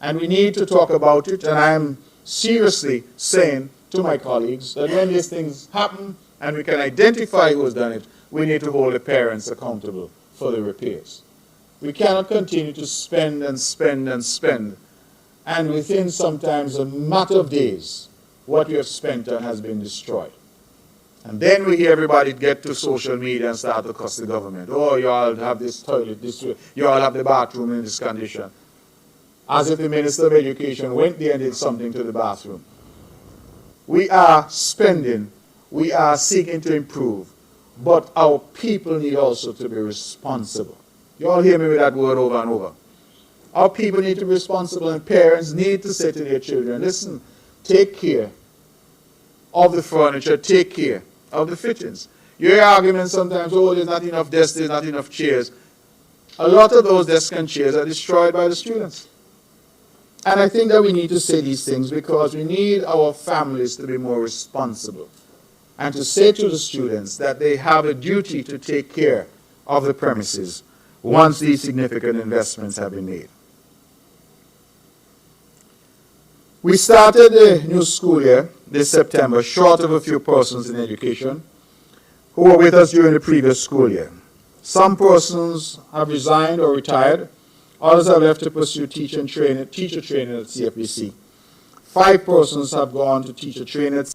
And we need to talk about it, and I'm seriously saying to my colleagues that when these things happen and we can identify who has done it, we need to hold the parents accountable for the repairs. We cannot continue to spend and spend and spend, and within sometimes a matter of days, what we have spent on has been destroyed. And then we hear everybody get to social media and start to cuss the government. Oh, you all have this toilet this way. You all have the bathroom in this condition. As if the Minister of Education went there and did something to the bathroom. We are spending. We are seeking to improve. But our people need also to be responsible. You all hear me with that word over and over. Our people need to be responsible, and parents need to say to their children, listen, take care of the furniture, take care of the fittings. You hear arguments sometimes, oh, there's not enough desks, there's not enough chairs. A lot of those desks and chairs are destroyed by the students. And I think that we need to say these things because we need our families to be more responsible and to say to the students that they have a duty to take care of the premises once these significant investments have been made. We started the new school year this September short of a few persons in education who were with us during the previous school year. Some persons have resigned or retired. Others have left to pursue teacher training at CFBC. 5 persons have gone to teacher training at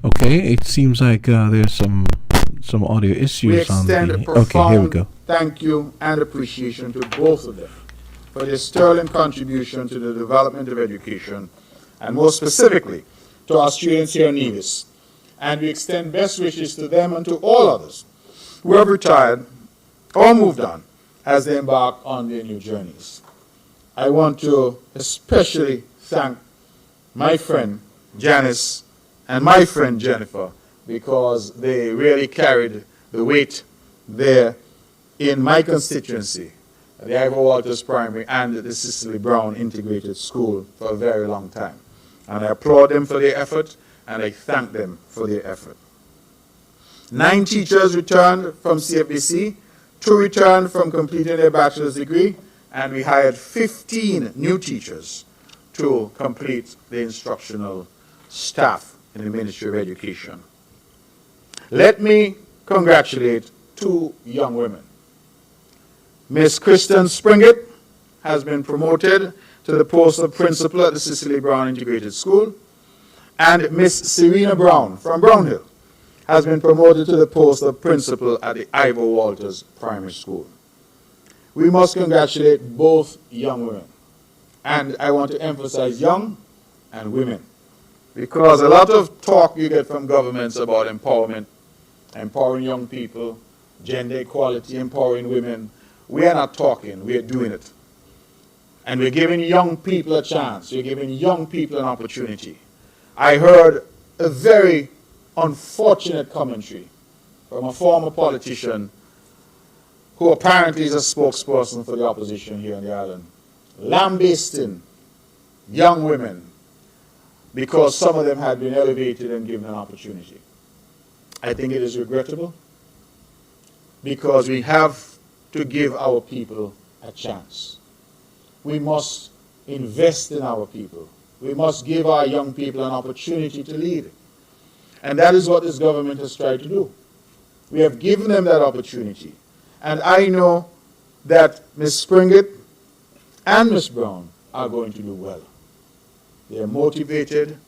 Okay, it seems like there's some audio issues on the... Okay, here we go. Thank you and appreciation to both of them for their sterling contribution to the development of education, and more specifically to our students here in Nevis. And we extend best wishes to them and to all others who have retired or moved on as they embark on their new journeys. I want to especially thank my friend Janice and my friend Jennifer, because they really carried the weight there in my constituency, the Ivor Walters Primary and the Cicely Brown Integrated School, for a very long time. And I applaud them for their effort, and I thank them for their effort. 9 teachers returned from CFBC, 2 returned from completing their bachelor's degree, and we hired 15 new teachers to complete the instructional staff in the Ministry of Education. Let me congratulate 2 young women. Miss Kristen Springett has been promoted to the post of principal at the Cicely Brown Integrated School, and Miss Serena Brown from Brownhill has been promoted to the post of principal at the Ivor Walters Primary School. We must congratulate both young women, and I want to emphasize young and women, because a lot of talk you get from governments about empowerment, empowering young people, gender equality, empowering women. We are not talking, we are doing it. And we're giving young people a chance, we're giving young people an opportunity. I heard a very unfortunate commentary from a former politician who apparently is a spokesperson for the opposition here in the island, lambasting young women because some of them had been elevated and given an opportunity. I think it is regrettable, because we have to give our people a chance. We must invest in our people. We must give our young people an opportunity to lead. And that is what this government has tried to do. We have given them that opportunity. And I know that Ms. Springett and Ms. Brown are going to do well. They are motivated,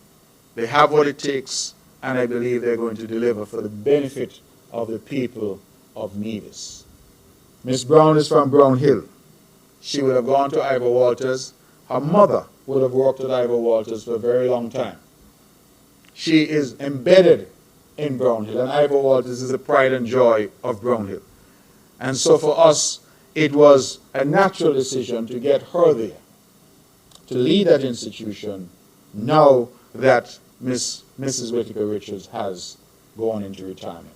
they have what it takes, and I believe they're going to deliver for the benefit of the people of Nevis. Ms. Brown is from Brown Hill. She would have gone to Ivor Walters. Her mother would have worked at Ivor Walters for a very long time. She is embedded in Brown Hill, and Ivor Walters is the pride and joy of Brown Hill. And so for us, it was a natural decision to get her there, to lead that institution, now that Mrs. Whittaker Richards has gone into retirement.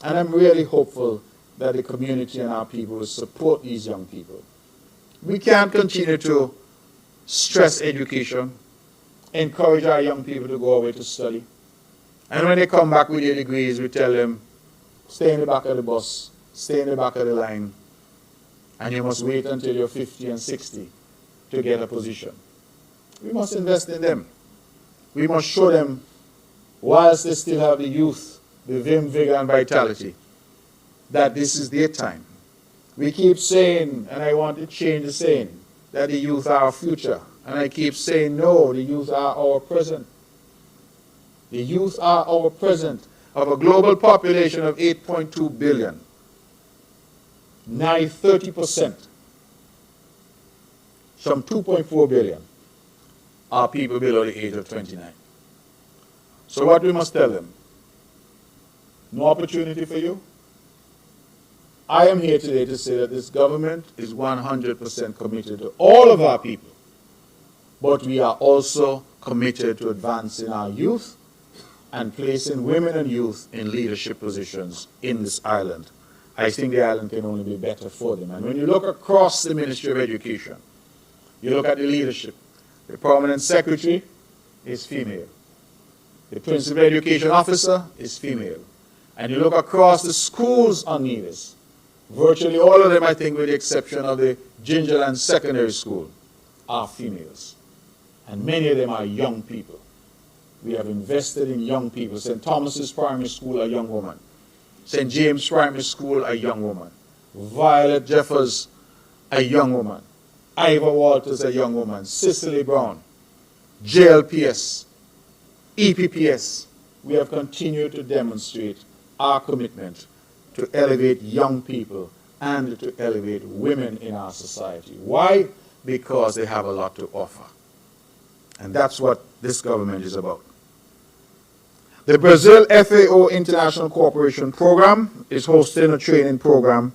And I'm really hopeful that the community and our people will support these young people. We can't continue to stress education, encourage our young people to go away to study. And when they come back with their degrees, we tell them, stay in the back of the bus, stay in the back of the line, and you must wait until you're 50 and 60 to get a position. We must invest in them. We must show them, whilst they still have the youth, the vim, vigor, and vitality, that this is their time. We keep saying, and I want to change the saying, that the youth are our future. And I keep saying, no, the youth are our present. The youth are our present. Of a global population of 8.2 billion, nigh 30%, some 2.4 billion, are people below the age of 29. So what we must tell them? No opportunity for you? I am here today to say that this government is 100% committed to all of our people, but we are also committed to advancing our youth and placing women and youth in leadership positions in this island. I think the island can only be better for them. And when you look across the Ministry of Education, you look at the leadership. The permanent secretary is female. The principal education officer is female. And you look across the schools on Nevis, virtually all of them, I think, with the exception of the Gingerland Secondary School, are females. And many of them are young people. We have invested in young people. St. Thomas's Primary School, a young woman. St. James Primary School, a young woman. Violet Jeffers, a young woman. Ivor Walters, a young woman. Cicely Brown, JLPS, EPPS. We have continued to demonstrate our commitment to elevate young people and to elevate women in our society. Why? Because they have a lot to offer. And that's what this government is about. The Brazil FAO International Cooperation Program is hosting a training program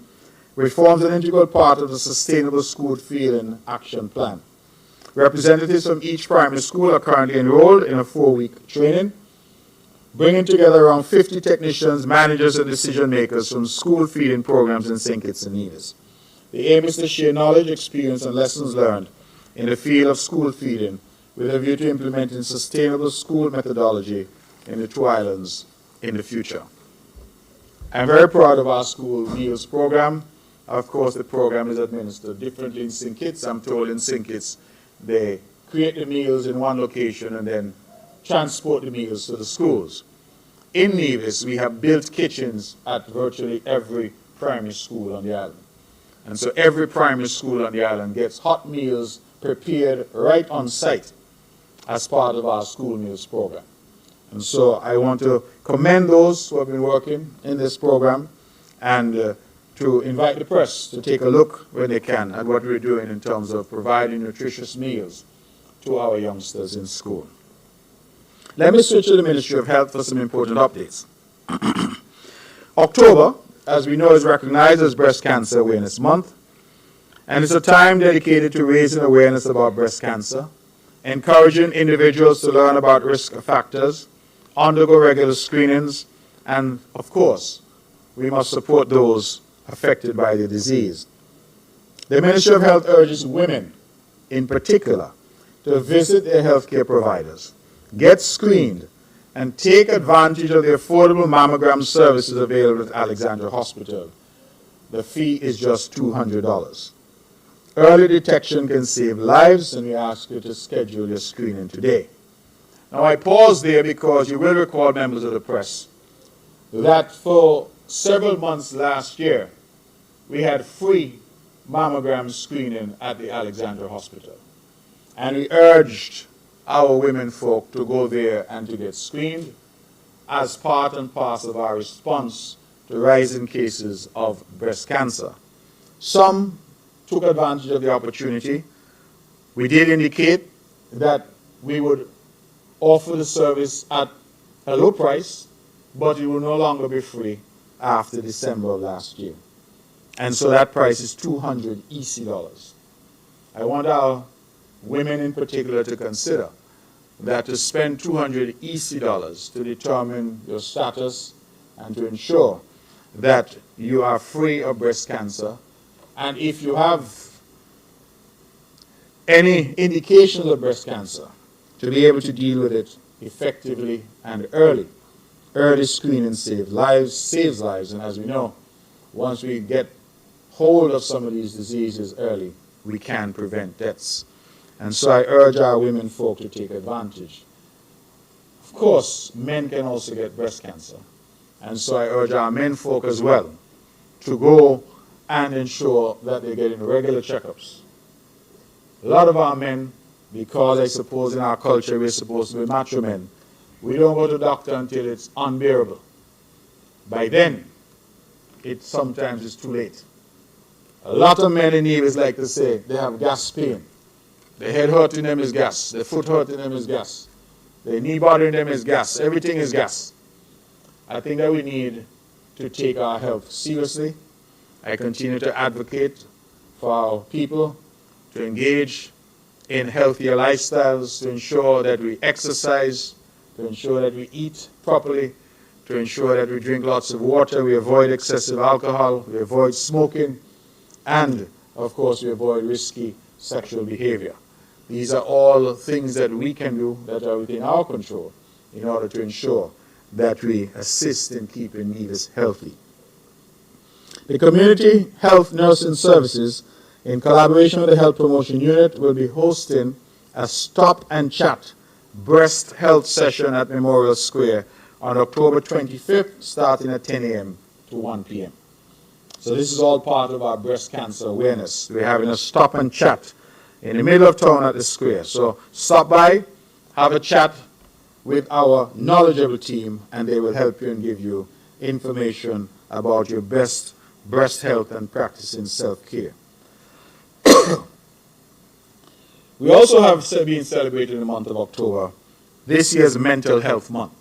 which forms an integral part of the Sustainable School Feeding Action Plan. Representatives from each primary school are currently enrolled in a 4-week training, bringing together around 50 technicians, managers, and decision makers from school feeding programs in St. Kitts and Nevis. The aim is to share knowledge, experience, and lessons learned in the field of school feeding with a view to implementing sustainable school methodology in the two islands in the future. I'm very proud of our school meals program. Of course, the program is administered differently in St. Kitts. I'm told in St. Kitts they create the meals in one location and then transport the meals to the schools. In Nevis, we have built kitchens at virtually every primary school on the island. And so every primary school on the island gets hot meals prepared right on site as part of our school meals program. And so I want to commend those who have been working in this program and to invite the press to take a look when they can at what we're doing in terms of providing nutritious meals to our youngsters in school. Let me switch to the Ministry of Health for some important updates. October, as we know, is recognized as Breast Cancer Awareness Month, and it's a time dedicated to raising awareness about breast cancer, encouraging individuals to learn about risk factors, undergo regular screenings, and, of course, we must support those affected by the disease. The Ministry of Health urges women, in particular, to visit their healthcare providers, get screened, and take advantage of the affordable mammogram services available at Alexandra Hospital. The fee is just $200. Early detection can save lives, and we ask you to schedule your screening today. Now, I pause there because you will recall, members of the press, that for several months last year, we had free mammogram screening at the Alexandra Hospital. And we urged our women folk to go there and to get screened as part and parcel of our response to rising cases of breast cancer. Some took advantage of the opportunity. We did indicate that we would offer the service at a low price, but it will no longer be free after December of last year. And so that price is $200 EC. I want our women in particular to consider that to spend $200 EC to determine your status and to ensure that you are free of breast cancer. And if you have any indications of breast cancer, to be able to deal with it effectively and early. Early screening saves lives, and as we know, once we get hold of some of these diseases early, we can prevent deaths. And so I urge our women folk to take advantage. Of course, men can also get breast cancer. And so I urge our men folk as well to go and ensure that they're getting regular checkups. A lot of our men, because I suppose in our culture we're supposed to be macho men, we don't go to the doctor until it's unbearable. By then, it sometimes is too late. A lot of men in Nevis like to say they have gas pain. The head hurting them is gas. The foot hurting them is gas. The knee bothering them is gas. Everything is gas. I think that we need to take our health seriously. I continue to advocate for our people to engage in healthier lifestyles, to ensure that we exercise, to ensure that we eat properly, to ensure that we drink lots of water, we avoid excessive alcohol, we avoid smoking, and, of course, we avoid risky sexual behavior. These are all things that we can do that are within our control in order to ensure that we assist in keeping Nevis healthy. The Community Health Nursing Services, in collaboration with the Health Promotion Unit, will be hosting a Stop and Chat breast health session at Memorial Square on October 25th, starting at 10 a.m. to 1 p.m. So this is all part of our breast cancer awareness. We're having a Stop and Chat in the middle of town at the square. So stop by, have a chat with our knowledgeable team, and they will help you and give you information about your best breast health and practicing self-care. We also have been celebrating in the month of October this year's Mental Health Month.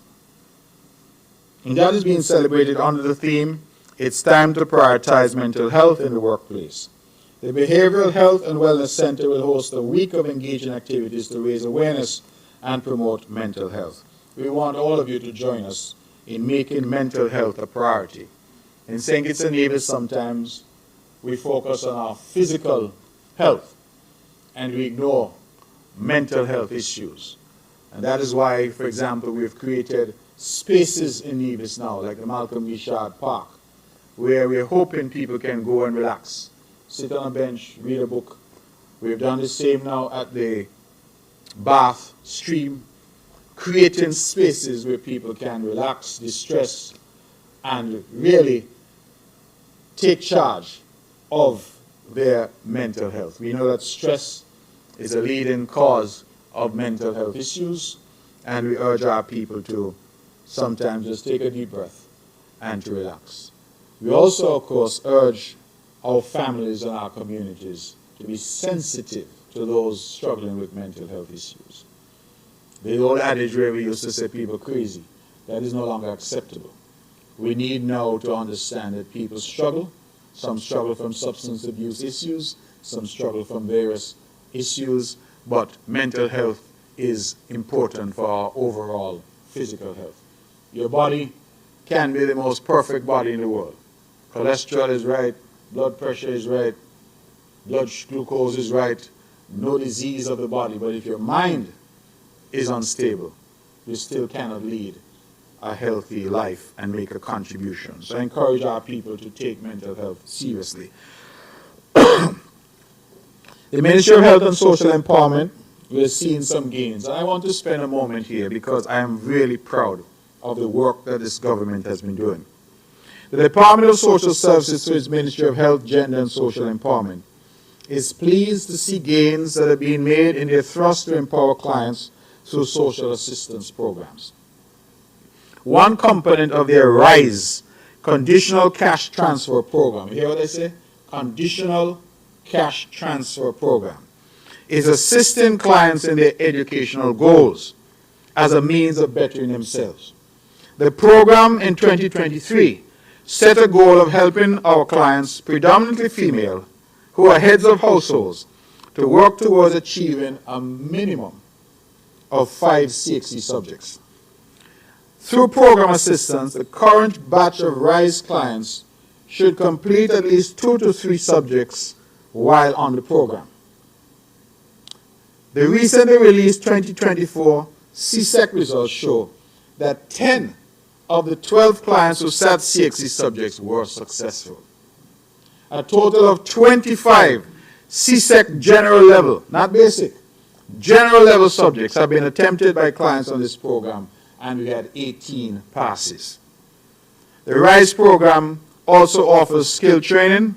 And that is being celebrated under the theme, It's Time to Prioritize Mental Health in the Workplace. The Behavioral Health and Wellness Center will host a week of engaging activities to raise awareness and promote mental health. We want all of you to join us in making mental health a priority. In St. Kitts and Nevis, sometimes we focus on our physical health and we ignore mental health issues. And that is why, for example, we've created spaces in Nevis now, like the Malcolm Guichard Park, where we're hoping people can go and relax, sit on a bench, read a book. We've done the same now at the Bath Stream, creating spaces where people can relax, distress, and really take charge of their mental health. We know that stress is a leading cause of mental health issues, and we urge our people to sometimes just take a deep breath and to relax. We also, of course, urge our families and our communities to be sensitive to those struggling with mental health issues. The old adage where we used to say people crazy, that is no longer acceptable. We need now to understand that people struggle. Some struggle from substance abuse issues, some struggle from various issues, but mental health is important for our overall physical health. Your body can be the most perfect body in the world. Cholesterol is right, blood pressure is right, blood glucose is right, no disease of the body. But if your mind is unstable, you still cannot lead a healthy life and make a contribution. So I encourage our people to take mental health seriously. The Ministry of Health and Social Empowerment, we're seeing some gains. I want to spend a moment here because I am really proud of the work that this government has been doing. The Department of Social Services, through its Ministry of Health, Gender and Social Empowerment, is pleased to see gains that are being made in their thrust to empower clients through social assistance programs. One component of their RISE, Conditional Cash Transfer Program, you hear what I say? Conditional Cash Transfer Program, is assisting clients in their educational goals as a means of bettering themselves. The program in 2023 set a goal of helping our clients, predominantly female, who are heads of households, to work towards achieving a minimum of 5 CXC subjects. Through program assistance, the current batch of RISE clients should complete at least 2 to 3 subjects while on the program. The recently released 2024 CSEC results show that 10 of the 12 clients who sat CXC subjects were successful. A total of 25 CSEC general level, not basic, general level subjects have been attempted by clients on this program, and we had 18 passes. The RISE program also offers skill training,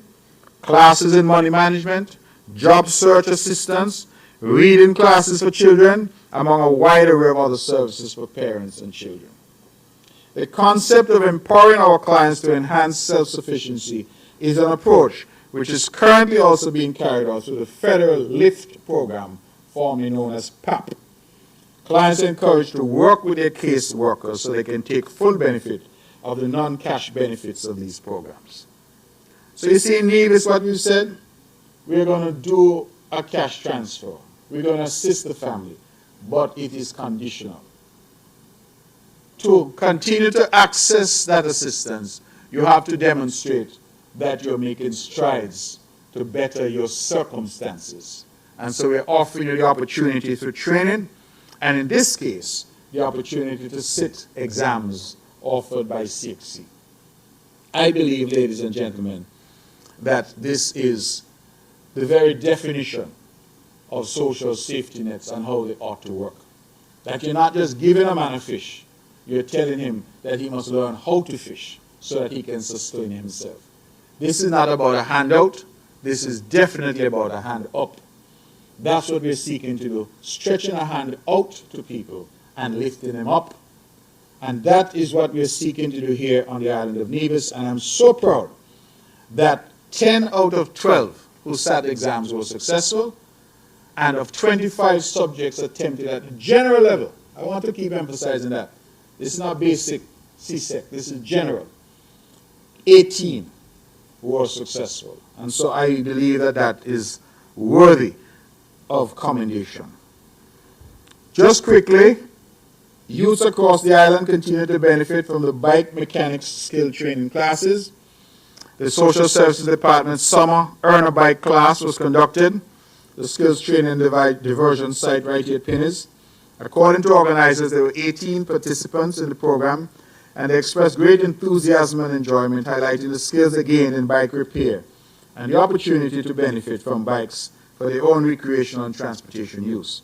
classes in money management, job search assistance, reading classes for children, among a wide array of other services for parents and children. The concept of empowering our clients to enhance self-sufficiency is an approach which is currently also being carried out through the federal LIFT program, formerly known as PAP. Clients are encouraged to work with their case workers so they can take full benefit of the non-cash benefits of these programs. So you see, in Nevis, what we've said, we're going to do a cash transfer. We're going to assist the family, but it is conditional. To continue to access that assistance, you have to demonstrate that you're making strides to better your circumstances. And so we're offering you the opportunity through training, and in this case, the opportunity to sit exams offered by CXC. I believe, ladies and gentlemen, that this is the very definition of social safety nets and how they ought to work. That you're not just giving a man a fish, you're telling him that he must learn how to fish so that he can sustain himself. This is not about a handout. This is definitely about a hand up. That's what we're seeking to do, stretching a hand out to people and lifting them up. And that is what we're seeking to do here on the island of Nevis. And I'm so proud that 10 out of 12 who sat exams were successful, and of 25 subjects attempted at the general level. I want to keep emphasizing that. This is not basic CSEC, this is general. 18 were successful. And so I believe that that is worthy of commendation. Just quickly, youths across the island continue to benefit from the bike mechanics skill training classes. The Social Services Department's summer Earn a Bike class was conducted. The skills training diversion site right here at Pinnis. According to organizers, there were 18 participants in the program, and they expressed great enthusiasm and enjoyment, highlighting the skills they gained in bike repair and the opportunity to benefit from bikes for their own recreational and transportation use.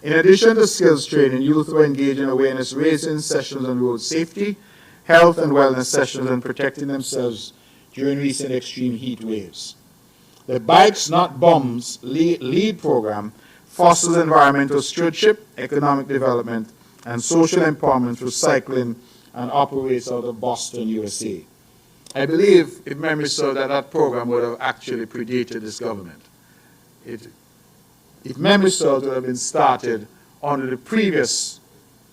In addition to skills training, youth were engaged in awareness raising sessions on road safety, health and wellness sessions, and protecting themselves during recent extreme heat waves. The Bikes Not Bombs lead program fosters environmental stewardship, economic development, and social empowerment through cycling, and operates out of Boston, USA. I believe, if memory serves, that program would have actually predated this government. If memory serves, it would have been started under the previous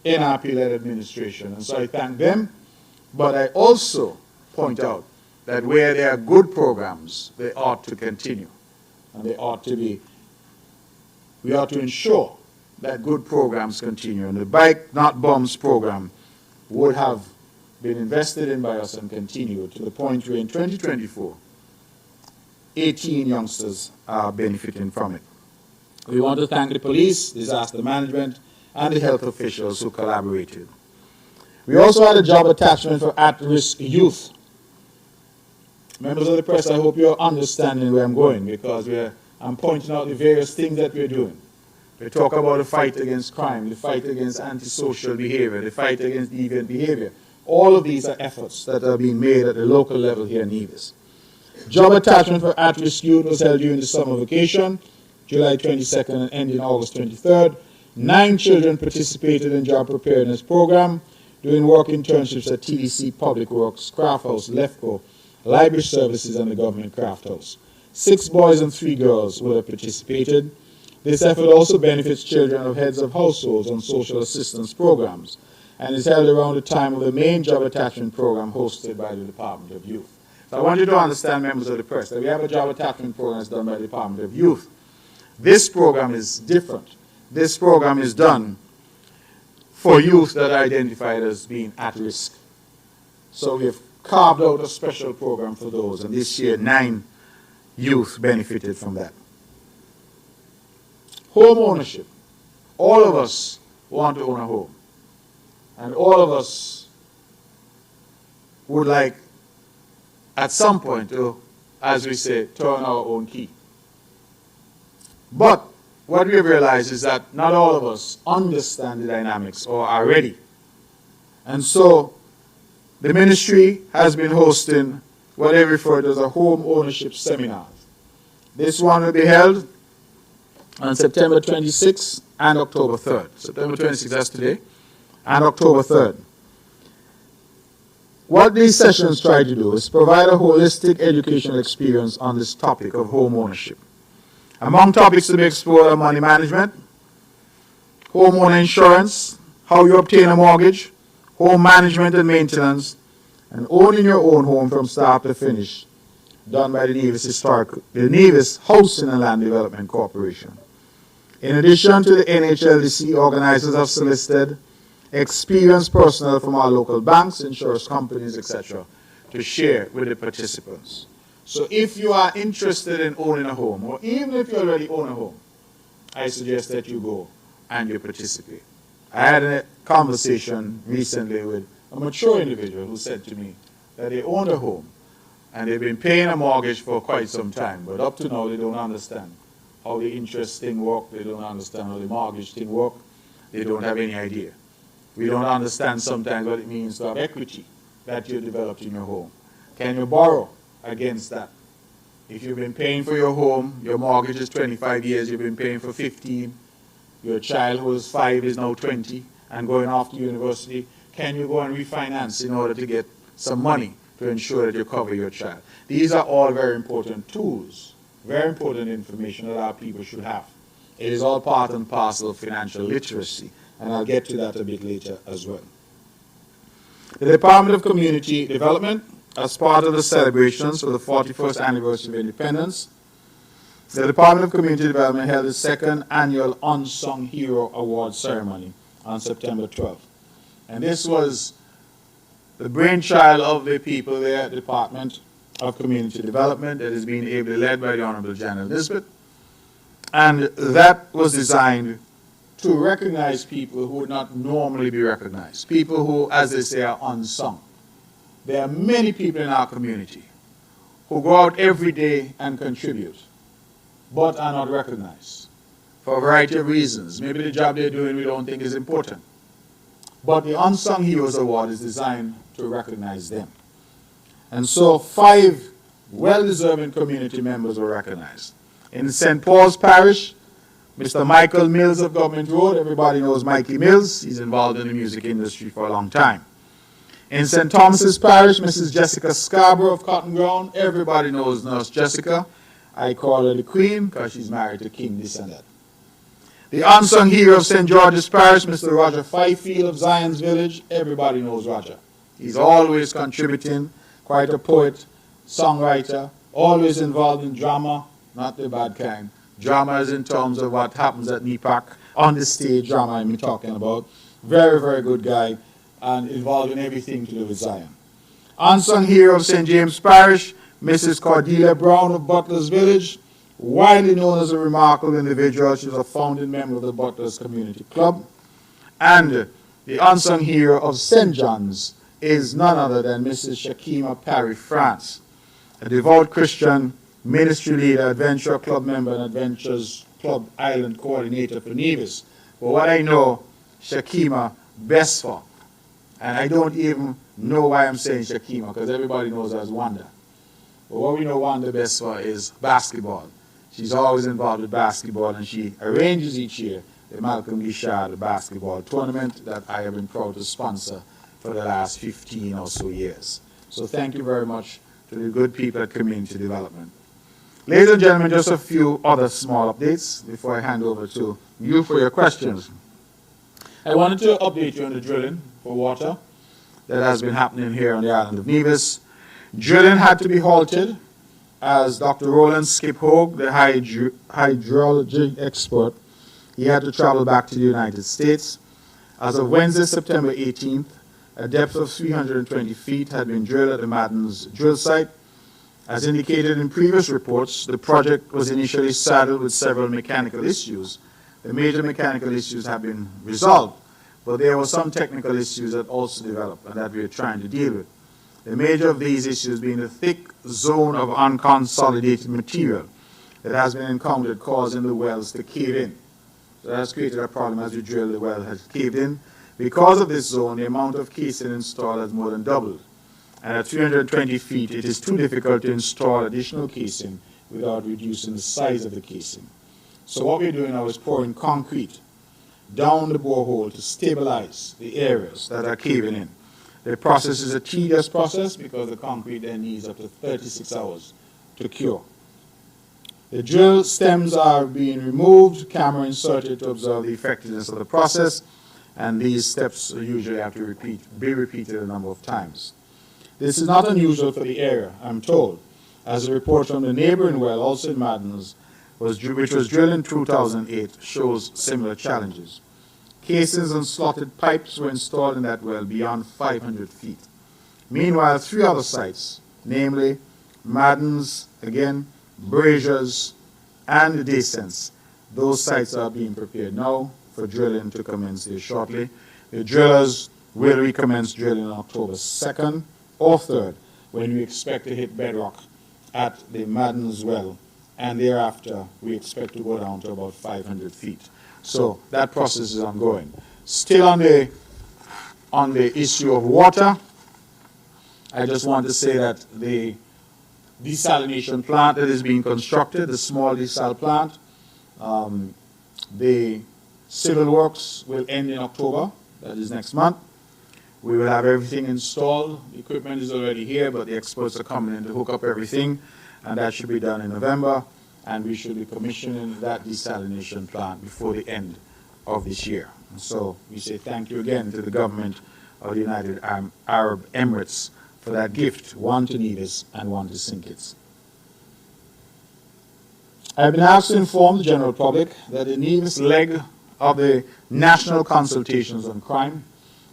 NRP-led administration. And so I thank them, but I also point out that where there are good programs, they ought to continue. And they ought to be, we ought to ensure that good programs continue. And the Bike Not Bombs program would have been invested in by us and continue to the point where in 2024, 18 youngsters are benefiting from it. We want to thank the police, disaster management, and the health officials who collaborated. We also had a job attachment for at-risk youth. Members of the press, I hope you're understanding where I'm going, because I'm pointing out the various things that we're doing. We talk about the fight against crime, the fight against antisocial behavior, the fight against deviant behavior. All of these are efforts that are being made at the local level here in Nevis. Job attachment for at-risk youth was held during the summer vacation, July 22nd and ending August 23rd. 9 children participated in job preparedness program, doing work internships at TDC Public Works, Craft House, LEFCO, Library Services, and the Government Craft House. 6 boys and 3 girls would have participated. This effort also benefits children of heads of households on social assistance programs, and is held around the time of the main job attachment program hosted by the Department of Youth. So I want you to understand, members of the press, that we have a job attachment program that's done by the Department of Youth. This program is different. This program is done for youth that are identified as being at risk. So we have carved out a special program for those, and this year 9 youth benefited from that. home ownership. All of us want to own a home. And all of us would like, at some point, to, as we say, turn our own key. But what we have realized is that not all of us understand the dynamics or are ready. And so the ministry has been hosting what they refer to as a home ownership seminar. This one will be held on September 26th and October 3rd. September 26th, that's today, and October 3rd. What these sessions try to do is provide a holistic educational experience on this topic of home ownership. Among topics to be explored are money management, homeowner insurance, how you obtain a mortgage, home management and maintenance, and owning your own home from start to finish, done by the Nevis Housing and Land Development Corporation. In addition to the NHLDC, organizers have solicited experienced personnel from our local banks, insurance companies, etc., to share with the participants. So if you are interested in owning a home, or even if you already own a home, I suggest that you go and you participate. I had a conversation recently with a mature individual who said to me that they owned a home and they've been paying a mortgage for quite some time, but up to now they don't understand how the interest thing works, they don't understand how the mortgage thing works, they don't have any idea. We don't understand sometimes what it means to have equity that you developed in your home. Can you borrow against that? If you've been paying for your home, your mortgage is 25 years, you've been paying for 15, your child who is 5 is now 20 and going off to university, can you go and refinance in order to get some money to ensure that you cover your child? These are all very important tools, very important information that our people should have. It is all part and parcel of financial literacy, and I'll get to that a bit later as well. The Department of Community Development, as part of the celebrations for the 41st anniversary of independence, the Department of Community Development held its second annual Unsung Hero Award ceremony on September 12th. And this was the brainchild of the people there at the Department of Community Development that is being ably led by the Honorable Janet Nisbet. And that was designed to recognize people who would not normally be recognized, people who, as they say, are unsung. There are many people in our community who go out every day and contribute, but are not recognized for a variety of reasons. Maybe the job they're doing we don't think is important. But the Unsung Heroes Award is designed to recognize them. And so 5 well-deserving community members were recognized. In St. Paul's Parish, Mr. Michael Mills of Government Road, everybody knows Mikey Mills. He's involved in the music industry for a long time. In St. Thomas's Parish, Mrs. Jessica Scarborough of Cotton Ground, everybody knows Nurse Jessica. I call her the Queen because she's married to King this and that. The Unsung Hero of St. George's Parish, Mr. Roger Fifield of Zion's Village, everybody knows Roger. He's always contributing, quite a poet, songwriter, always involved in drama, not the bad kind. Drama is in terms of what happens at NEPAC, on the stage drama I'm talking about. Very, very good guy, and involved in everything to do with Zion. Unsung Hero of St. James Parish, Mrs. Cordelia Brown of Butler's Village, widely known as a remarkable individual. She's a founding member of the Butlers Community Club. And the unsung hero of St. John's is none other than Mrs. Shakima Parry France, a devout Christian, ministry leader, Adventure Club member, and Adventures Club Island coordinator for Nevis. But what I know Shakima best for, and I don't even know why I'm saying Shakima, because everybody knows her as Wanda. But what we know Wanda best for is basketball. She's always involved with basketball, and she arranges each year the Malcolm Guichard basketball tournament that I have been proud to sponsor for the last 15 or so years. So thank you very much to the good people at Community Development. Ladies and gentlemen, just a few other small updates before I hand over to you for your questions. I wanted to update you on the drilling for water that has been happening here on the island of Nevis. Drilling had to be halted as Dr. Roland Skip Hogue, the hydrology expert, he had to travel back to the United States. As of Wednesday, September 18th, a depth of 320 feet had been drilled at the Madden's drill site. As indicated in previous reports, the project was initially saddled with several mechanical issues the major mechanical issues have been resolved, but there were some technical issues that also developed and that we are trying to deal with. The major of these issues being the thick zone of unconsolidated material that has been encountered, causing the wells to cave in. So that has created a problem as we drill. The well has caved in. Because of this zone, the amount of casing installed has more than doubled. And at 320 feet, it is too difficult to install additional casing without reducing the size of the casing. So what we're doing now is pouring concrete down the borehole to stabilize the areas that are caving in. The process is a tedious process because the concrete then needs up to 36 hours to cure. The drill stems are being removed, camera inserted to observe the effectiveness of the process, and these steps usually have to be repeated a number of times. This is not unusual for the area, I'm told, as a report from the neighboring well, also in Maddens, which was drilled in 2008, shows similar challenges. Casings and slotted pipes were installed in that well beyond 500 feet. Meanwhile, 3 other sites, namely Maddens, again, Braziers, and the Descents, those sites are being prepared now for drilling to commence here shortly. The drillers will recommence drilling on October 2nd or 3rd, when we expect to hit bedrock at the Maddens well, and thereafter we expect to go down to about 500 feet. So that process is ongoing. Still on the issue of water, I just want to say that the desalination plant that is being constructed, the small desal plant, the civil works will end in October, that is next month. We will have everything installed. The equipment is already here, but the experts are coming in to hook up everything, and that should be done in November, and we should be commissioning that desalination plant before the end of this year. And so we say thank you again to the government of the United Arab Emirates for that gift, one to Nevis and one to St. Kitts. I have been asked to inform the general public that the Nevis leg of the National Consultations on Crime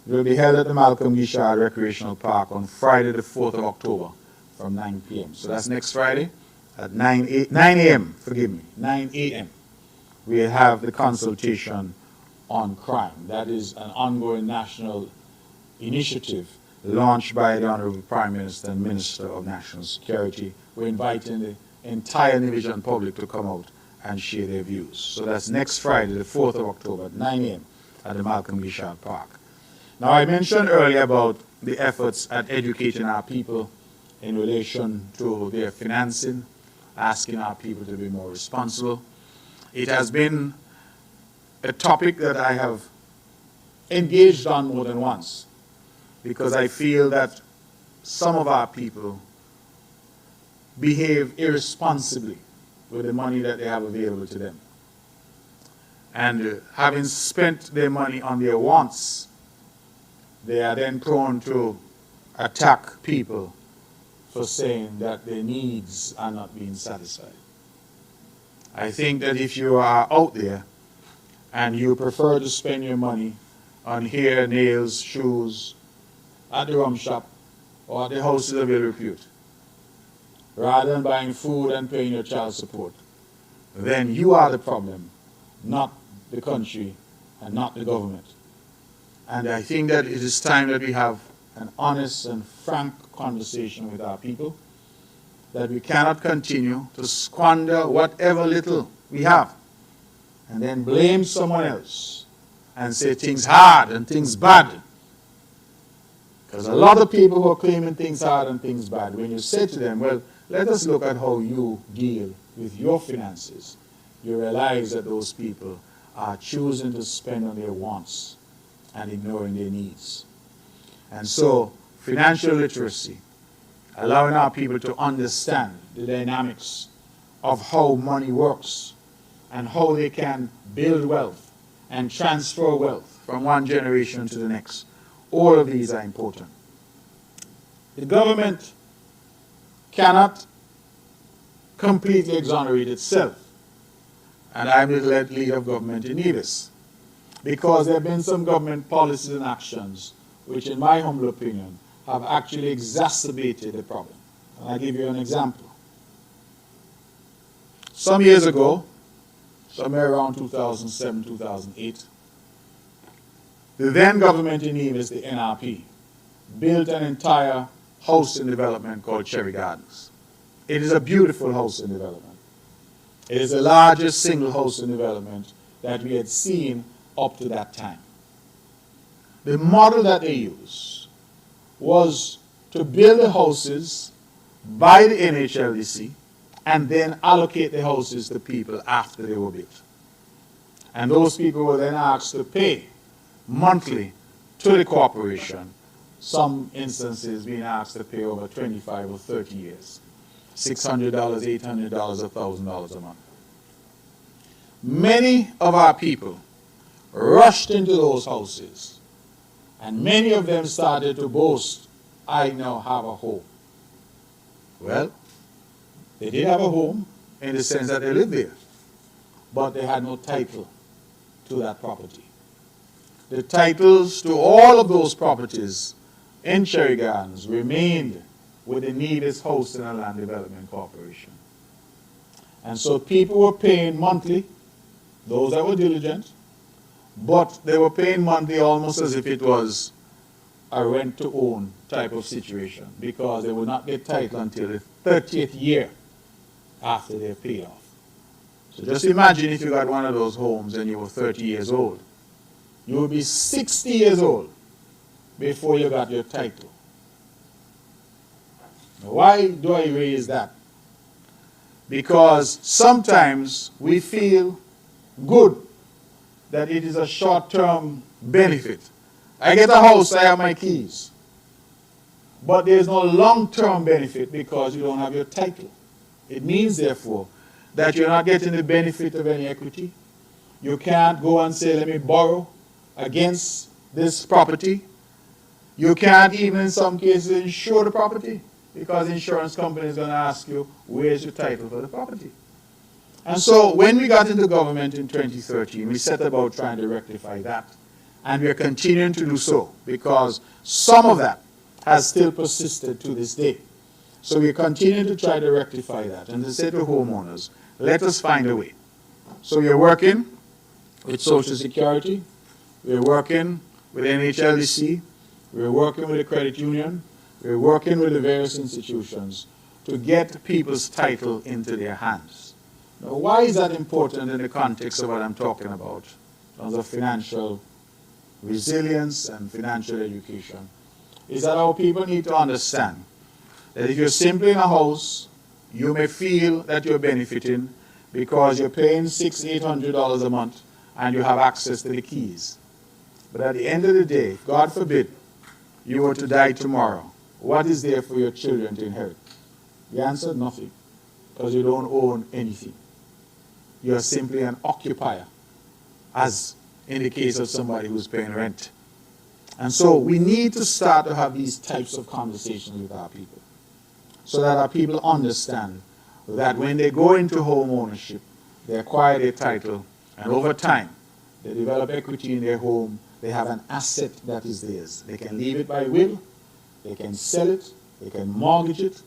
will be held at the Malcolm Guichard Recreational Park on Friday the 4th of October from 9 p.m. So that's next Friday at 9 a.m., 9 a.m. We have the consultation on crime. That is an ongoing national initiative launched by the Honorable Prime Minister and Minister of National Security. We're inviting the entire Nevisian public to come out and share their views. So that's next Friday, the 4th of October at 9 a.m. at the Malcolm Guichard Park. Now, I mentioned earlier about the efforts at educating our people in relation to their financing, asking our people to be more responsible. It has been a topic that I have engaged on more than once, because I feel that some of our people behave irresponsibly with the money that they have available to them. And having spent their money on their wants, they are then prone to attack people for saying that their needs are not being satisfied. I think that if you are out there and you prefer to spend your money on hair, nails, shoes, at the rum shop or at the houses of ill repute, rather than buying food and paying your child support, then you are the problem, not the country and not the government. And I think that it is time that we have an honest and frank conversation with our people, that we cannot continue to squander whatever little we have and then blame someone else and say things hard and things bad. Because a lot of people who are claiming things hard and things bad, when you say to them, well, let us look at how you deal with your finances, you realize that those people are choosing to spend on their wants and ignoring their needs. And so, financial literacy, allowing our people to understand the dynamics of how money works and how they can build wealth and transfer wealth from one generation to the next. All of these are important. The government cannot completely exonerate itself, and I'm the lead of government in Nevis, because there have been some government policies and actions which, in my humble opinion, have actually exacerbated the problem. And I'll give you an example. Some years ago, somewhere around 2007, 2008. The then government in Nevis, the NRP, built an entire housing development called Cherry Gardens. It is a beautiful housing development. It is the largest single housing development that we had seen up to that time. The model that they used was to build the houses by the NHLDC and then allocate the houses to people after they were built. And those people were then asked to pay monthly to the corporation, some instances being asked to pay over 25 or 30 years, $600, $800, $1,000 a month. Many of our people rushed into those houses, and many of them started to boast, I now have a home. Well, they did have a home in the sense that they lived there, but they had no title to that property. The titles to all of those properties in Cherry Gardens remained with the Nevis Housing and Land Development Corporation. And so people were paying monthly, those that were diligent, but they were paying monthly almost as if it was a rent-to-own type of situation, because they would not get title until the 30th year after they paid off. So just imagine if you got one of those homes and you were 30 years old. You would be 60 years old before you got your title. Now, why do I raise that? Because sometimes we feel good that it is a short-term benefit. I get a house, I have my keys. But there's no long-term benefit because you don't have your title. It means, therefore, that you're not getting the benefit of any equity. You can't go and say, let me borrow against this property. You can't even, in some cases, insure the property, because the insurance company is going to ask you, where's your title for the property? And so when we got into government in 2013, we set about trying to rectify that. And we are continuing to do so, because some of that has still persisted to this day. So we continue to try to rectify that and to say to homeowners, let us find a way. So we are working with Social Security, we are working with NHLDC, we are working with the credit union, we are working with the various institutions to get people's title into their hands. Now, why is that important in the context of what I'm talking about, in terms of financial resilience and financial education? Is that our people need to understand that if you're simply in a house, you may feel that you're benefiting because you're paying $600, $800 a month and you have access to the keys. But at the end of the day, God forbid, you were to die tomorrow, what is there for your children to inherit? The answer, nothing, because you don't own anything. You're simply an occupier, as in the case of somebody who's paying rent. And so we need to start to have these types of conversations with our people, so that our people understand that when they go into home ownership, they acquire their title, and over time, they develop equity in their home. They have an asset that is theirs. They can leave it by will, they can sell it, they can mortgage it,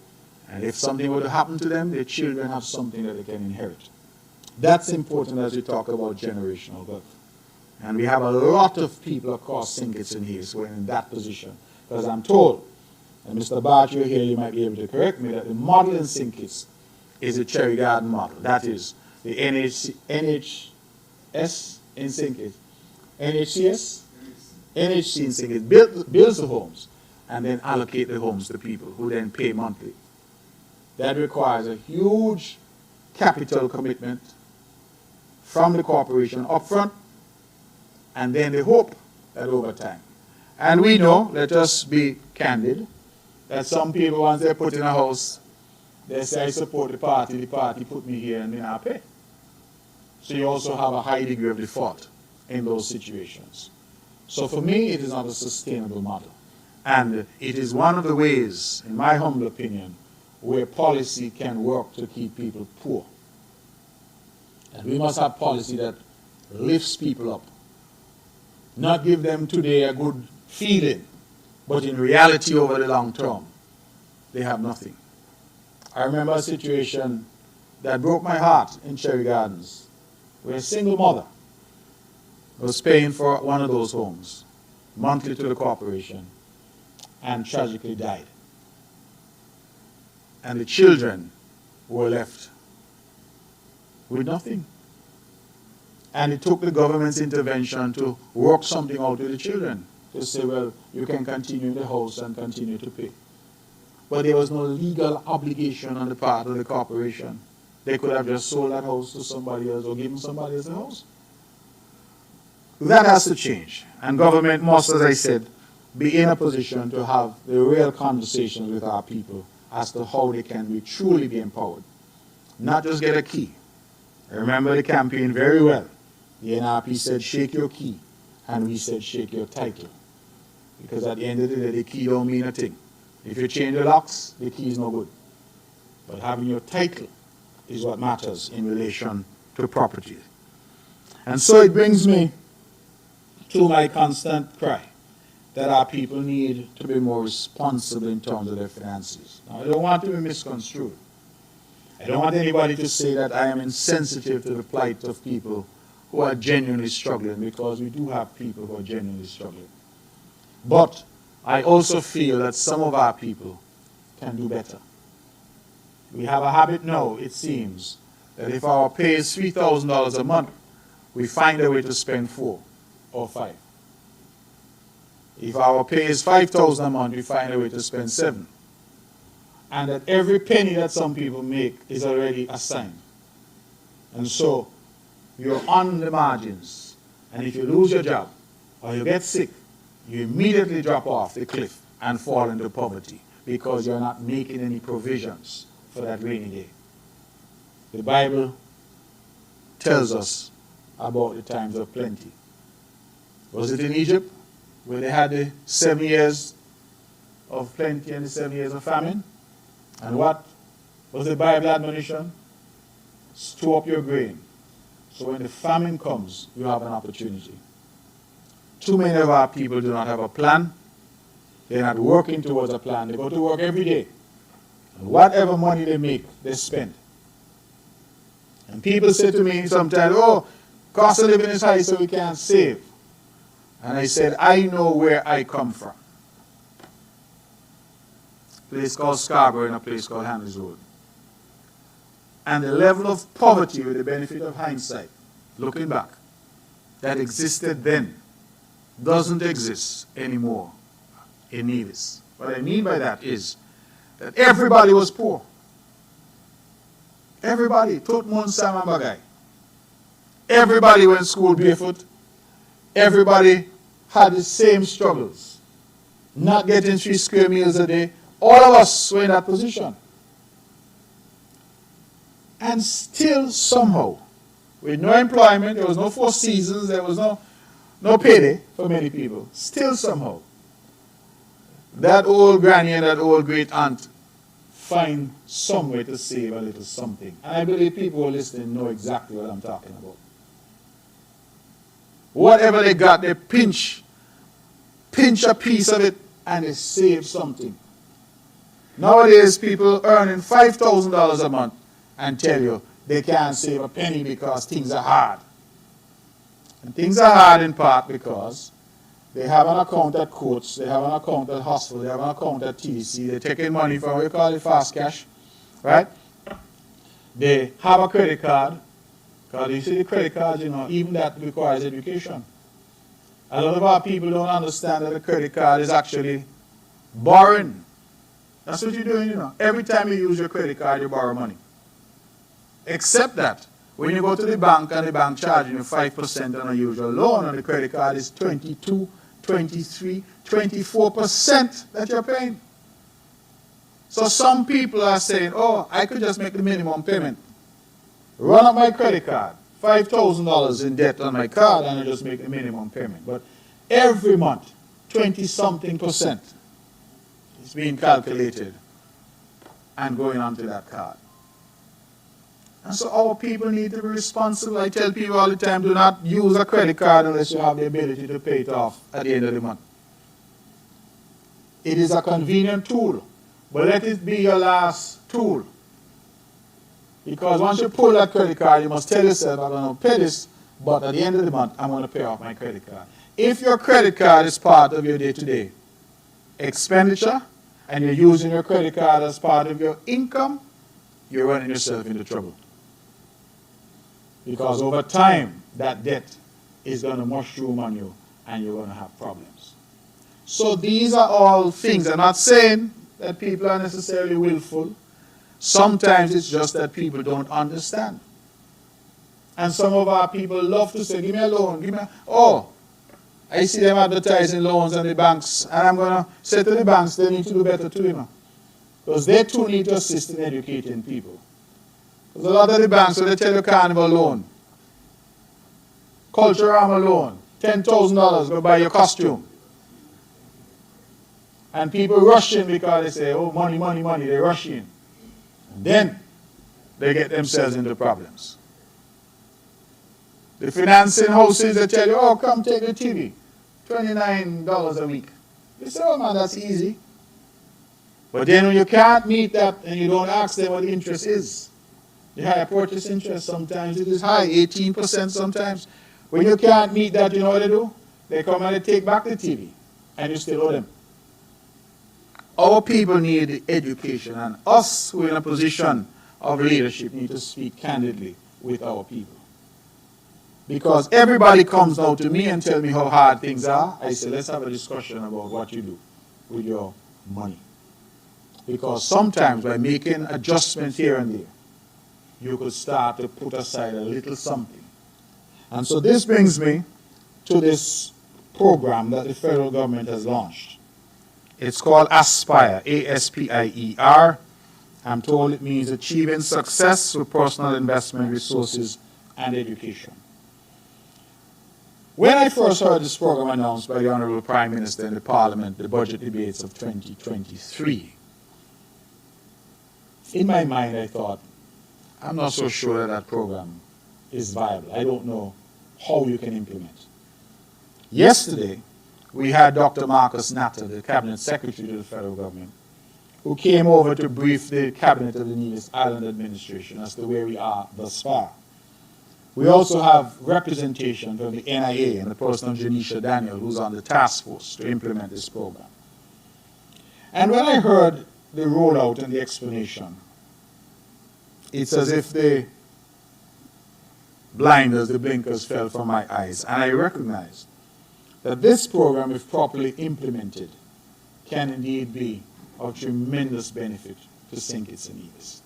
and if something were to happen to them, their children have something that they can inherit. That's important as we talk about generational wealth. And we have a lot of people across St. Kitts and Nevis who are in that position. Because I'm told, and Mr. Bart, you're here, you might be able to correct me, that the model in St. Kitts is a Cherry Garden model. That is the NHS in St. Kitts. NHCS? NHC in St. Kitts builds the homes and then allocate the homes to people who then pay monthly. That requires a huge capital commitment from the corporation upfront, and then they hope that over time. And we know, let us be candid, that some people, once they're put in a house, they say, I support the party put me here and then I pay. So you also have a high degree of default in those situations. So for me, it is not a sustainable model. And it is one of the ways, in my humble opinion, where policy can work to keep people poor. And we must have policy that lifts people up. Not give them today a good feeling, but in reality over the long term, they have nothing. I remember a situation that broke my heart in Cherry Gardens where a single mother was paying for one of those homes monthly to the corporation and tragically died. And the children were left with nothing. And it took the government's intervention to work something out with the children, to say, well, you can continue in the house and continue to pay. But there was no legal obligation on the part of the corporation. They could have just sold that house to somebody else or given somebody else the house. That has to change. And government must, as I said, be in a position to have the real conversations with our people as to how they can truly be empowered. Not just get a key. I remember the campaign very well. The NRP said, shake your key. And we said, shake your title. Because at the end of the day, the key don't mean a thing. If you change the locks, the key is no good. But having your title is what matters in relation to property. And so it brings me to my constant cry that our people need to be more responsible in terms of their finances. Now, I don't want to be misconstrued. I don't want anybody to say that I am insensitive to the plight of people who are genuinely struggling, because we do have people who are genuinely struggling. But I also feel that some of our people can do better. We have a habit now, it seems, that if our pay is $3,000 a month, we find a way to spend 4 or 5. If our pay is $5,000 a month, we find a way to spend 7. And that every penny that some people make is already assigned. And so you're on the margins. And if you lose your job or you get sick, you immediately drop off the cliff and fall into poverty because you're not making any provisions for that rainy day. The Bible tells us about the times of plenty. Was it in Egypt where they had the 7 years of plenty and the 7 years of famine? And what was the Bible admonition? Store up your grain, so when the famine comes, you have an opportunity. Too many of our people do not have a plan. They're not working towards a plan. They go to work every day. And whatever money they make, they spend. And people say to me sometimes, oh, cost of living is high, so we can't save. And I said, I know where I come from. A place called Scarborough and a place called Handley's Road. And the level of poverty, with the benefit of hindsight, looking back, that existed then, doesn't exist anymore in Nevis. What I mean by that is that everybody was poor. Everybody, tot moun sama bagay. Everybody went to school barefoot. Everybody had the same struggles. Not getting 3 square meals a day. All of us were in that position. And still somehow, with no employment, there was no 4 seasons, there was no payday for many people. Still somehow, that old granny and that old great aunt find some way to save a little something. And I believe people who are listening know exactly what I'm talking about. Whatever they got, they pinch a piece of it and they save something. Nowadays, people earning $5,000 a month and tell you they can't save a penny because things are hard. And things are hard in part because they have an account at Coates, they have an account at Hostel, they have an account at TDC, they're taking money from what you call it fast cash, right? They have a credit card, because you see the credit cards, even that requires education. A lot of our people don't understand that a credit card is actually borrowing. That's what you're doing, Every time you use your credit card, you borrow money. Except that when you go to the bank and the bank charging you 5% on a usual loan on the credit card, is 22, 23, 24% that you're paying. So some people are saying, oh, I could just make the minimum payment. Run up my credit card, $5,000 in debt on my card, and I just make the minimum payment. But every month, 20-something% is being calculated and going onto that card. And so our people need to be responsible. I tell people all the time, do not use a credit card unless you have the ability to pay it off at the end of the month. It is a convenient tool, but let it be your last tool. Because once you pull that credit card, you must tell yourself, I'm going to pay this, but at the end of the month, I'm going to pay off my credit card. If your credit card is part of your day-to-day expenditure, and you're using your credit card as part of your income, you're running yourself into trouble. Because over time, that debt is going to mushroom on you, and you're going to have problems. So these are all things. I'm not saying that people are necessarily willful. Sometimes it's just that people don't understand. And some of our people love to say, give me a loan, give me a... Oh, I see them advertising loans on the banks, and I'm going to say to the banks, they need to do better too, you know. Because they too need to assist in educating people. Because a lot of the banks, when they tell you carnival loan, cultural loan, $10,000, go buy your costume. And people rush in because they say, oh, money, money, money, they rush in. And then they get themselves into problems. The financing houses, they tell you, oh, come take the TV, $29 a week. You say, oh man, that's easy. But then when you can't meet that and you don't ask them what the interest is, the higher purchase interest, sometimes it is high, 18% sometimes. When you can't meet that, you know what they do? They come and they take back the TV, and you still owe them. Our people need education, and us who are in a position of leadership need to speak candidly with our people. Because everybody comes now to me and tell me how hard things are. I say, let's have a discussion about what you do with your money. Because sometimes by making adjustments here and there, you could start to put aside a little something. And so this brings me to this program that the federal government has launched. It's called Aspire, A-S-P-I-E-R. I'm told it means achieving success through personal investment, resources, and education. When I first heard this program announced by the Honorable Prime Minister in the Parliament, the budget debates of 2023, in my mind I thought, I'm not so sure that that program is viable. I don't know how you can implement. Yesterday, we had Dr. Marcus Natter, the Cabinet Secretary to the federal government, who came over to brief the Cabinet of the Nevis Island Administration as to where we are thus far. We also have representation from the NIA and the person of Janisha Daniel, who's on the task force to implement this program. And when I heard the rollout and the explanation, it's as if the blinders, the blinkers fell from my eyes, and I recognized that this program, if properly implemented, can indeed be of tremendous benefit to St. Kitts and Nevis.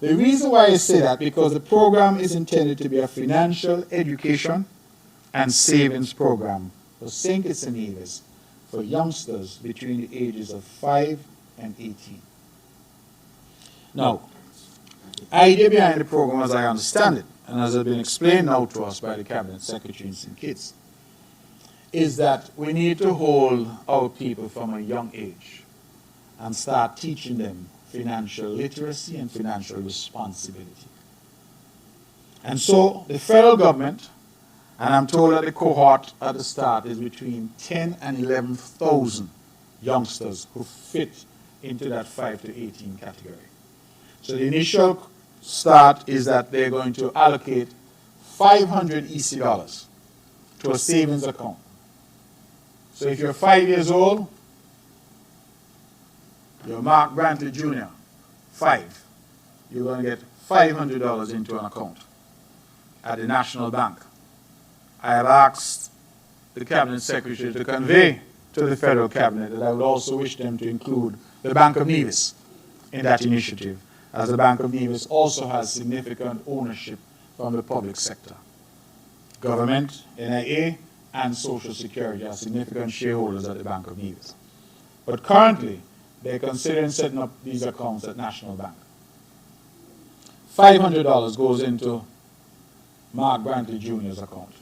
The reason why I say that, because the program is intended to be a financial education and savings program for St. Kitts and Nevis for youngsters between the ages of 5 and 18. Now, the idea behind the program, as I understand it, and as has been explained now to us by the Cabinet Secretary in St. Kitts, is that we need to hold our people from a young age and start teaching them financial literacy and financial responsibility. And so the federal government, and I'm told that the cohort at the start is between 10 and 11,000 youngsters who fit into that 5 to 18 category. So the initial start is that they're going to allocate 500 EC dollars to a savings account. So if you're 5 years old, you're Mark Brantley Jr., 5, you're going to get $500 into an account at the National Bank. I have asked the Cabinet Secretary to convey to the Federal Cabinet that I would also wish them to include the Bank of Nevis in that initiative, as the Bank of Nevis also has significant ownership from the public sector. Government, NIA, and Social Security are significant shareholders at the Bank of Nevis. But currently, they're considering setting up these accounts at National Bank. $500 goes into Mark Brantley Jr.'s account.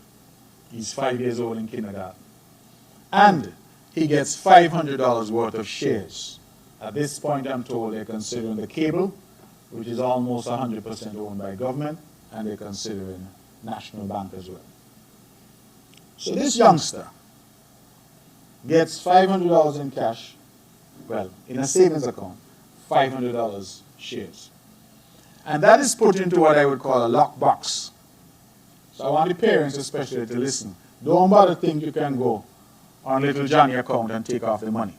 He's 5 years old in kindergarten. And he gets $500 worth of shares. At this point, I'm told they're considering the cable, which is almost 100% owned by government, and they're considering National Bank as well. So this youngster gets $500 in cash, well, in a savings account, $500 shares. And that is put into what I would call a lockbox. So I want the parents especially to listen. Don't bother think you can go on little Johnny account and take off the money.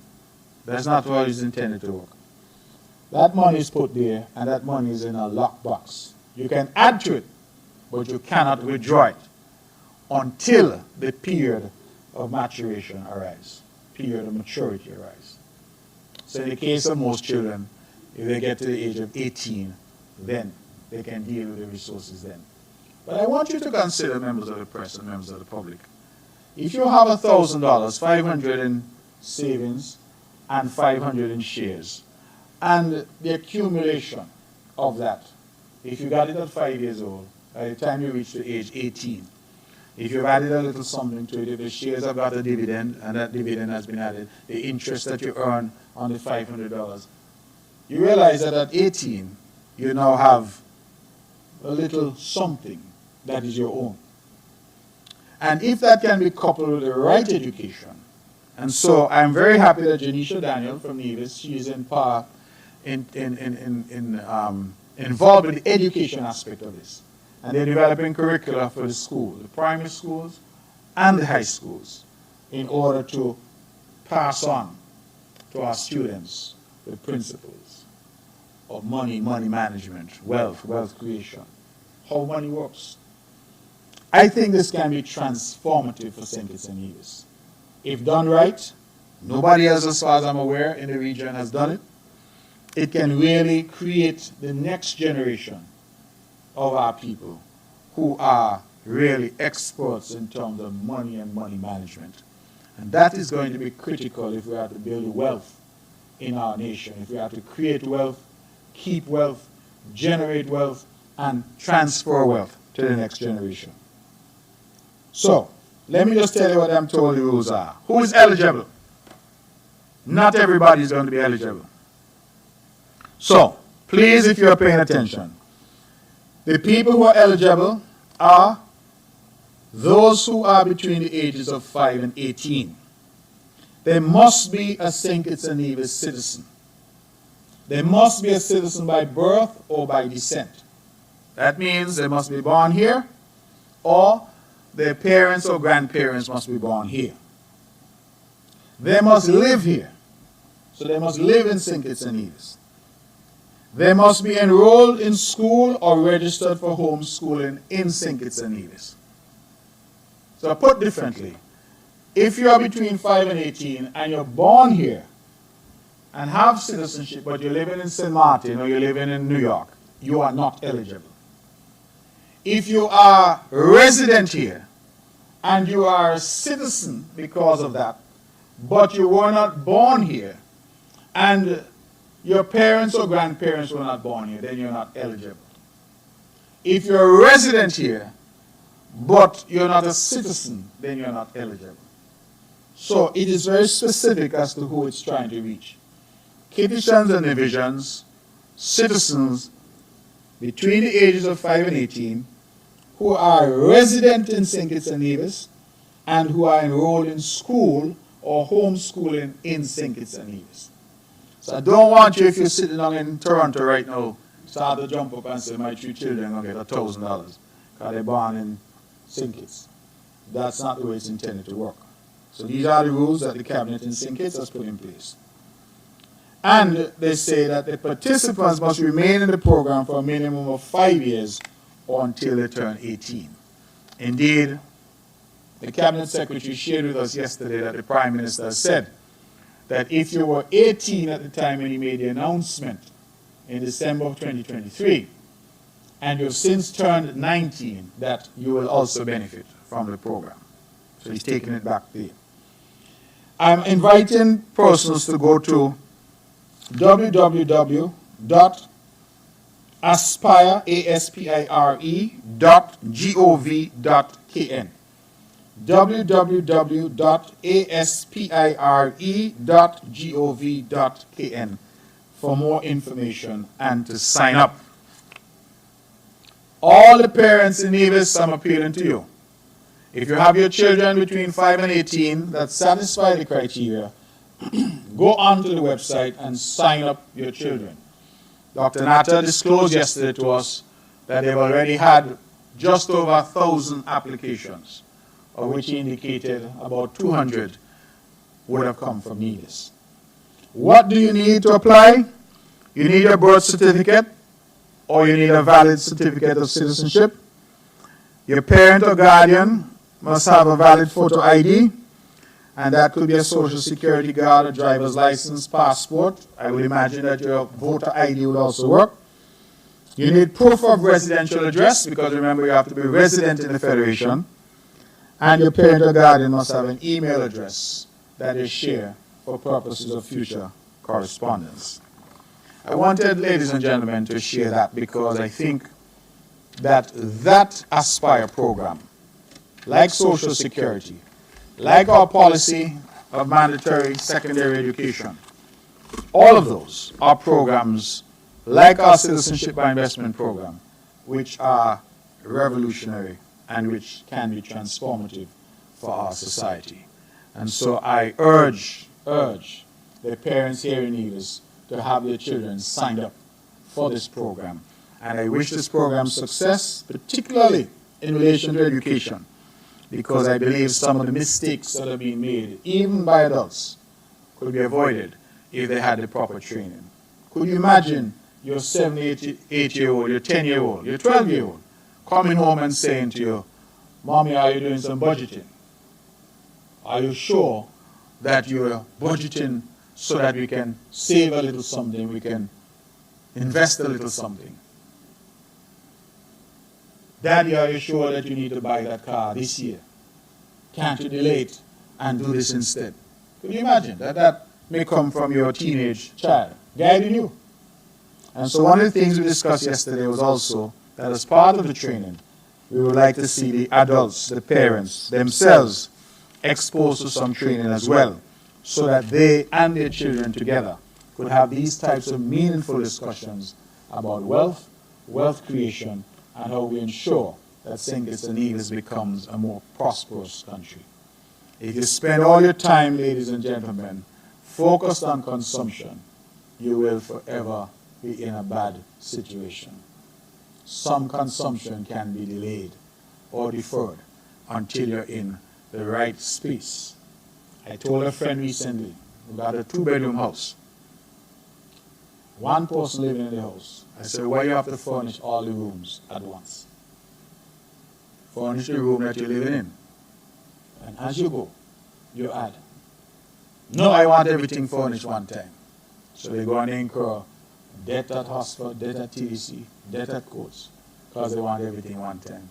That's not what it's intended to work. That money is put there, and that money is in a lockbox. You can add to it, but you cannot withdraw it until the period of maturation arrives, period of maturity arrives. So in the case of most children, if they get to the age of 18, then they can deal with the resources then. But I want you to consider, members of the press and members of the public, if you have $1,000, 500 in savings and 500 in shares, and the accumulation of that, if you got it at 5 years old, by the time you reach the age 18, if you've added a little something to it, if the shares have got a dividend, and that dividend has been added, the interest that you earn on the $500, you realize that at 18, you now have a little something that is your own. And if that can be coupled with the right education, and so I'm very happy that Janisha Daniel from Nevis, she is involved with the education aspect of this. And they're developing curricula for the school, the primary schools and the high schools, in order to pass on to our students the principles of money management, wealth creation, how money works. I think this can be transformative for St. Kitts and Nevis. If done right, nobody else as far as I'm aware in the region has done it. It can really create the next generation of our people who are really experts in terms of money and money management. And that is going to be critical if we are to build wealth in our nation, if we are to create wealth, keep wealth, generate wealth, and transfer wealth to the next generation. So, let me just tell you what I'm told the rules are. Who is eligible? Not everybody is going to be eligible. So, please, if you're paying attention, the people who are eligible are those who are between the ages of 5 and 18. They must be a St. Kitts and Nevis citizen. They must be a citizen by birth or by descent. That means they must be born here, or their parents or grandparents must be born here. They must live here. So they must live in St. Kitts and Nevis. They must be enrolled in school or registered for homeschooling in St. Kitts and Nevis. So put differently, if you are between 5 and 18 and you're born here and have citizenship, but you're living in St. Martin or you're living in New York, you are not eligible. If you are resident here and you are a citizen because of that, but you were not born here and your parents or grandparents were not born here, then you're not eligible. If you're a resident here, but you're not a citizen, then you're not eligible. So it is very specific as to who it's trying to reach. Kittitians and Nevisians, citizens between the ages of 5 and 18, who are resident in St. Kitts and Nevis, and who are enrolled in school or homeschooling in St. Kitts and Nevis. So I don't want you, if you're sitting down in Toronto right now, start to jump up and say, my 3 children are going to get $1,000 because they're born in St. Kitts. That's not the way it's intended to work. So these are the rules that the cabinet in St. Kitts has put in place. And they say that the participants must remain in the program for a minimum of 5 years or until they turn 18. Indeed, the cabinet secretary shared with us yesterday that the Prime Minister said that if you were 18 at the time when he made the announcement in December of 2023, and you've since turned 19, that you will also benefit from the program. So he's taking it back there. I'm inviting persons to go to www.aspire.gov.kn www.aspire.gov.kn for more information and to sign up. All the parents in Nevis, I'm appealing to you. If you have your children between 5 and 18 that satisfy the criteria, go onto the website and sign up your children. Dr. Natta disclosed yesterday to us that they've already had just over 1,000 applications, of which he indicated about 200 would have come from NEDIS. What do you need to apply? You need a birth certificate, or you need a valid certificate of citizenship. Your parent or guardian must have a valid photo ID, and that could be a social security card, a driver's license, passport. I would imagine that your voter ID would also work. You need proof of residential address, because remember, you have to be resident in the Federation. And your parent or guardian must have an email address that they share for purposes of future correspondence. I wanted, ladies and gentlemen, to share that because I think that that Aspire program, like Social Security, like our policy of mandatory secondary education, all of those are programs like our Citizenship by Investment program, which are revolutionary and which can be transformative for our society. And so I urge the parents here in Nevis to have their children signed up for this program. And I wish this program success, particularly in relation to education, because I believe some of the mistakes that are being made, even by adults, could be avoided if they had the proper training. Could you imagine your 7, 8-year-old, your 10-year-old, your 12-year-old coming home and saying to you, "Mommy, are you doing some budgeting? Are you sure that you're budgeting so that we can save a little something, we can invest a little something? Daddy, are you sure that you need to buy that car this year? Can't you delay it and do this instead?" Could you imagine that may come from your teenage child guiding you? And so one of the things we discussed yesterday was also that as part of the training, we would like to see the adults, the parents themselves exposed to some training as well, so that they and their children together could have these types of meaningful discussions about wealth, wealth creation, and how we ensure that St. Kitts and Nevis becomes a more prosperous country. If you spend all your time, ladies and gentlemen, focused on consumption, you will forever be in a bad situation. Some consumption can be delayed or deferred until you're in the right space. I told a friend recently who got a 2-bedroom house. One person living in the house. I said, "Why you have to furnish all the rooms at once? Furnish the room that you're living in. And as you go, you add." "No, I want everything furnished one time." So they go and incur debt at hospital, debt at TDC, debt at courts, because they want everything one time.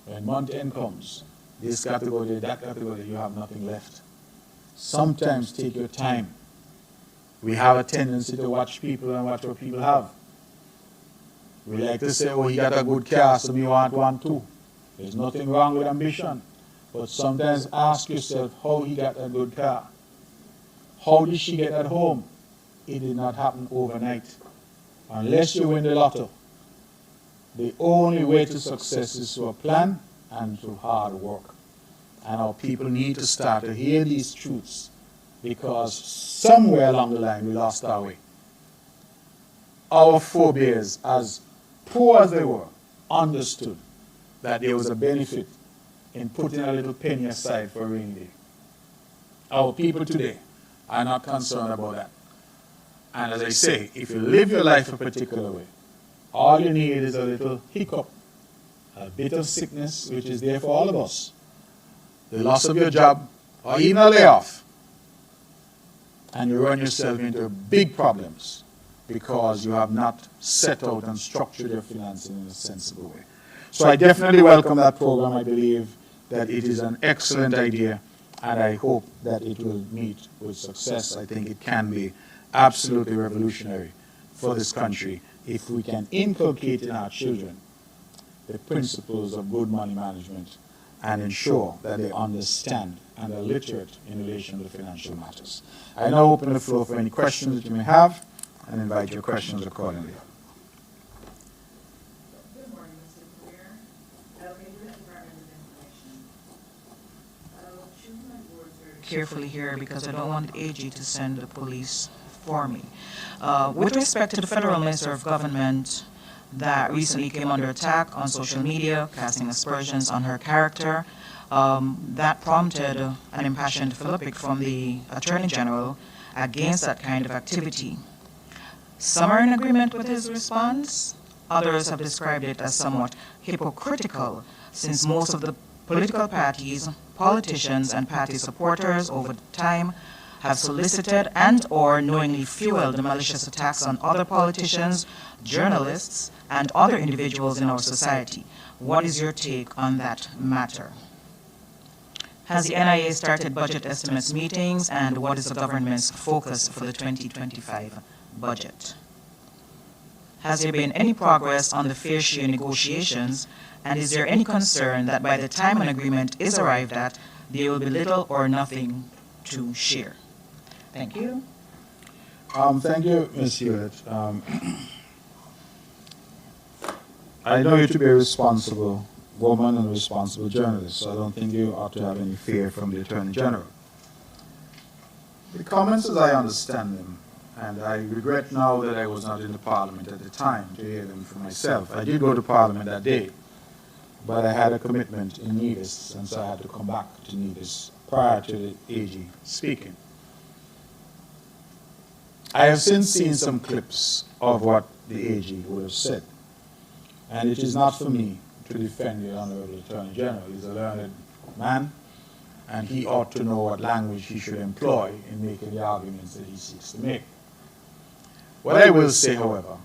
When month end comes, this got to go there, that got to go there, you have nothing left. Sometimes take your time. We have a tendency to watch people and watch what people have. We like to say, "Oh, he got a good car, so we want one too." There's nothing wrong with ambition. But sometimes ask yourself how he got a good car. How did she get at home? It did not happen overnight. Unless you win the lotto, the only way to success is through a plan and through hard work. And our people need to start to hear these truths, because somewhere along the line we lost our way. Our forebears, as poor as they were, understood that there was a benefit in putting a little penny aside for a rainy day. Our people today are not concerned about that. And as I say, if you live your life a particular way, all you need is a little hiccup, a bit of sickness, which is there for all of us, the loss of your job, or even a layoff, and you run yourself into big problems because you have not set out and structured your financing in a sensible way. So I definitely welcome that program. I believe that it is an excellent idea, and I hope that it will meet with success. I think it can be absolutely revolutionary for this country if we can inculcate in our children the principles of good money management and ensure that they understand and are literate in relation to financial matters. I now open the floor for any questions that you may have and invite your questions accordingly. Good morning, Mr. Career. Department of Information. I'll choose my words very carefully here because I don't want AG to send the police for me. With respect to the federal minister of government that recently came under attack on social media, casting aspersions on her character, that prompted an impassioned philippic from the Attorney General against that kind of activity. Some are in agreement with his response. Others have described it as somewhat hypocritical, since most of the political parties, politicians, and party supporters over time have solicited and or knowingly fueled the malicious attacks on other politicians, journalists, and other individuals in our society. What is your take on that matter? Has the NIA started budget estimates meetings, and what is the government's focus for the 2025 budget? Has there been any progress on the fair share negotiations, and is there any concern that by the time an agreement is arrived at, there will be little or nothing to share? Thank you. Thank you, Ms. Hewlett. I know you to be a responsible woman and a responsible journalist, so I don't think you ought to have any fear from the Attorney General. The comments, as I understand them, and I regret now that I was not in the Parliament at the time to hear them for myself. I did go to Parliament that day, but I had a commitment in Nevis, and so I had to come back to Nevis prior to the AG speaking. I have since seen some clips of what the AG would have said, and it is not for me to defend the Honourable Attorney General. He's a learned man, and he ought to know what language he should employ in making the arguments that he seeks to make. What I will say, however,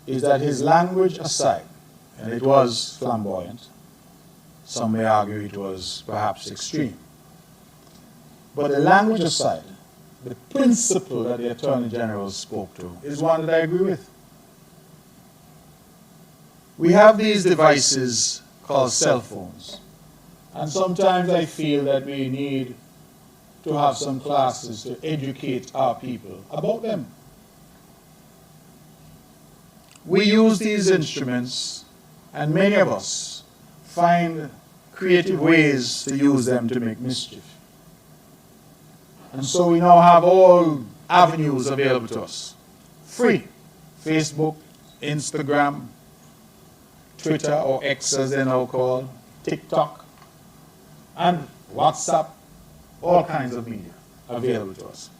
is that his language aside, and it was flamboyant, some may argue it was perhaps extreme, but the language aside, the principle that the Attorney General spoke to is one that I agree with. We have these devices called cell phones, and sometimes I feel that we need to have some classes to educate our people about them. We use these instruments, and many of us find creative ways to use them to make mischief. And so we now have all avenues available to us. Free. Facebook, Instagram, Twitter, or X as they're now called, TikTok, and WhatsApp, all kinds of media available to us.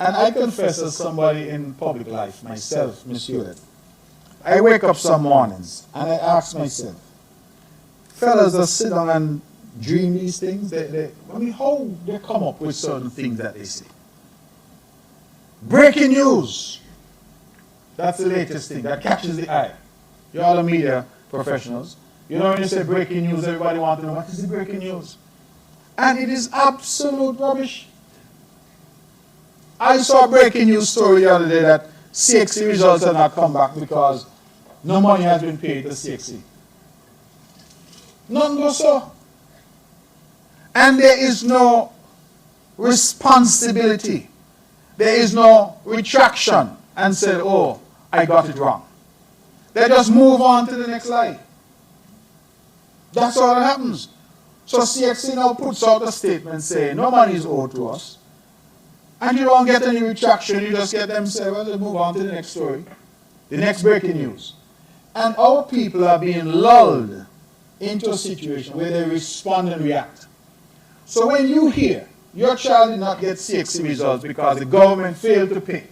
And I confess, as somebody in public life myself, Ms. Hewlett, I wake up some mornings and I ask myself, fellas that sit down and dream these things, how they come up with certain things that they say. Breaking news. That's the latest thing that catches the eye. You're all the media professionals. You know, when you say breaking news, everybody wants to know, what is the breaking news? And it is absolute rubbish. I saw a breaking news story the other day that CXC results have not come back because no money has been paid to CXC. None goes so. And there is no responsibility. There is no retraction and say, oh, I got it wrong. They just move on to the next line. That's all that happens. So CXC now puts out a statement saying no money is owed to us. And you don't get any retraction, you just get them say, well, they move on to the next story, the next breaking news. And our people are being lulled into a situation where they respond and react. So when you hear your child did not get CXC results because the government failed to pay,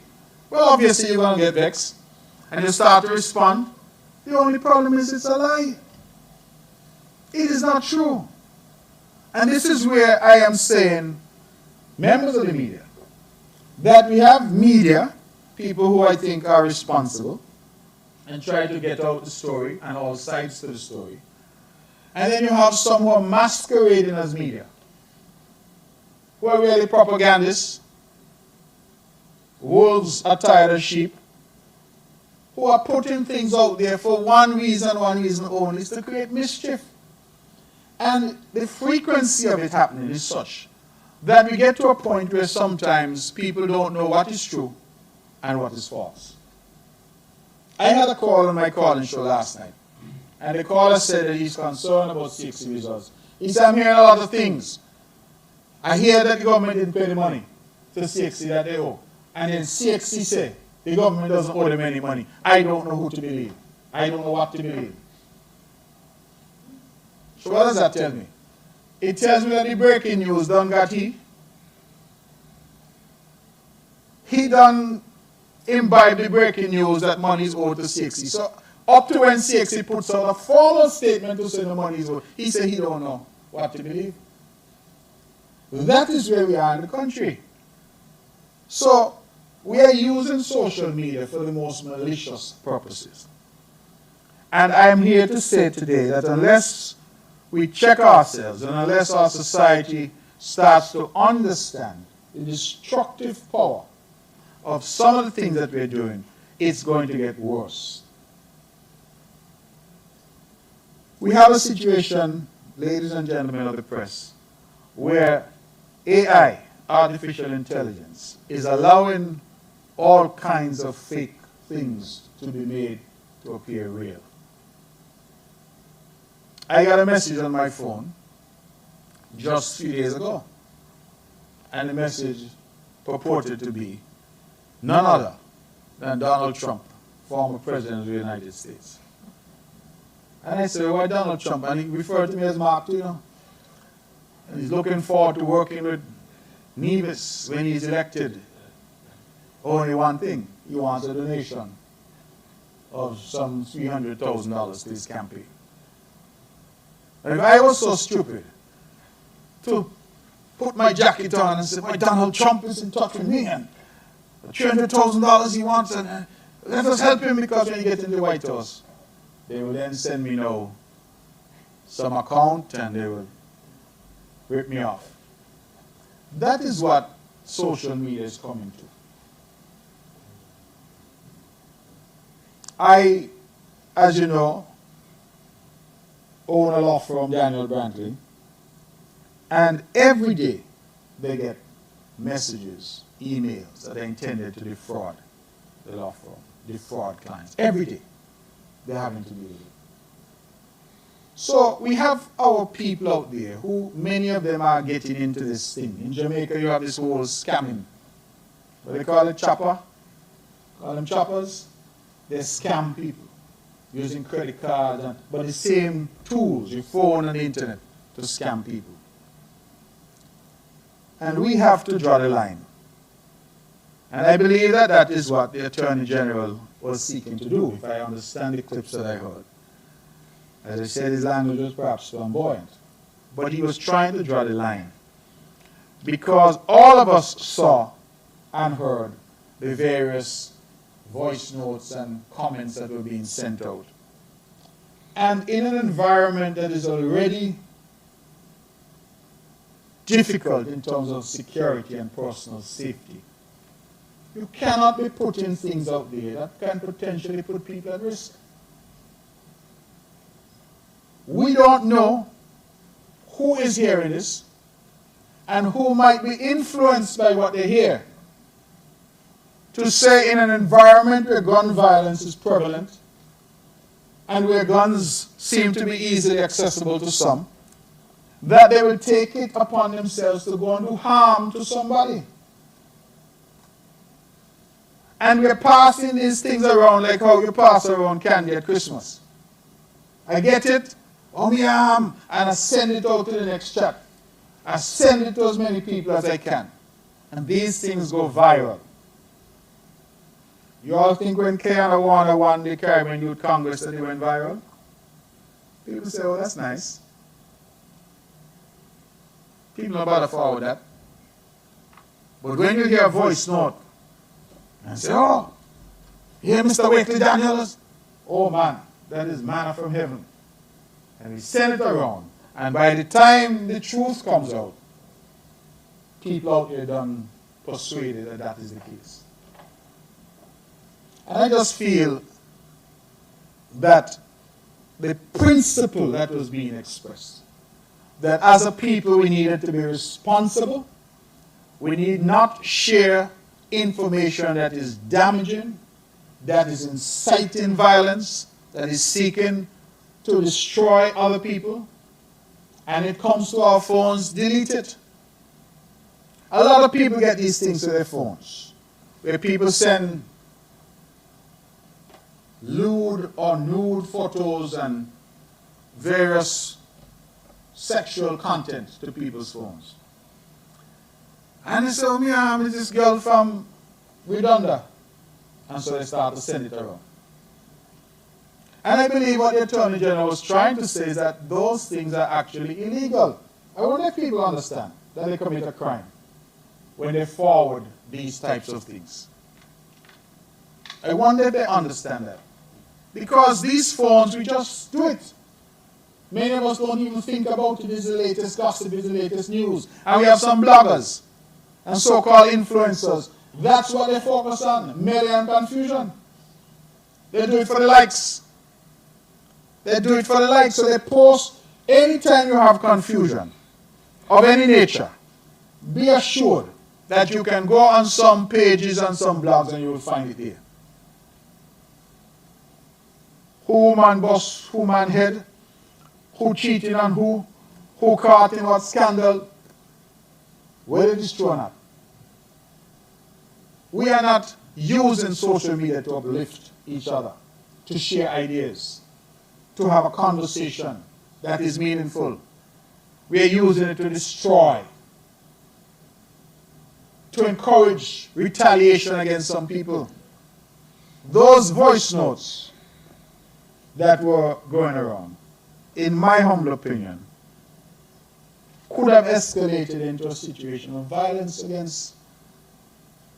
well, obviously you're going to get vexed and you start to respond. The only problem is it's a lie. It is not true. And this is where I am saying, members of the media, that we have media, people who I think are responsible, and try to get out the story and all sides to the story. And then you have some who are masquerading as media, who are really propagandists, wolves attired as sheep, who are putting things out there for one reason only, is to create mischief. And the frequency of it happening is such that we get to a point where sometimes people don't know what is true and what is false. I had a call on my calling show last night, and the caller said that he's concerned about CXC results. He said, I'm hearing a lot of things. I hear that the government didn't pay the money to CXC that they owe. And then CXC say the government doesn't owe them any money. I don't know who to believe. I don't know what to believe. So what does that tell me? It tells me that the breaking news done got he. He done imbibe the breaking news that money is owed to CXC. So up to when CXC puts out a formal statement to say the money is owed, he said he don't know what to believe. That is where we are in the country. So we are using social media for the most malicious purposes. And I am here to say today that unless we check ourselves and unless our society starts to understand the destructive power of some of the things that we're doing, it's going to get worse. We have a situation, ladies and gentlemen of the press, where AI, artificial intelligence, is allowing all kinds of fake things to be made to appear real. I got a message on my phone just a few days ago, and the message purported to be none other than Donald Trump, former president of the United States. And I said, why Donald Trump? And he referred to me as Mark, you know. And he's looking forward to working with Nevis when he's elected. Only one thing, he wants a donation of some $300,000 to his campaign. And if I was so stupid to put my jacket on and say, why Donald Trump is in touch with me and $300,000 he wants, and let us help him because when he gets in the White House, they will then send me now some account and they will rip me off. That is what social media is coming to. I, as you know, own a law firm, Daniel Brantley, and every day they get messages, emails that are intended to defraud the law firm, defraud clients. Every day they're having to deal with it. So we have our people out there who, many of them are getting into this thing. In Jamaica you have this whole scamming. What they call it, chopper? Call them choppers? They scam people using credit cards, but the same tools, your phone and the internet, to scam people. And we have to draw the line. And I believe that that is what the Attorney General was seeking to do, if I understand the clips that I heard. As I said, his language was perhaps flamboyant. But he was trying to draw the line. Because all of us saw and heard the various voice notes and comments that were being sent out. And in an environment that is already difficult in terms of security and personal safety, you cannot be putting things out there that can potentially put people at risk. We don't know who is hearing this and who might be influenced by what they hear. To say in an environment where gun violence is prevalent and where guns seem to be easily accessible to some, that they will take it upon themselves to go and do harm to somebody. And we're passing these things around like how you pass around candy at Christmas. I get it, oh me arm, and I send it out to the next chat. I send it to as many people as I can. And these things go viral. You all think when Kiana Warner won the Caribbean Youth Congress that they went viral? People say, oh, that's nice. People don't bother forward that. But when you hear a voice note and say, oh, here Mr. Wakely Daniels, oh man, that is manna from heaven. And we send it around. And by the time the truth comes out, people out there done persuaded that that is the case. And I just feel that the principle that was being expressed, that as a people we needed to be responsible, we need not share information that is damaging, that is inciting violence, that is seeking to destroy other people, and it comes to our phones, delete it. A lot of people get these things to their phones. where people send lewd or nude photos and various sexual content to people's phones. And they say, oh, me, I'm this girl from Redonda. And so they start to send it around. And I believe what the Attorney General was trying to say is that those things are actually illegal. I wonder if people understand that they commit a crime when they forward these types of things. I wonder if they understand that. Because these phones, we just do it. Many of us don't even think about it. It's the latest gossip, it's the latest news. And we have some bloggers and so-called influencers. That's what they focus on, media and confusion. They do it for the likes. They do it for the likes. So they post anytime you have confusion of any nature. Be assured that you can go on some pages and some blogs and you will find it there. Who man boss, who man head, who cheating on who caught in what scandal, whether it is true or not. We are not using social media to uplift each other, to share ideas, to have a conversation that is meaningful. We are using it to destroy, to encourage retaliation against some people. Those voice notes that were going around, in my humble opinion, could have escalated into a situation of violence against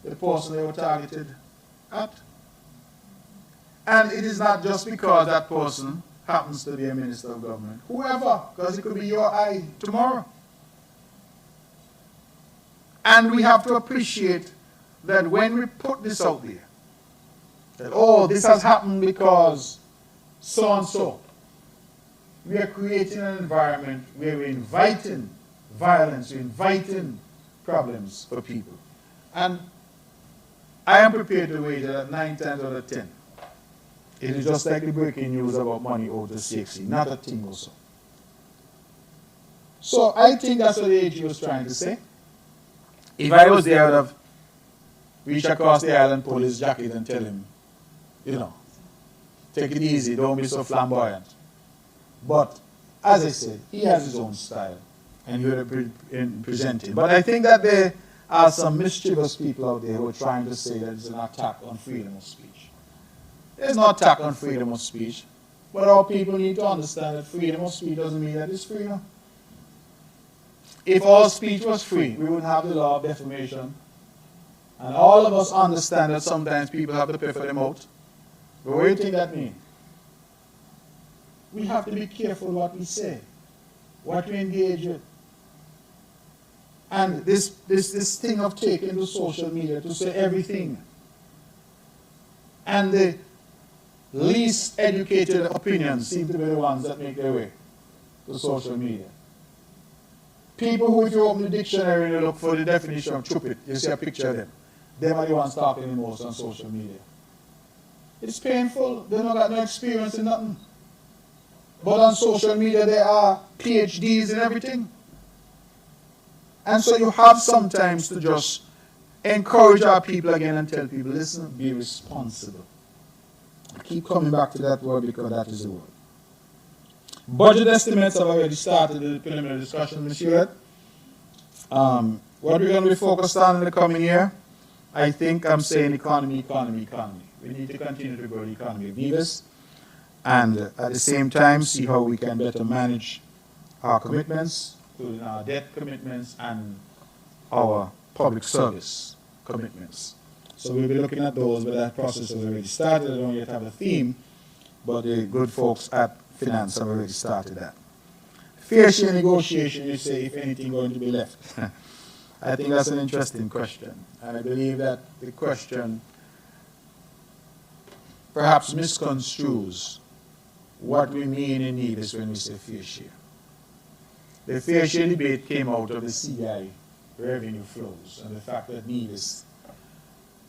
the person they were targeted at. And it is not just because that person happens to be a minister of government. Whoever, because it could be your eye tomorrow. And we have to appreciate that when we put this out there, that, oh, this has happened because so-and-so, we are creating an environment where we're inviting violence, we're inviting problems for people. And I am prepared to wager that 9 times out of 10, it is just like the breaking news about money owed to CXC, not a thing also. So I think that's what the AG was trying to say. If I was there, I would have reached across the island, pull his jacket and tell him, you know, take it easy, don't be so flamboyant. But as I said, he has his own style, and he would present it. But I think that there are some mischievous people out there who are trying to say that it's an attack on freedom of speech. There's no attack on freedom of speech, but our people need to understand that freedom of speech doesn't mean that it's freedom. If all speech was free, we wouldn't have the law of defamation. And all of us understand that sometimes people have to pay for their mouth. But what do you think that means? We have to be careful what we say, what we engage with. And this thing of taking to social media to say everything. And the least educated opinions seem to be the ones that make their way to social media. People who, if you open the dictionary and you look for the definition of stupid, you see a picture of them. Them are the ones talking the most on social media. It's painful. They don't got no experience in nothing. But on social media, there are PhDs and everything. And so you have sometimes to just encourage our people again and tell people, listen, be responsible. I keep coming back to that word because that is the word. Budget estimates have already started the preliminary discussion, Ms. Hewlett. What we're going to be focused on in the coming year, I think I'm saying economy. We need to continue to grow the economy of Nevis, and at the same time see how we can better manage our commitments, including our debt commitments and our public service commitments. So we'll be looking at those, but that process has already started. I don't yet have a theme, but the good folks at Finance have already started that. Fair share negotiation, you say, if anything going to be left. I think that's an interesting question. And I believe that the question perhaps misconstrues what we mean in Nevis when we say fair share. The fair share debate came out of the CI revenue flows and the fact that Nevis,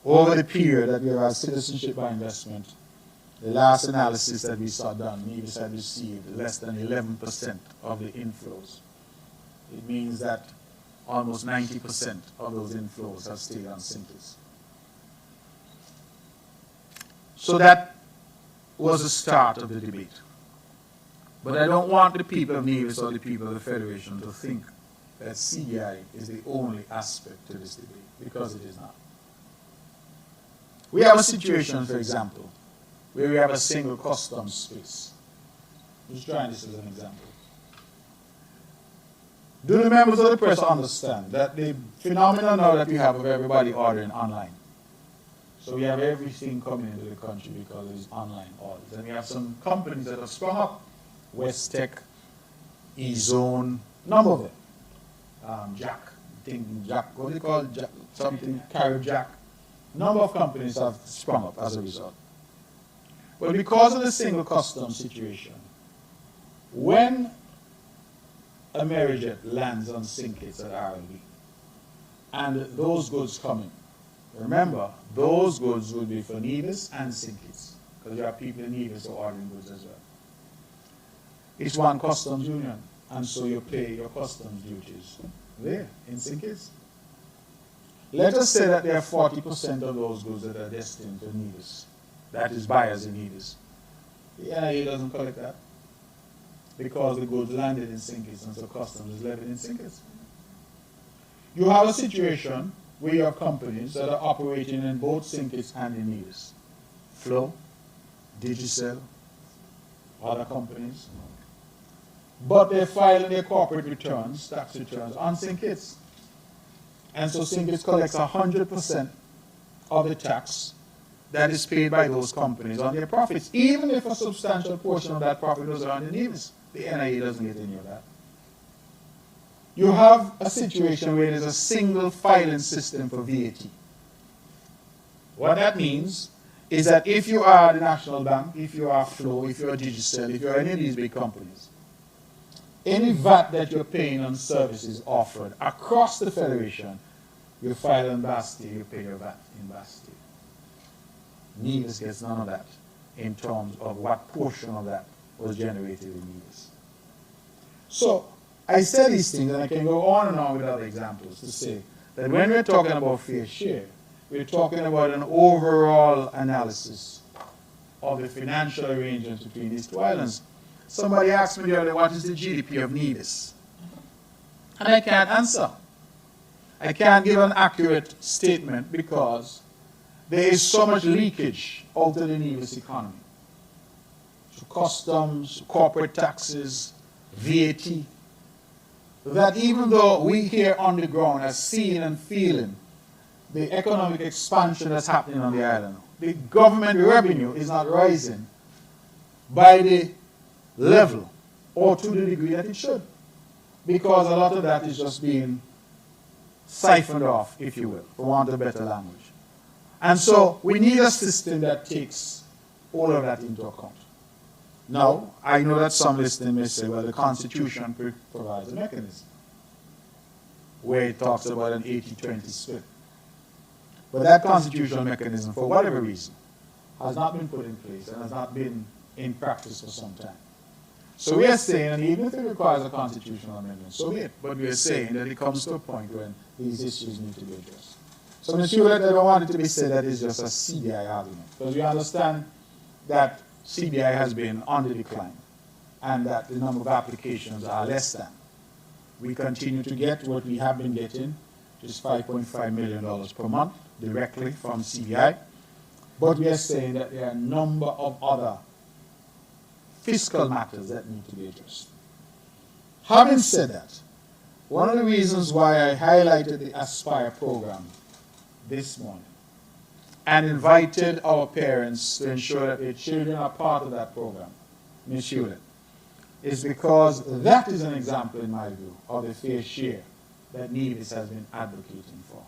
over the period that we have had citizenship by investment, the last analysis that we saw done, Nevis had received less than 11% of the inflows. It means that almost 90% of those inflows have stayed on Sintas. So that was the start of the debate. But I don't want the people of Nevis or the people of the Federation to think that CBI is the only aspect to this debate, because it is not. We have a situation, for example, where we have a single customs space. I'm just trying this as an example. Do the members of the press understand that the phenomenon now that we have of everybody ordering online? So we have everything coming into the country because of these online orders. And we have some companies that have sprung up. West Tech, E-Zone, number of them. Jack, what do they call Jack? Something, Carry Jack. Number of companies have sprung up as a result. But because of the single customs situation, when a Amerijet lands on Sinkids at R&B, and those goods come in, remember, those goods will be for Nevis and Sinkids, because you have people in Nevis who are ordering goods as well. It's one customs union, and so you pay your customs duties there in Sinkids. Let us say that there are 40% of those goods that are destined to Nevis, that is buyers in Nevis. The NIA doesn't collect that because the goods landed in Sinkids, and so customs is levied in Sinkids. You have a situation where you have companies that are operating in both Sinkids and in Nevis. Flow, Digicel, other companies. But they're filing their corporate returns, tax returns, on Sinkids. And so Sinkids collects 100% of the tax that is paid by those companies on their profits, even if a substantial portion of that profit was earned in Nevis. The NIA doesn't get any of that. You have a situation where there's a single filing system for VAT. What that means is that if you are the National Bank, if you are Flow, if you are Digicel, if you are any of these big companies, any VAT that you're paying on services offered across the Federation, you file in Bastille, you pay your VAT in Bastille. Nevis gets none of that in terms of what portion of that was generated in Nevis. So, I say these things, and I can go on and on with other examples to say that when we're talking about fair share, we're talking about an overall analysis of the financial arrangements between these two islands. Somebody asked me the other day, what is the GDP of Nevis? And I can't answer. I can't give an accurate statement because there is so much leakage out of the Nevis economy. So customs, corporate taxes, VAT, that even though we here on the ground are seeing and feeling the economic expansion that's happening on the island, the government revenue is not rising by the level or to the degree that it should, because a lot of that is just being siphoned off, if you will, for want of a better language. And so we need a system that takes all of that into account. Now, I know that some listening may say, well, the Constitution provides a mechanism where it talks about an 80-20 split. But that constitutional mechanism, for whatever reason, has not been put in place and has not been in practice for some time. So we are saying, and even if it requires a constitutional amendment, so be it. But we are saying that it comes to a point when these issues need to be addressed. So, Mr. Hewlett, I don't want it to be said that it's just a CBI argument, because we understand that CBI has been on the decline and that the number of applications are less than. We continue to get what we have been getting, which is $5.5 million per month directly from CBI. But we are saying that there are a number of other fiscal matters that need to be addressed. Having said that, one of the reasons why I highlighted the Aspire program this morning and invited our parents to ensure that their children are part of that program, Ms. Hewlett, is because that is an example, in my view, of the fair share that Nevis has been advocating for.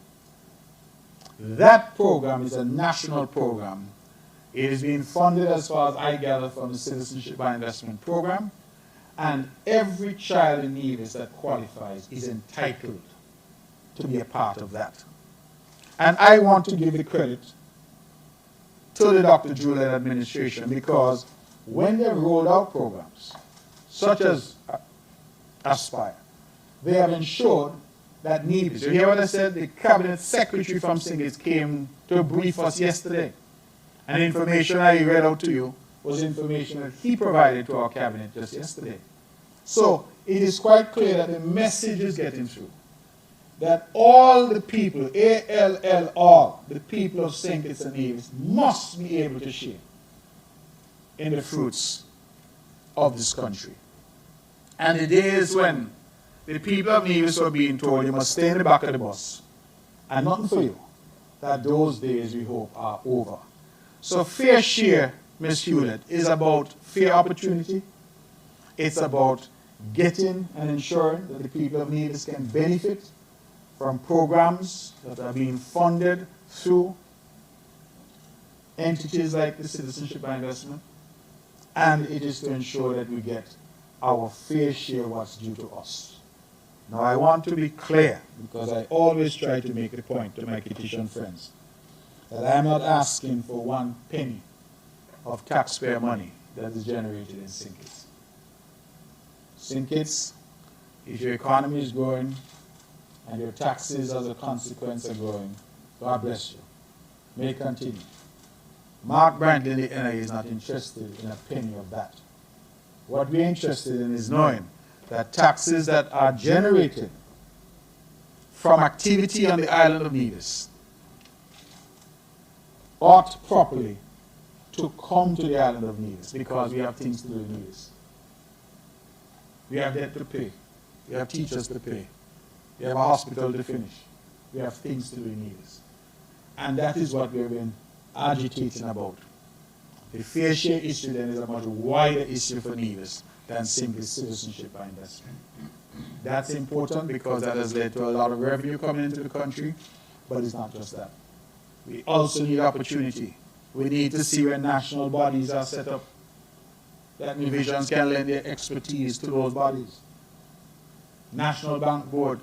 That program is a national program. It is being funded, as far as I gather, from the Citizenship by Investment program, and every child in Nevis that qualifies is entitled to be a part of that. And I want to give the credit to the Dr. Julian administration, because when they rolled out programs, such as Aspire, they have ensured that Nevis, you hear what I said? The cabinet secretary from Sinkids came to brief us yesterday. And the information I read out to you was information that he provided to our cabinet just yesterday. So it is quite clear that the message is getting through. That all the people, all the people of St. Kitts and Nevis must be able to share in the fruits of this country. And the days when the people of Nevis were being told you must stay in the back of the bus and nothing for you, that those days we hope are over. So fair share, Ms. Hewlett, is about fair opportunity. It's about getting and ensuring that the people of Nevis can benefit from programs that are being funded through entities like the Citizenship by Investment. And it is to ensure that we get our fair share of what's due to us. Now I want to be clear, because I always try to make the point to my Kittitian friends, that I am not asking for 1 penny of taxpayer money that is generated in St. Kitts. St. Kitts, if your economy is growing and your taxes as a consequence are growing, God bless you. May it continue. Mark Brantley and the NIA is not interested in a penny of that. What we're interested in is knowing that taxes that are generated from activity on the island of Nevis ought properly to come to the island of Nevis, because we have things to do in Nevis. We have debt to pay. We have teachers to pay. We have a hospital to finish. We have things to do in Nevis. And that is what we've been agitating about. The fair share issue then is a much wider issue for Nevis than simply citizenship by investment. That's important because that has led to a lot of revenue coming into the country, but it's not just that. We also need opportunity. We need to see when national bodies are set up, that New Visions can lend their expertise to those bodies. National Bank Board,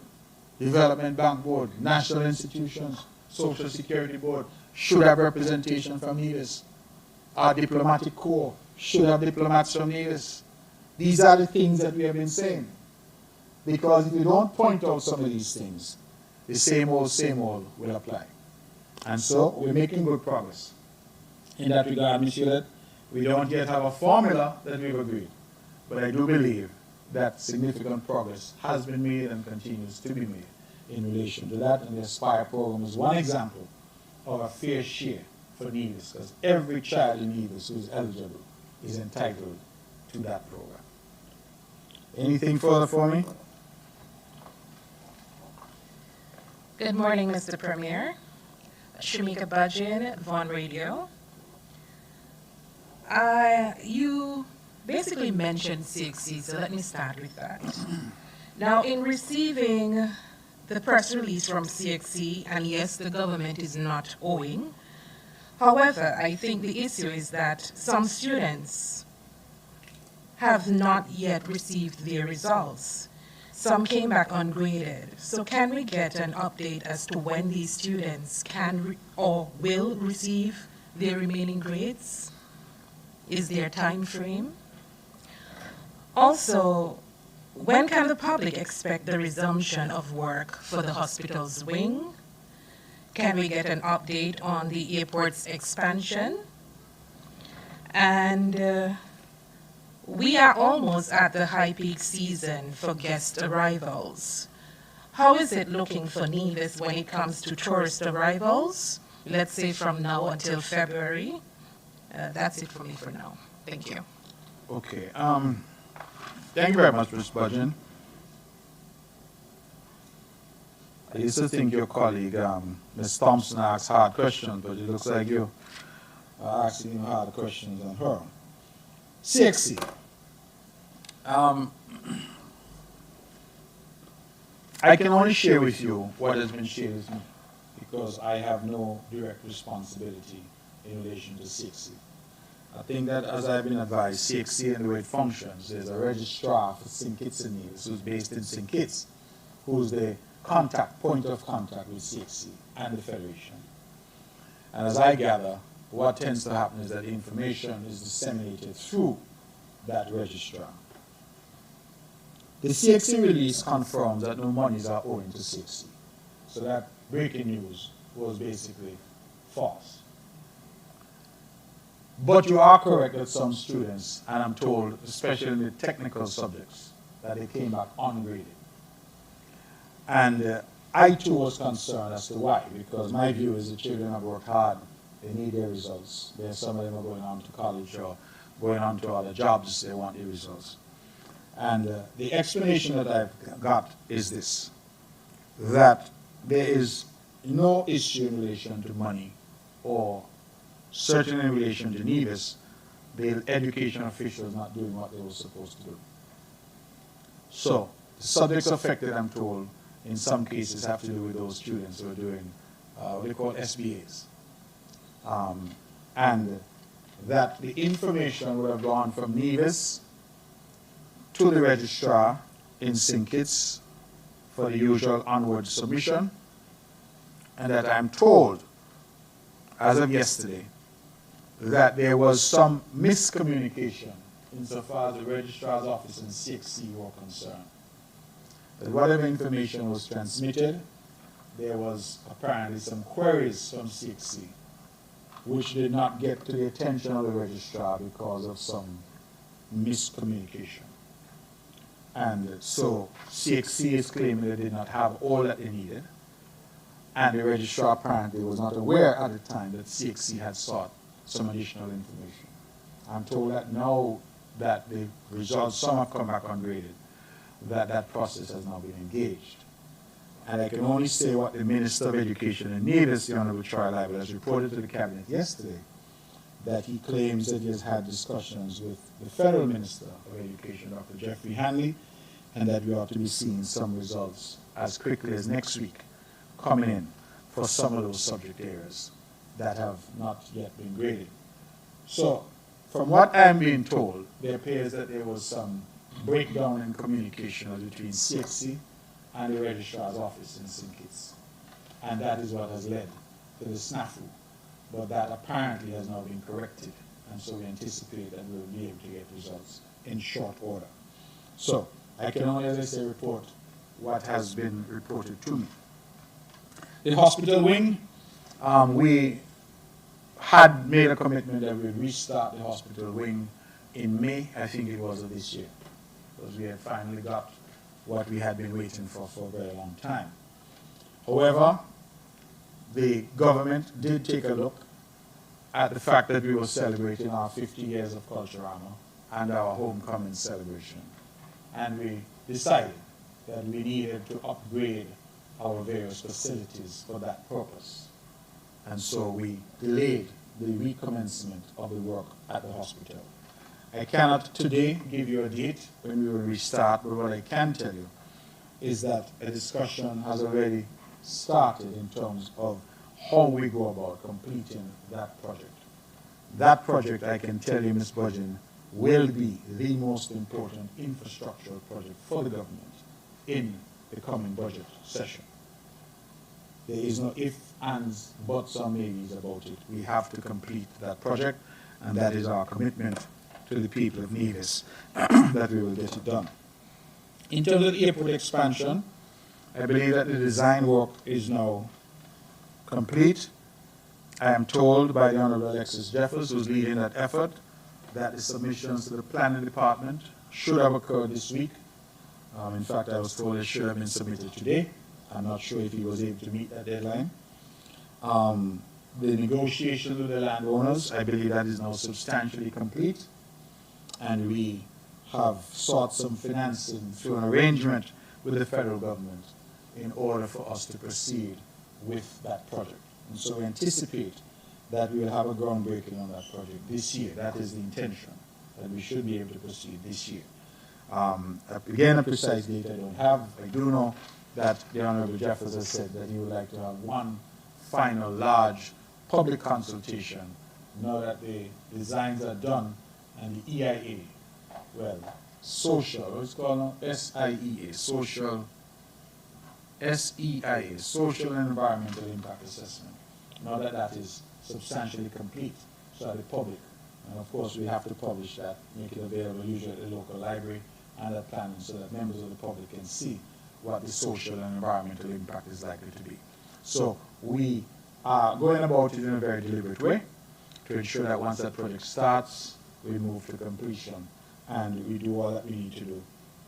Development Bank Board, national institutions, Social Security Board should have representation from Nevis. Our diplomatic corps should have diplomats from Nevis. These are the things that we have been saying. Because if you don't point out some of these things, the same old will apply. And so we're making good progress. In that regard, Ms. Hewlett, we don't yet have a formula that we've agreed. But I do believe that significant progress has been made and continues to be made in relation to that. And the Aspire program is one example of a fair share for Nevis, because every child in Nevis who is eligible is entitled to that program. Anything further for me? Good morning, Mr. Premier. Shamika Bajin, Vaughan Radio. You basically mentioned CXC, so let me start with that. Now, in receiving the press release from CXC, and yes, the government is not owing. However, I think the issue is that some students have not yet received their results. Some came back ungraded. So can we get an update as to when these students can or will receive their remaining grades? Is there a time frame? Also, when can the public expect the resumption of work for the hospital's wing? Can we get an update on the airport's expansion? And we are almost at the high peak season for guest arrivals. How is it looking for Nevis when it comes to tourist arrivals? Let's say from now until February. That's it for me for now. Thank you. Okay. Thank you very much, Ms. Budgeon. I used to think your colleague, Ms. Thompson, asked hard questions, but it looks like you are asking hard questions on her. CXC. I can only share with you what has been shared with me, because I have no direct responsibility in relation to CXC. I think that, as I've been advised, CXC and the way it functions, there's a registrar for St. Kitts and Nevis who's based in St. Kitts, who's the point of contact with CXC and the Federation. And as I gather, what tends to happen is that information is disseminated through that registrar. The CXC release confirms that no monies are owing to CXC. So that breaking news was basically false. But you are correct that some students, and I'm told, especially in the technical subjects, that they came back ungraded. And I too was concerned as to why, because my view is the children have worked hard, they need their results. Some of them are going on to college or going on to other jobs, they want their results. And the explanation that I've got is this, that there is no issue in relation to money, or certainly in relation to NEVIS, the education officials not doing what they were supposed to do. So, the subjects affected, I'm told, in some cases have to do with those students who are doing what they call SBAs. And that the information would have gone from NEVIS to the registrar in St. Kitts for the usual onward submission, and that I'm told, as of yesterday, that there was some miscommunication insofar as the registrar's office and CXC were concerned. That whatever information was transmitted, there was apparently some queries from CXC which did not get to the attention of the registrar because of some miscommunication. And so CXC is claiming they did not have all that they needed, and the registrar apparently was not aware at the time that CXC had sought some additional information. I'm told that now that the results, some have come back ungraded, that process has now been engaged. And I can only say what the Minister of Education and NEVIS, the Honorable Troy Libel, has reported to the Cabinet yesterday, that he claims that he has had discussions with the Federal Minister of Education, Dr. Jeffrey Hanley, and that we ought to be seeing some results as quickly as next week coming in for some of those subject areas that have not yet been graded. So, from what I'm being told, there appears that there was some breakdown in communication between CXC and the registrar's office in St. Kitts. And that is what has led to the snafu. But that apparently has now been corrected. And so we anticipate that we will be able to get results in short order. So, I can only, as I say, report what has been reported to me. The hospital wing, we had made a commitment that we would restart the hospital wing in May, I think it was, of this year, because we had finally got what we had been waiting for a very long time. However, the government did take a look at the fact that we were celebrating our 50 years of Culturama and our homecoming celebration. And we decided that we needed to upgrade our various facilities for that purpose. And so we delayed the recommencement of the work at the hospital. I cannot today give you a date when we will restart, but what I can tell you is that a discussion has already started in terms of how we go about completing that project. That project, I can tell you, Ms. Budgeon, will be the most important infrastructural project for the government in the coming budget session. There is no ifs, ands, buts, or maybes about it. We have to complete that project, and that is our commitment to the people of Nevis that we will get it done. In terms of the airport expansion, I believe that the design work is now complete. I am told by the Honorable Alexis Jeffers, who's leading that effort, that the submissions to the planning department should have occurred this week. In fact, I was told it should have been submitted today. I'm not sure if he was able to meet that deadline. The negotiations with the landowners, I believe that is now substantially complete. And we have sought some financing through an arrangement with the federal government in order for us to proceed with that project. And so we anticipate that we will have a groundbreaking on that project this year. That is the intention, that we should be able to proceed this year. Again, a precise date I don't have. I do know that the Honorable Jeffers has said that he would like to have one final large public consultation now that the designs are done and the EIA, well, social, what's it called now? SIEA, social, SEIA, social and environmental impact assessment. Now that that is substantially complete, so the public, and of course we have to publish that, make it available usually at the local library and at planning so that members of the public can see what the social and environmental impact is likely to be. So we are going about it in a very deliberate way to ensure that once that project starts, we move to completion and we do all that we need to do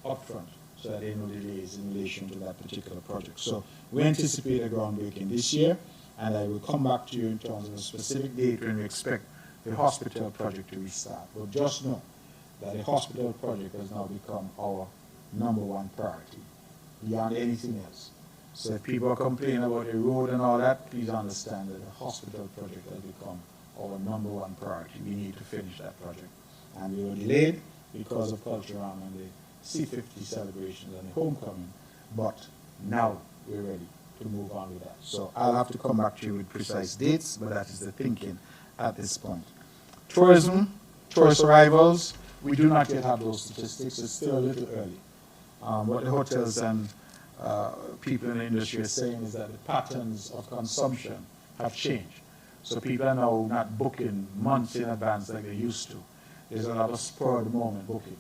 upfront so that there are no delays in relation to that particular project. So we anticipate a groundbreaking this year, and I will come back to you in terms of a specific date when we expect the hospital project to restart. But just know that the hospital project has now become our #1 priority, beyond anything else. So if people are complaining about the road and all that, please understand that the hospital project has become our #1 priority. We need to finish that project. And we were delayed because of Cultural and the C50 celebrations and the homecoming, but now we're ready to move on with that. So I'll have to come back to you with precise dates, but that is the thinking at this point. Tourism, tourist arrivals, we do not yet have those statistics. It's still a little early. What the hotels and people in the industry are saying is that the patterns of consumption have changed. So people are now not booking months in advance like they used to. There's a lot of spur of the moment booking.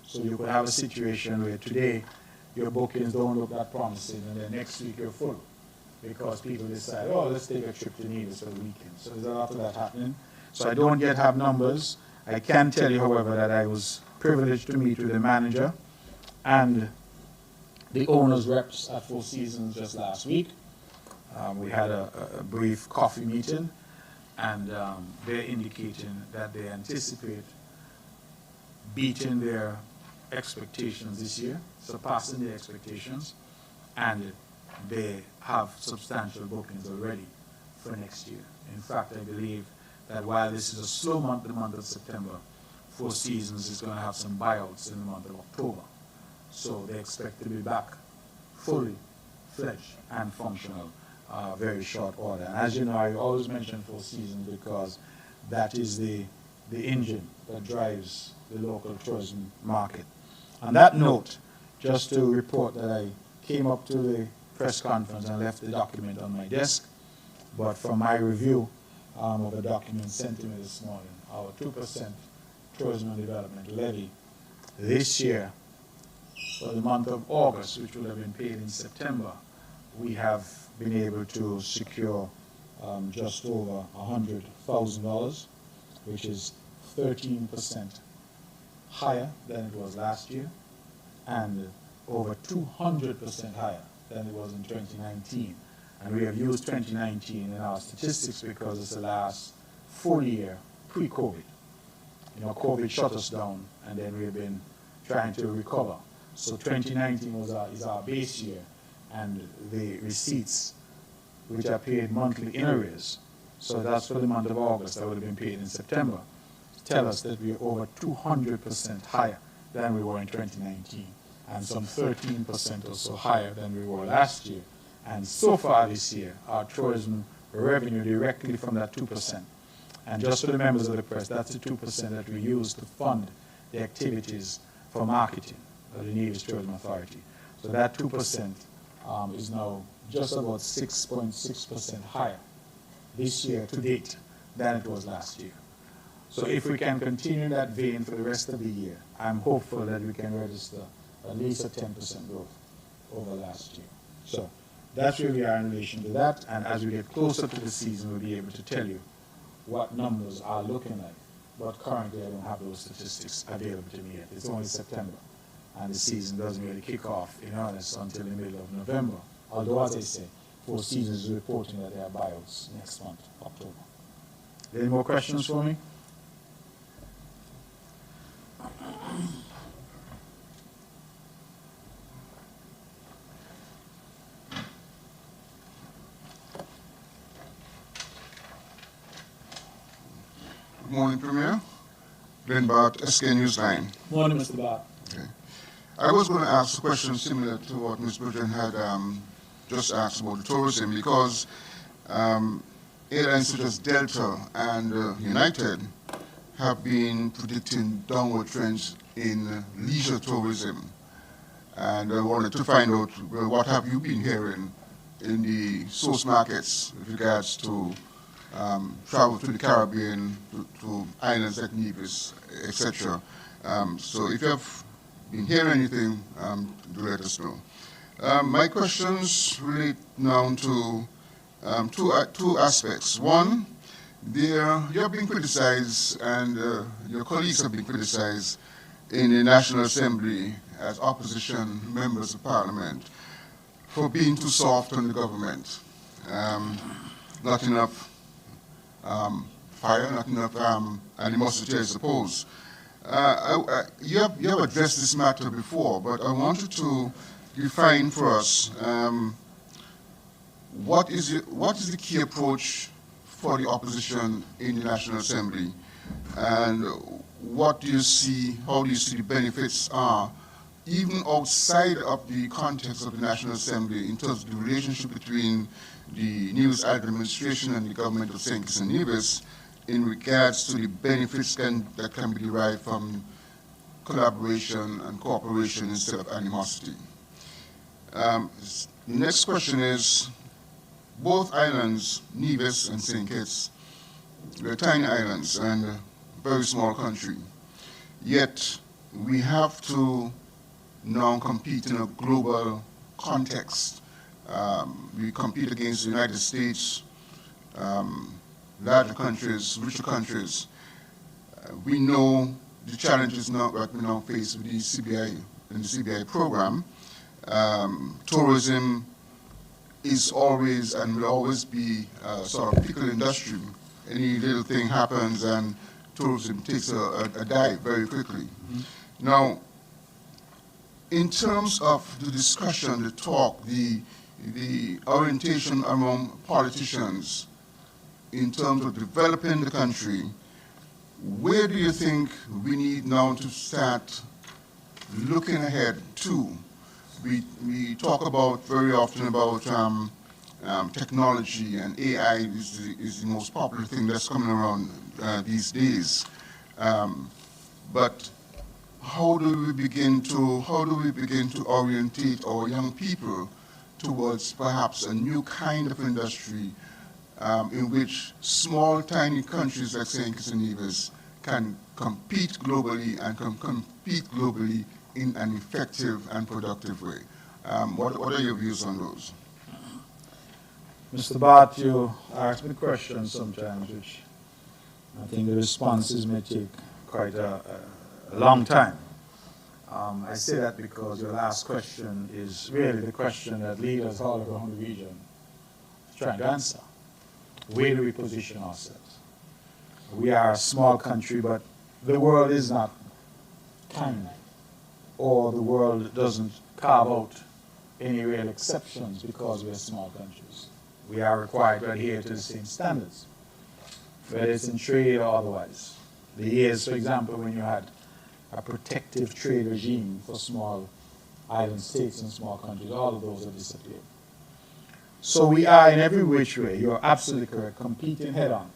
So you could have a situation where today your bookings don't look that promising, and then next week you're full because people decide, oh, let's take a trip to Nevis for the weekend. So there's a lot of that happening. So I don't yet have numbers. I can tell you, however, that I was privileged to meet with the manager and the owners' reps at Four Seasons just last week. We had a brief coffee meeting, and they're indicating that they anticipate beating their expectations this year, surpassing their expectations, and they have substantial bookings already for next year. In fact, I believe that while this is a slow month, the month of September, Four Seasons is going to have some buyouts in the month of October. So they expect to be back fully fledged and functional very short order. And as you know, I always mention Four Seasons because that is the engine that drives the local tourism market. On that note, just to report that I came up to the press conference and left the document on my desk, but from my review of the document sent to me this morning, our 2% tourism and development levy this year for the month of August, which would have been paid in September, we have been able to secure just over $100,000, which is 13% higher than it was last year, and over 200% higher than it was in 2019. And we have used 2019 in our statistics because it's the last full year pre-COVID. You know, COVID shut us down, and then we've been trying to recover. So 2019 is our base year, and the receipts, which are paid monthly in arrears, so that's for the month of August, that would have been paid in September, tell us that we're over 200% higher than we were in 2019, and some 13% or so higher than we were last year. And so far this year, our tourism revenue directly from that 2%, and just for the members of the press, that's the 2% that we use to fund the activities for marketing of the Nevis Tourism Authority. So that 2% is now just about 6.6% higher this year to date than it was last year. So if we can continue in that vein for the rest of the year, I'm hopeful that we can register at least a 10% growth over last year. So that's where we are in relation to that, and as we get closer to the season, we'll be able to tell you what numbers are looking like. But currently, I don't have those statistics available to me yet. It's only September, and the season doesn't really kick off in earnest until the middle of November. Although, as I say, Four Seasons is reporting that there are buyouts next month, October. Any more questions for me? Good morning, Premier. Glenn Bart, SK Newsline. Morning, Mr. Bart. Okay. I was going to ask a question similar to what Ms. Bridgen had just asked about the tourism, because airlines such as Delta and United have been predicting downward trends in leisure tourism. And I wanted to find out, well, what have you been hearing in the source markets with regards to travel to the Caribbean, to islands like Nevis, etc. So if you have been hearing anything, do let us know. My questions relate now to two aspects. One You have been criticized, and your colleagues have been criticized in the National Assembly as opposition members of Parliament for being too soft on the government. Not enough fire, not enough animosity, I suppose. You have addressed this matter before, but I wanted to define for us what is the key approach for the opposition in the National Assembly, and what do you see, how do you see the benefits are, even outside of the context of the National Assembly, in terms of the relationship between the Nevis administration and the government of St. Kitts and Nevis, in regards to the benefits that can be derived from collaboration and cooperation instead of animosity. The next question is, both islands, Nevis and St. Kitts, they're tiny islands and a very small country. Yet we have to now compete in a global context. We compete against the United States, larger countries, richer countries. We know the challenges now that we now face with the CBI and the CBI program. Tourism is always and will always be a sort of pickle industry. Any little thing happens and tourism takes a dive very quickly. Now, in terms of the discussion, the talk, the orientation among politicians in terms of developing the country, where do you think we need now to start looking ahead to? We talk about very often about technology, and AI is the most popular thing that's coming around these days. But how do we begin to orientate our young people towards perhaps a new kind of industry in which small, tiny countries like St. Kitts and Nevis can compete globally and can compete globally in an effective and productive way? What are your views on those? Mr. Bart, you ask me questions sometimes which I think the responses may take quite a long time. I say that because your last question is really the question that leaders all around the region are trying to answer. Where do we position ourselves? We are a small country, but the world is not tiny, or the world doesn't carve out any real exceptions because we're small countries. We are required to adhere to the same standards, whether it's in trade or otherwise. The years, for example, when you had a protective trade regime for small island states and small countries, all of those have disappeared. So we are in every which way, you're absolutely correct, competing head-on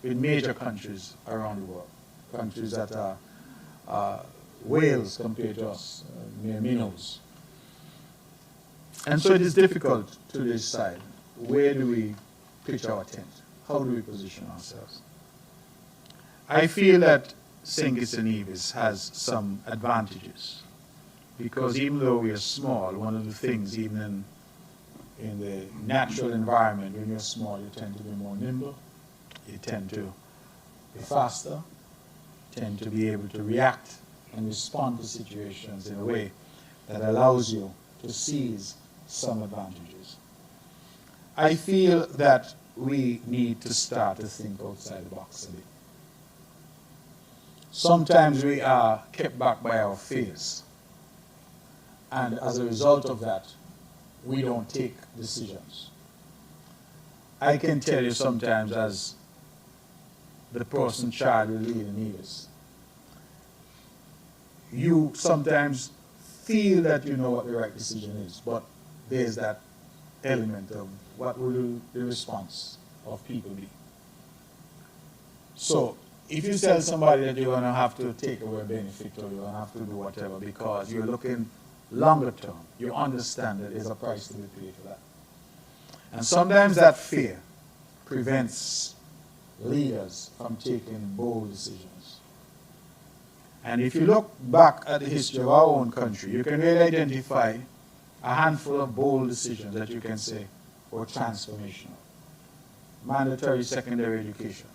with major countries around the world, countries that are whales compared to us, mere minnows. And so it is difficult to decide, where do we pitch our tent? How do we position ourselves? I feel that St. Kitts and Nevis has some advantages, because even though we are small, one of the things, even in the natural environment, when you're small, you tend to be more nimble, you tend to be faster, tend to be able to react and respond to situations in a way that allows you to seize some advantages. I feel that we need to start to think outside the box a bit. Sometimes we are kept back by our fears, and as a result of that, we don't take decisions. I can tell you sometimes, as the person charged with leading Nevis, you sometimes feel that you know what the right decision is, but there's that element of what will the response of people be. So if you tell somebody that you're going to have to take away a benefit or you're going to have to do whatever because you're looking longer term, you understand that there's a price to be paid for that. And sometimes that fear prevents leaders from taking bold decisions. And if you look back at the history of our own country, you can really identify a handful of bold decisions that you can say were transformational. Mandatory secondary education,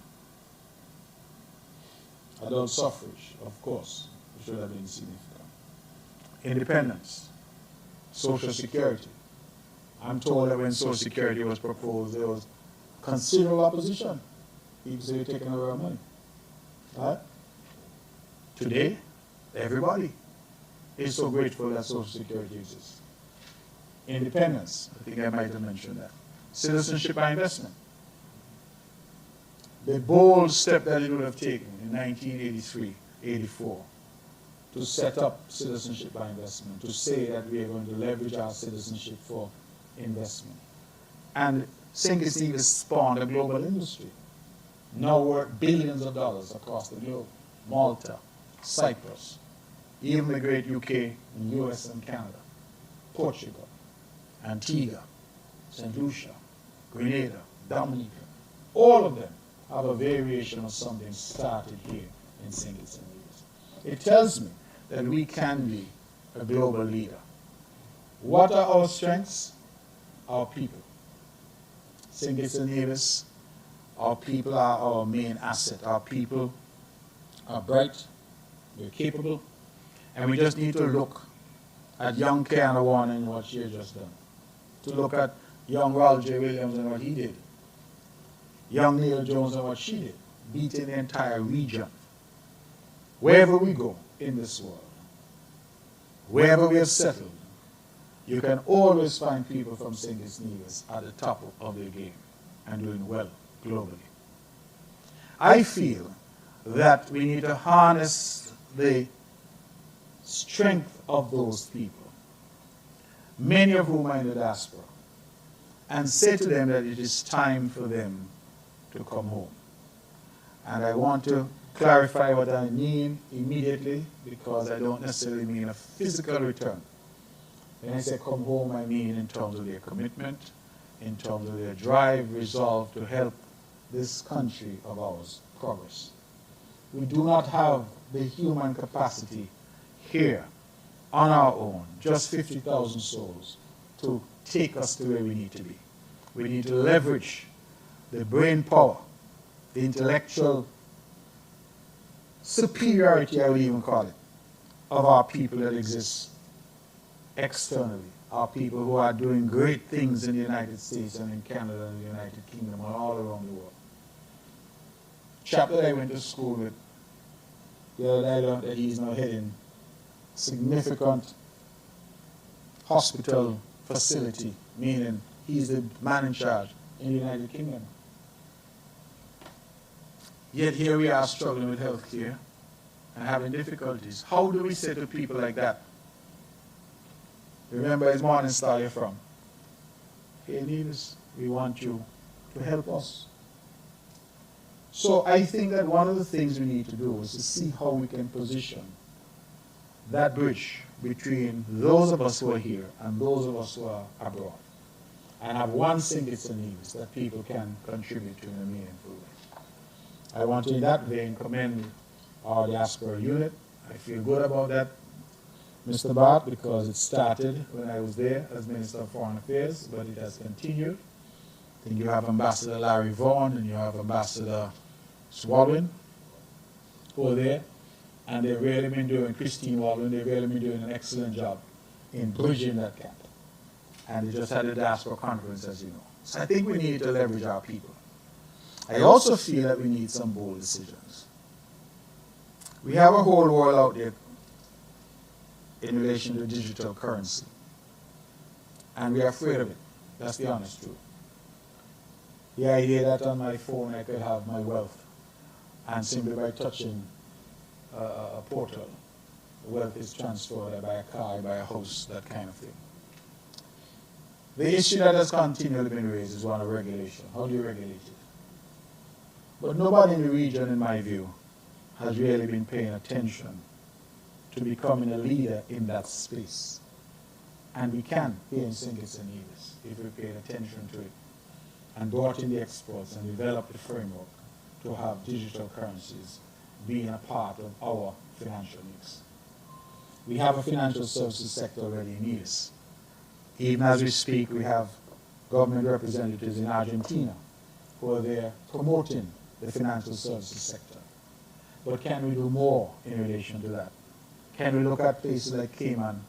Adult suffrage, of course, should have been significant. Independence, Social Security. I'm told that when Social Security was proposed, there was considerable opposition. People say you're taking away our money. Right? Today, everybody is so grateful that Social Security exists. Independence, I think I might have mentioned that. Citizenship by investment. The bold step that it would have taken in 1983, 84, to set up citizenship by investment, to say that we are going to leverage our citizenship for investment. And St. Kitts Nevis spawned a global industry, now worth billions of dollars across the globe. Malta, Cyprus, even the great UK, and US and Canada, Portugal, Antigua, St. Lucia, Grenada, Dominica, all of them have a variation of something started here in St. Kitts and Nevis. It tells me that we can be a global leader. What are our strengths? Our people. St. Kitts and Nevis, our people are our main asset. Our people are bright, they're capable, and we just need to look at young Kiana Warner and what she has just done. To look at young Ronald J. Williams and what he did. Young Neil Jones and what she did, beating the entire region. Wherever we go in this world, wherever we are settled, you can always find people from St. Kitts Nevis at the top of their game and doing well globally. I feel that we need to harness the strength of those people, many of whom are in the diaspora, and say to them that it is time for them to come home. And I want to clarify what I mean immediately, because I don't necessarily mean a physical return. When I say come home, I mean in terms of their commitment, in terms of their drive, resolve to help this country of ours progress. We do not have the human capacity here on our own, just 50,000 souls, to take us to where we need to be. We need to leverage the brain power, the intellectual superiority, I would even call it, of our people that exists externally, our people who are doing great things in the United States and in Canada and the United Kingdom and all around the world. Chap that I went to school with, the other day I learned that he's now heading significant hospital facility, meaning he's the man in charge in the United Kingdom. Yet here we are struggling with health care and having difficulties. How do we say to people like that? Remember his Morning Star you're from. Hey Nevis, we want you to help us. So I think that one of the things we need to do is to see how we can position that bridge between those of us who are here and those of us who are abroad, and have one St. Kitts and Nevis that people can contribute to in a meaningful way. I want to, in that vein, commend our diaspora unit. I feel good about that, Mr. Bart, because it started when I was there as Minister of Foreign Affairs, but it has continued. I think you have Ambassador Larry Vaughan and you have Ambassador Swalwin who are there, and they've really been doing, Christine Walwin, they've really been doing an excellent job in bridging that gap. And they just had a diaspora conference, as you know. So I think we need to leverage our people. I also feel that we need some bold decisions. We have a whole world out there in relation to digital currency, and we are afraid of it. That's the honest truth. The idea that on my phone I could have my wealth, and simply by touching a portal, the wealth is transferred. I buy a car, I buy a house, that kind of thing. The issue that has continually been raised is one of regulation. How do you regulate it? But nobody in the region, in my view, has really been paying attention to becoming a leader in that space. And we can here in St. Kitts and Nevis if we pay attention to it and brought in the experts and developed the framework to have digital currencies being a part of our financial mix. We have a financial services sector already in Nevis. Even as we speak, we have government representatives in Argentina who are there promoting the financial services sector. But can we do more in relation to that? Can we look at places like Cayman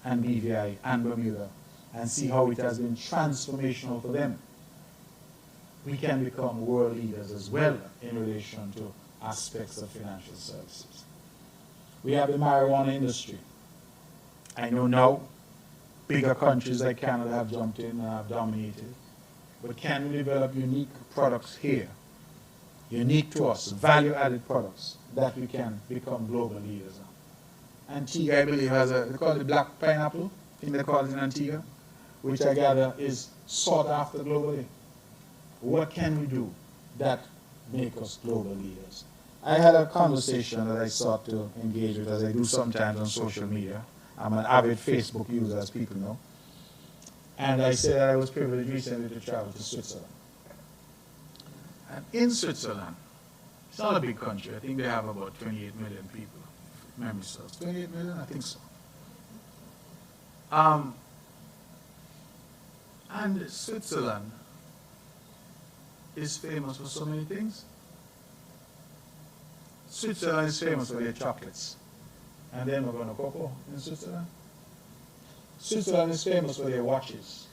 and BVI and Bermuda and see how it has been transformational for them? We can become world leaders as well in relation to aspects of financial services. We have the marijuana industry. I know now bigger countries like Canada have jumped in and have dominated. But can we develop unique products here, unique to us, value-added products that we can become global leaders on? Antigua, I believe, has they call it the black pineapple, I think they call it in Antigua, which I gather is sought after globally. What can we do that make us global leaders? I had a conversation that I sought to engage with, as I do sometimes on social media. I'm an avid Facebook user, as people know. And I said I was privileged recently to travel to Switzerland. And in Switzerland, it's not a big country. I think they have about 28 million people, if memory serves. 28 million? I think so. And Switzerland is famous for so many things. Switzerland is famous for their chocolates. And then we're going to cocoa in Switzerland. Switzerland is famous for their watches.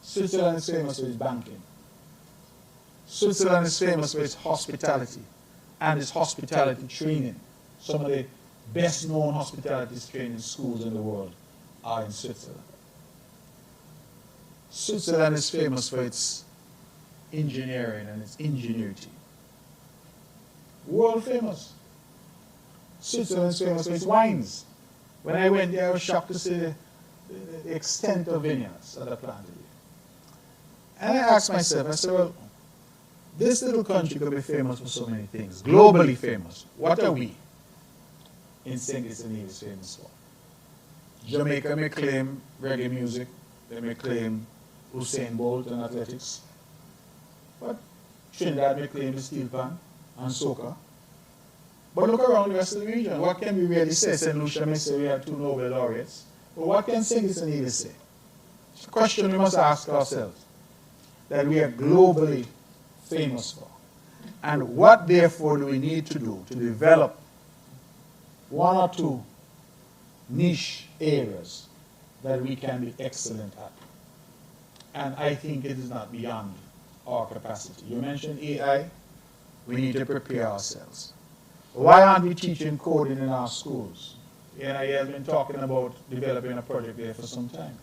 Switzerland is famous for its banking. Switzerland is famous for its hospitality and its hospitality training. Some of the best known hospitality training schools in the world are in Switzerland. Switzerland is famous for its engineering and its ingenuity. World famous. Switzerland is famous for its wines. When I went there, I was shocked to see the extent of vineyards that are planted here. And I asked myself, I said, well, this little country could be famous for so many things, globally famous. What are we in St. Kitts and Nevis famous for? Jamaica may claim reggae music, they may claim Usain Bolt and athletics, but Trinidad may claim the steel pan and soca. But look around the rest of the region. What can we really say? St. Lucia may say we have 2 Nobel laureates. But what can St. Kitts and Nevis say? It's a question we must ask ourselves, that we are globally famous for. And what, therefore, do we need to do to develop 1 or 2 niche areas that we can be excellent at? And I think it is not beyond our capacity. You mentioned AI. We need to prepare ourselves. Why aren't we teaching coding in our schools? NIA has been talking about developing a project there for some time.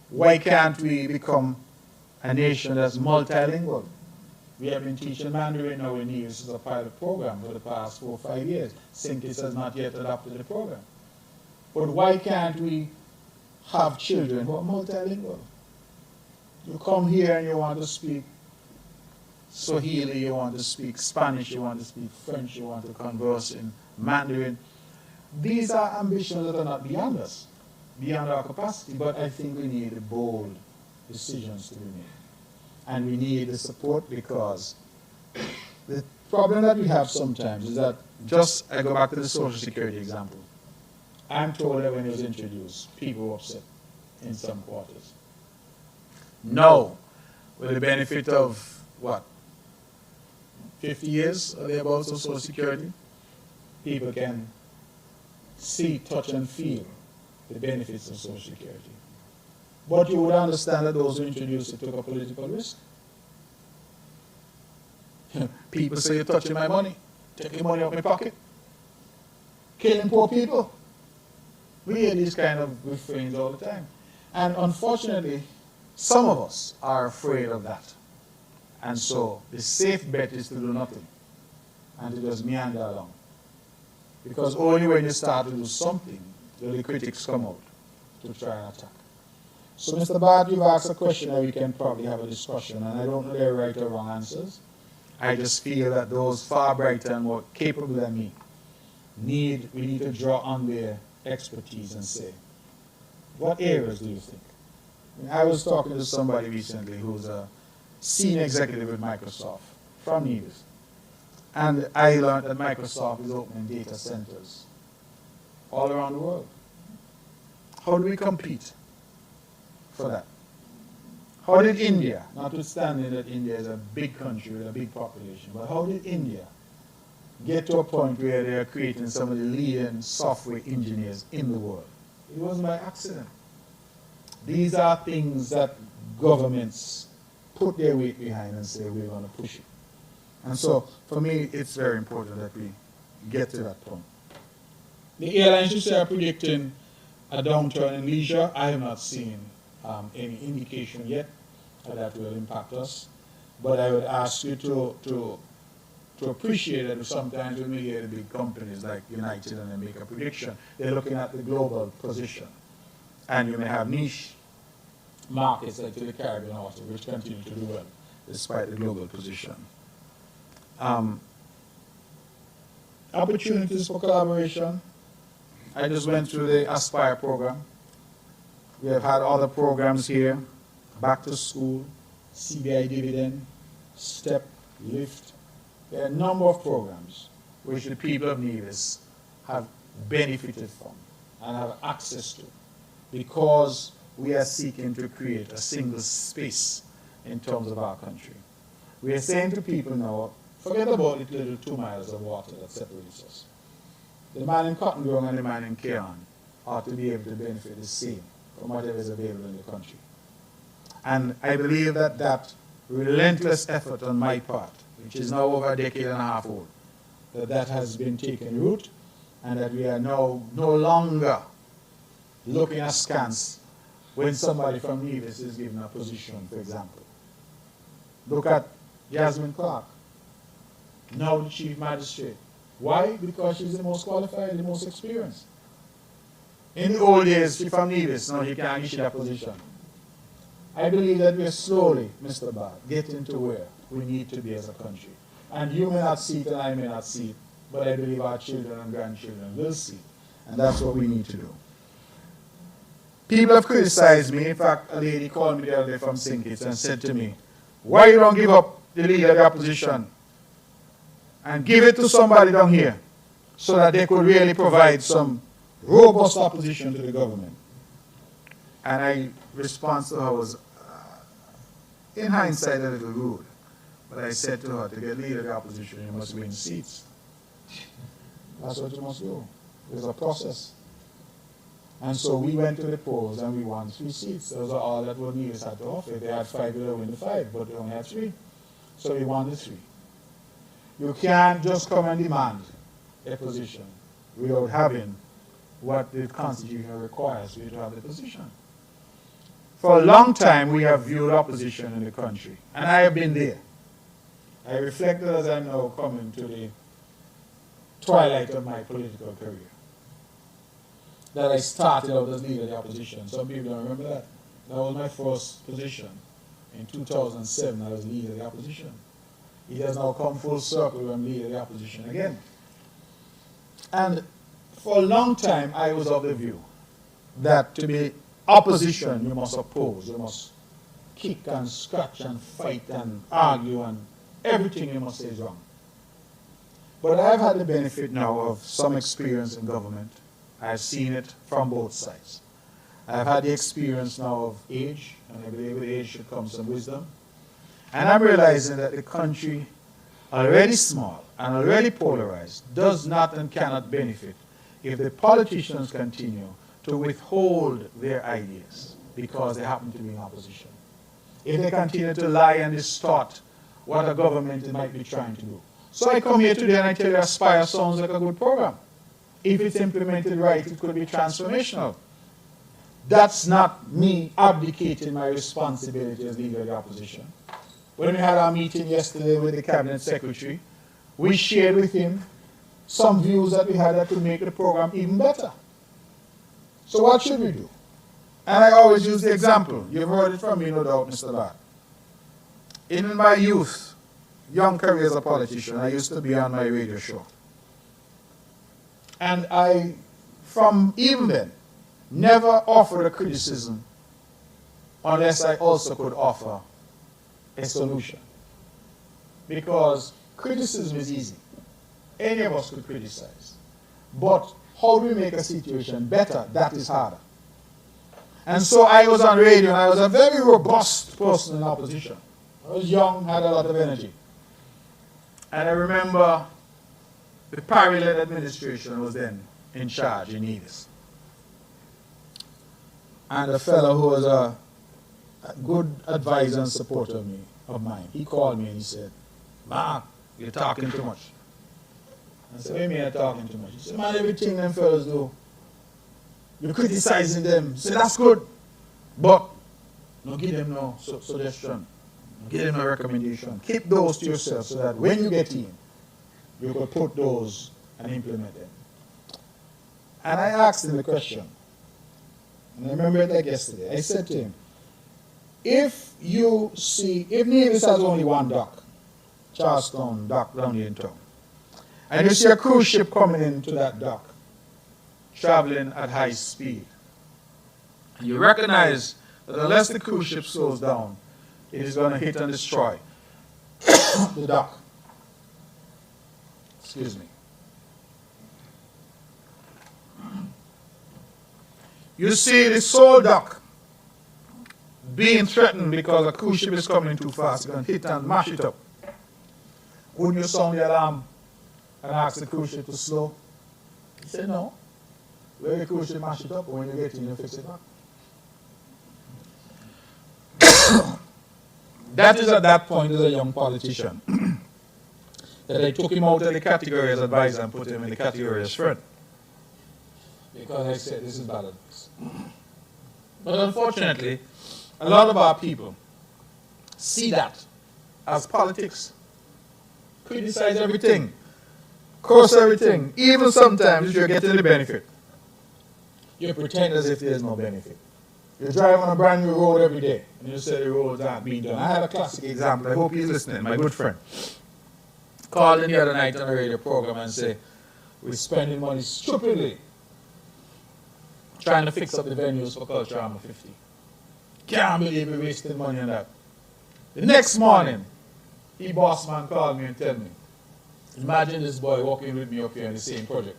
Why can't we become a nation that's multilingual? We have been teaching Mandarin now in Nevis as a pilot program for the past 4 or 5 years. St. Kitts has not yet adopted the program. But why can't we have children who are multilingual? You come here and you want to speak Swahili, you want to speak Spanish, you want to speak French, you want to converse in Mandarin. These are ambitions that are not beyond us, beyond our capacity, but I think we need bold decisions to be made. And we need the support, because the problem that we have sometimes is that, just I go back to the Social Security example. I'm told that when it was introduced, people were upset in some quarters. No, with the benefit of what? 50 years or thereabouts of Social Security, people can see, touch, and feel the benefits of Social Security. But you would understand that those who introduced it took a political risk. People say, you're touching my money, taking money out of my pocket, killing poor people. We hear these kind of refrains all the time. And unfortunately, some of us are afraid of that. And so the safe bet is to do nothing and to just meander along. Because only when you start to do something will the critics come out to try and attack. So Mr. Bart, you've asked a question that we can probably have a discussion, and I don't know they're right or wrong answers. I just feel that those far brighter and more capable than me we need to draw on their expertise and say, what areas do you think? I was talking to somebody recently who's a senior executive with Microsoft from Nevis. And I learned that Microsoft is opening data centers all around the world. How do we compete for that? How did India, notwithstanding that India is a big country with a big population, but how did India get to a point where they are creating some of the leading software engineers in the world. It wasn't by accident. These are things that governments put their weight behind and say, we're going to push it. And so, for me, it's very important that we get to that point. The airlines, you say, are predicting a downturn in leisure. I have not seen any indication yet that will impact us. But I would ask you to appreciate that sometimes when we hear the big companies like United and they make a prediction, they're looking at the global position. And you may have niche markets like the Caribbean also, which continue to do well despite the global position. Opportunities for collaboration. I just went through the Aspire program. We have had other programs here, Back to School, CBI Dividend, Step, Lift. There are a number of programs which the people of Nevis have benefited from and have access to because we are seeking to create a single space in terms of our country. We are saying to people now, forget about the little 2 miles of water that separates us. The man in Cotton Grove and the man in Cairn ought to be able to benefit the same from whatever is available in the country. And I believe that that relentless effort on my part, which is now over a decade and a half old, that has been taking root and that we are now no longer looking askance when somebody from Nevis is given a position, for example. Look at Jasmine Clark, now the Chief Magistrate. Why? Because she's the most qualified, the most experienced. In the old days, she's from Nevis, now she can't get that position. I believe that we're slowly, Mr. Bard, getting to where we need to be as a country. And you may not see it and I may not see it, but I believe our children and grandchildren will see it. And that's what we need to do. People have criticized me. In fact, a lady called me the other day from St. Kitts and said to me, why you don't give up the leader of the opposition and give it to somebody down here so that they could really provide some robust opposition to the government? And my response to her was, in hindsight, a little rude. But I said to her, to get leader of the opposition, you must win seats. That's what you must do. There's a process. And so we went to the polls and we won 3 seats. Those are all that Nevis had to offer. They had 5, they would win the 5, but they only had 3. So we won the 3. You can't just come and demand a position without having what the Constitution requires for you to have the position. For a long time, we have viewed opposition in the country, and I have been there. I reflected as I'm now coming to the twilight of my political career, that I started out as leader of the opposition. Some people don't remember that. That was my first position. In 2007, I was leader of the opposition. It has now come full circle when I'm leader of the opposition again. And for a long time, I was of the view that to be opposition, you must oppose, you must kick and scratch and fight and argue and everything you must say is wrong. But I've had the benefit now of some experience in government. I've seen it from both sides. I've had the experience now of age, and I believe with age should come some wisdom. And I'm realizing that the country, already small and already polarized, does not and cannot benefit if the politicians continue to withhold their ideas because they happen to be in opposition. If they continue to lie and distort what a government might be trying to do. So I come here today and I tell you Aspire sounds like a good program. If it's implemented right, it could be transformational. That's not me abdicating my responsibility as leader of the opposition. When we had our meeting yesterday with the Cabinet Secretary, we shared with him some views that we had that could make the program even better. So what should we do? And I always use the example. You've heard it from me, no doubt, Mr. Bart. In my youth, young career as a politician, I used to be on my radio show. And I, from even then, never offered a criticism unless I also could offer a solution. Because criticism is easy. Any of us could criticize. But how do we make a situation better? That is harder. And so I was on radio, and I was a very robust person in opposition. I was young, had a lot of energy. And I remember the Parry-led administration was then in charge in Nevis. And a fellow who was a good advisor and supporter of mine, he called me and he said, "Mark, you're talking too much." I said, "What do you mean I'm talking too much?" He said, "Man, everything them fellas do, you're criticizing them." I said, "That's good, but don't give them no suggestion. Don't give them no recommendation. Keep those to yourself so that when you get in, you can put those and implement them." And I asked him the question, and I remember it like yesterday. I said to him, if Nevis has only one dock, Charlestown dock down here in town, and you see a cruise ship coming into that dock, traveling at high speed, and you recognize that unless the cruise ship slows down, it is going to hit and destroy the dock. Excuse me. You see the sole dock being threatened because a cruise ship is coming too fast, it's going to hit and mash it up. Wouldn't you sound the alarm and ask the cruise ship to slow? He said, "No. Let the cruise ship mash it up, and when you get in, you fix it back." That is at that point as a young politician that I took him out of the category as advisor and put him in the category as friend. Because I said, this is bad advice. But unfortunately, a lot of our people see that as politics. Criticize everything, curse everything, even sometimes if you're getting the benefit. You pretend as if there's no benefit. You drive on a brand new road every day, and you say the roads aren't being done. I had a classic example. I hope he's listening. My good friend called in the other night on a radio program and said, "We're spending money stupidly trying to fix up the venues for Culture Armor 50. Can't believe we're wasting money on that." The next morning, the boss man called me and told me, "Imagine this boy walking with me up here on the same project.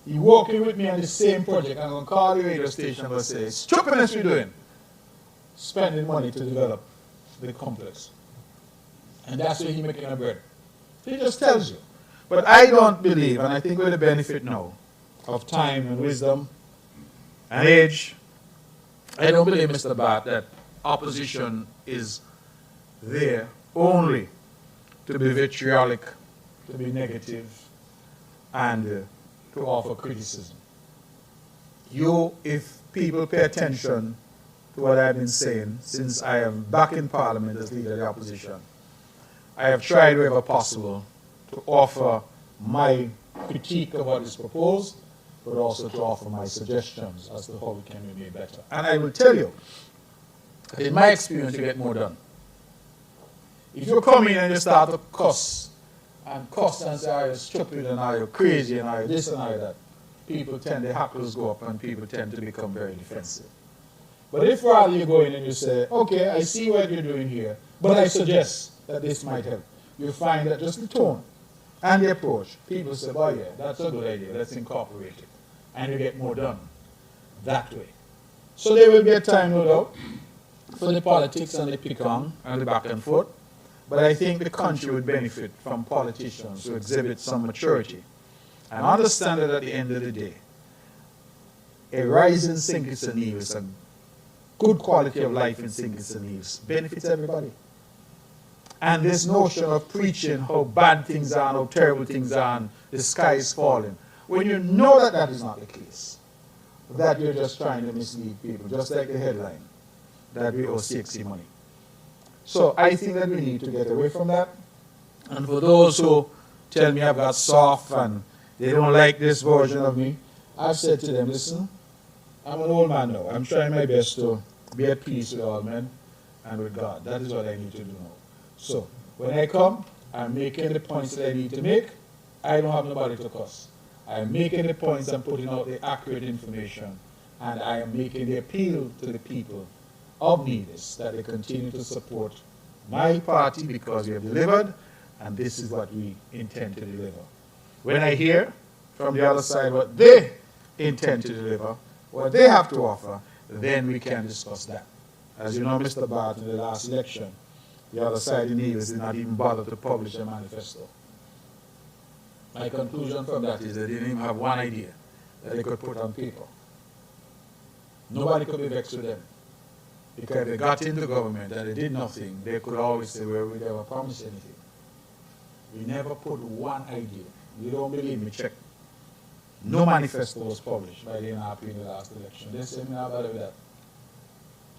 He walking with me on the same project. I'm going to call the radio station and say, stupidness we're doing, spending money to develop the complex." And that's where he's making a bread. He just tells you. But I don't believe, and I think with the benefit now of time and wisdom and age, I don't believe, Mr. Bart, that opposition is there only to be vitriolic, to be negative, and to offer criticism. If people pay attention to what I've been saying since I am back in Parliament as leader of the opposition, I have tried wherever possible to offer my critique of what is proposed, but also to offer my suggestions as to how it can be made better. And I will tell you, in my experience, you get more done. If you come in and you start to cuss and say, "Are you stupid, and are you crazy, and are you this and are you that," the hackles go up and people tend to become very defensive. But if rather you go in and you say, "Okay, I see what you're doing here, but I suggest that this might help," you find that just the tone and the approach, people say, "Oh yeah, that's a good idea, let's incorporate it." And you get more done that way. So there will be a time, no doubt, for the politics and the pick-on and the back and forth. But I think the country would benefit from politicians who exhibit some maturity and understand that at the end of the day, a rise in St. Kitts and Nevis, a good quality of life in St. Kitts and Nevis, benefits everybody. And this notion of preaching how bad things are, how terrible things are, and the sky is falling, when you know that that is not the case, that you're just trying to mislead people, just like the headline, that we owe CXC money. So I think that we need to get away from that. And for those who tell me I've got soft and they don't like this version of me, I've said to them, listen, I'm an old man now. I'm trying my best to be at peace with all men and with God. That is what I need to do now. So when I come, I'm making the points that I need to make. I don't have nobody to cuss. I'm making the points and putting out the accurate information. And I am making the appeal to the people of Nevis that they continue to support my party because we have delivered, and this is what we intend to deliver. When I hear from the other side what they intend to deliver, what they have to offer, then we can discuss that. As you know, Mr. Bart, in the last election, The other side, the Nevis, did not even bother to publish a manifesto. My conclusion from that is they didn't even have one idea that they could put on paper. Nobody could be vexed with them. Because if they got into government and they did nothing, they could always say, well, we never promised anything. We never put one idea. You don't believe me, check. No manifesto was published by the NRP in the last election. They say, me not bother with that.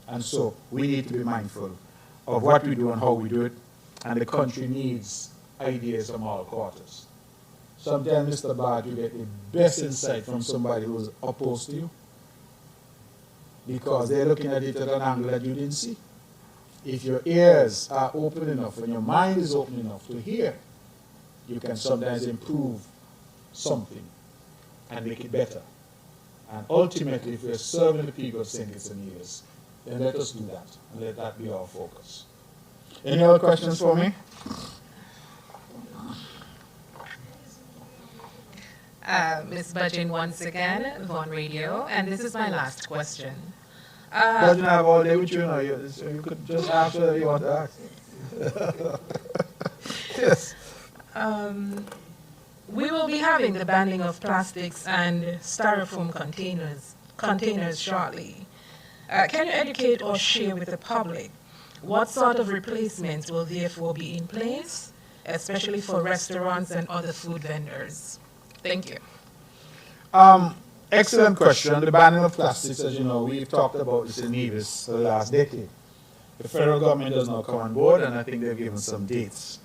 And so we need to be mindful of what we do and how we do it, and the country needs ideas from all quarters. Sometimes, Mr. Bart, you get the best insight from somebody who's opposed to you, because they're looking at it at an angle that you didn't see. If your ears are open enough and your mind is open enough to hear, you can sometimes improve something and make it better. And ultimately, if we're serving the people of St. Kitts and Nevis, then let us do that, and let that be our focus. Any other questions for me? Ms. Budgeon once again, Von Radio, and this is my last question. Doesn't have all day with you now, so you could just ask whatever you want to ask. Yes. We will be having the banning of plastics and styrofoam containers shortly. Can you educate or share with the public what sort of replacements will therefore be in place, especially for restaurants and other food vendors? Thank you. Excellent question. The banning of plastics, as you know, we've talked about this in Nevis for the last decade. The federal government does now come on board, and I think they've given some dates.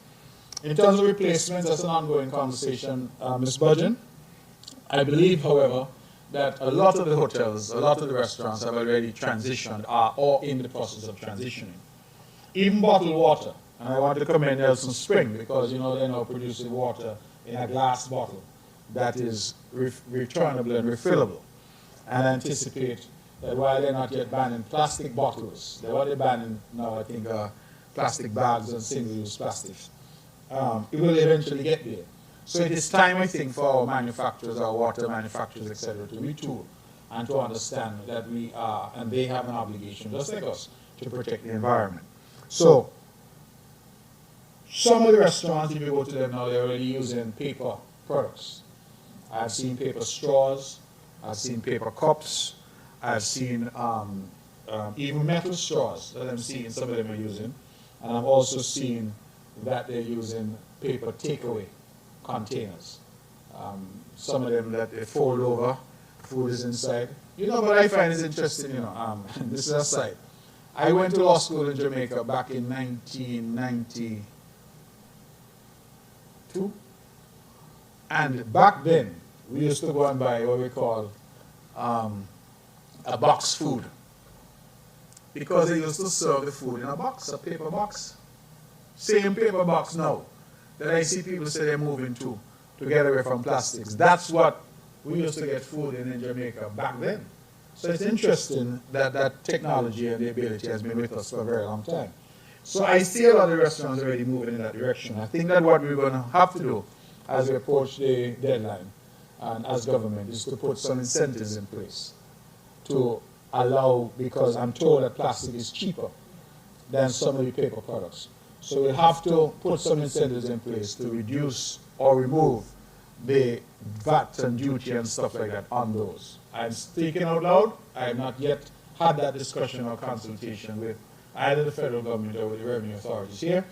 In terms of replacements, that's an ongoing conversation, Ms. Budgeon. I believe, however, that a lot of the hotels, a lot of the restaurants have already transitioned, are or in the process of transitioning. Even bottled water, and I want to commend Nelson Spring, because you know they're now producing water in a glass bottle that is returnable and refillable. And I anticipate that while they're not yet banning plastic bottles, they're banning now, I think, plastic bags and single-use plastics. It will eventually get there. So it is time, I think, for our manufacturers, our water manufacturers, etc., to retool and to understand that we are, and they have an obligation, just like us, to protect the environment. So some of the restaurants, if you go to them now, they're already using paper products. I've seen paper straws, I've seen paper cups, I've seen even metal straws that I'm seeing some of them are using, and I've also seen that they're using paper takeaway containers. Some of them that they fold over, food is inside. You know what I find is interesting, you know, this is a side. I went to law school in Jamaica back in 1992, and back then, we used to go and buy what we call a box food, because they used to serve the food in a box, a paper box. Same paper box now that I see people say they're moving to get away from plastics. That's what we used to get food in Jamaica back then. So it's interesting that that technology and the ability has been with us for a very long time. So I see a lot of restaurants already moving in that direction. I think that what we're going to have to do as we approach the deadline and as government is to put some incentives in place to allow, because I'm told that plastic is cheaper than some of the paper products. So we'll have to put some incentives in place to reduce or remove the VAT and duty and stuff like that on those. I'm speaking out loud. I have not yet had that discussion or consultation with either the federal government or with the revenue authorities here,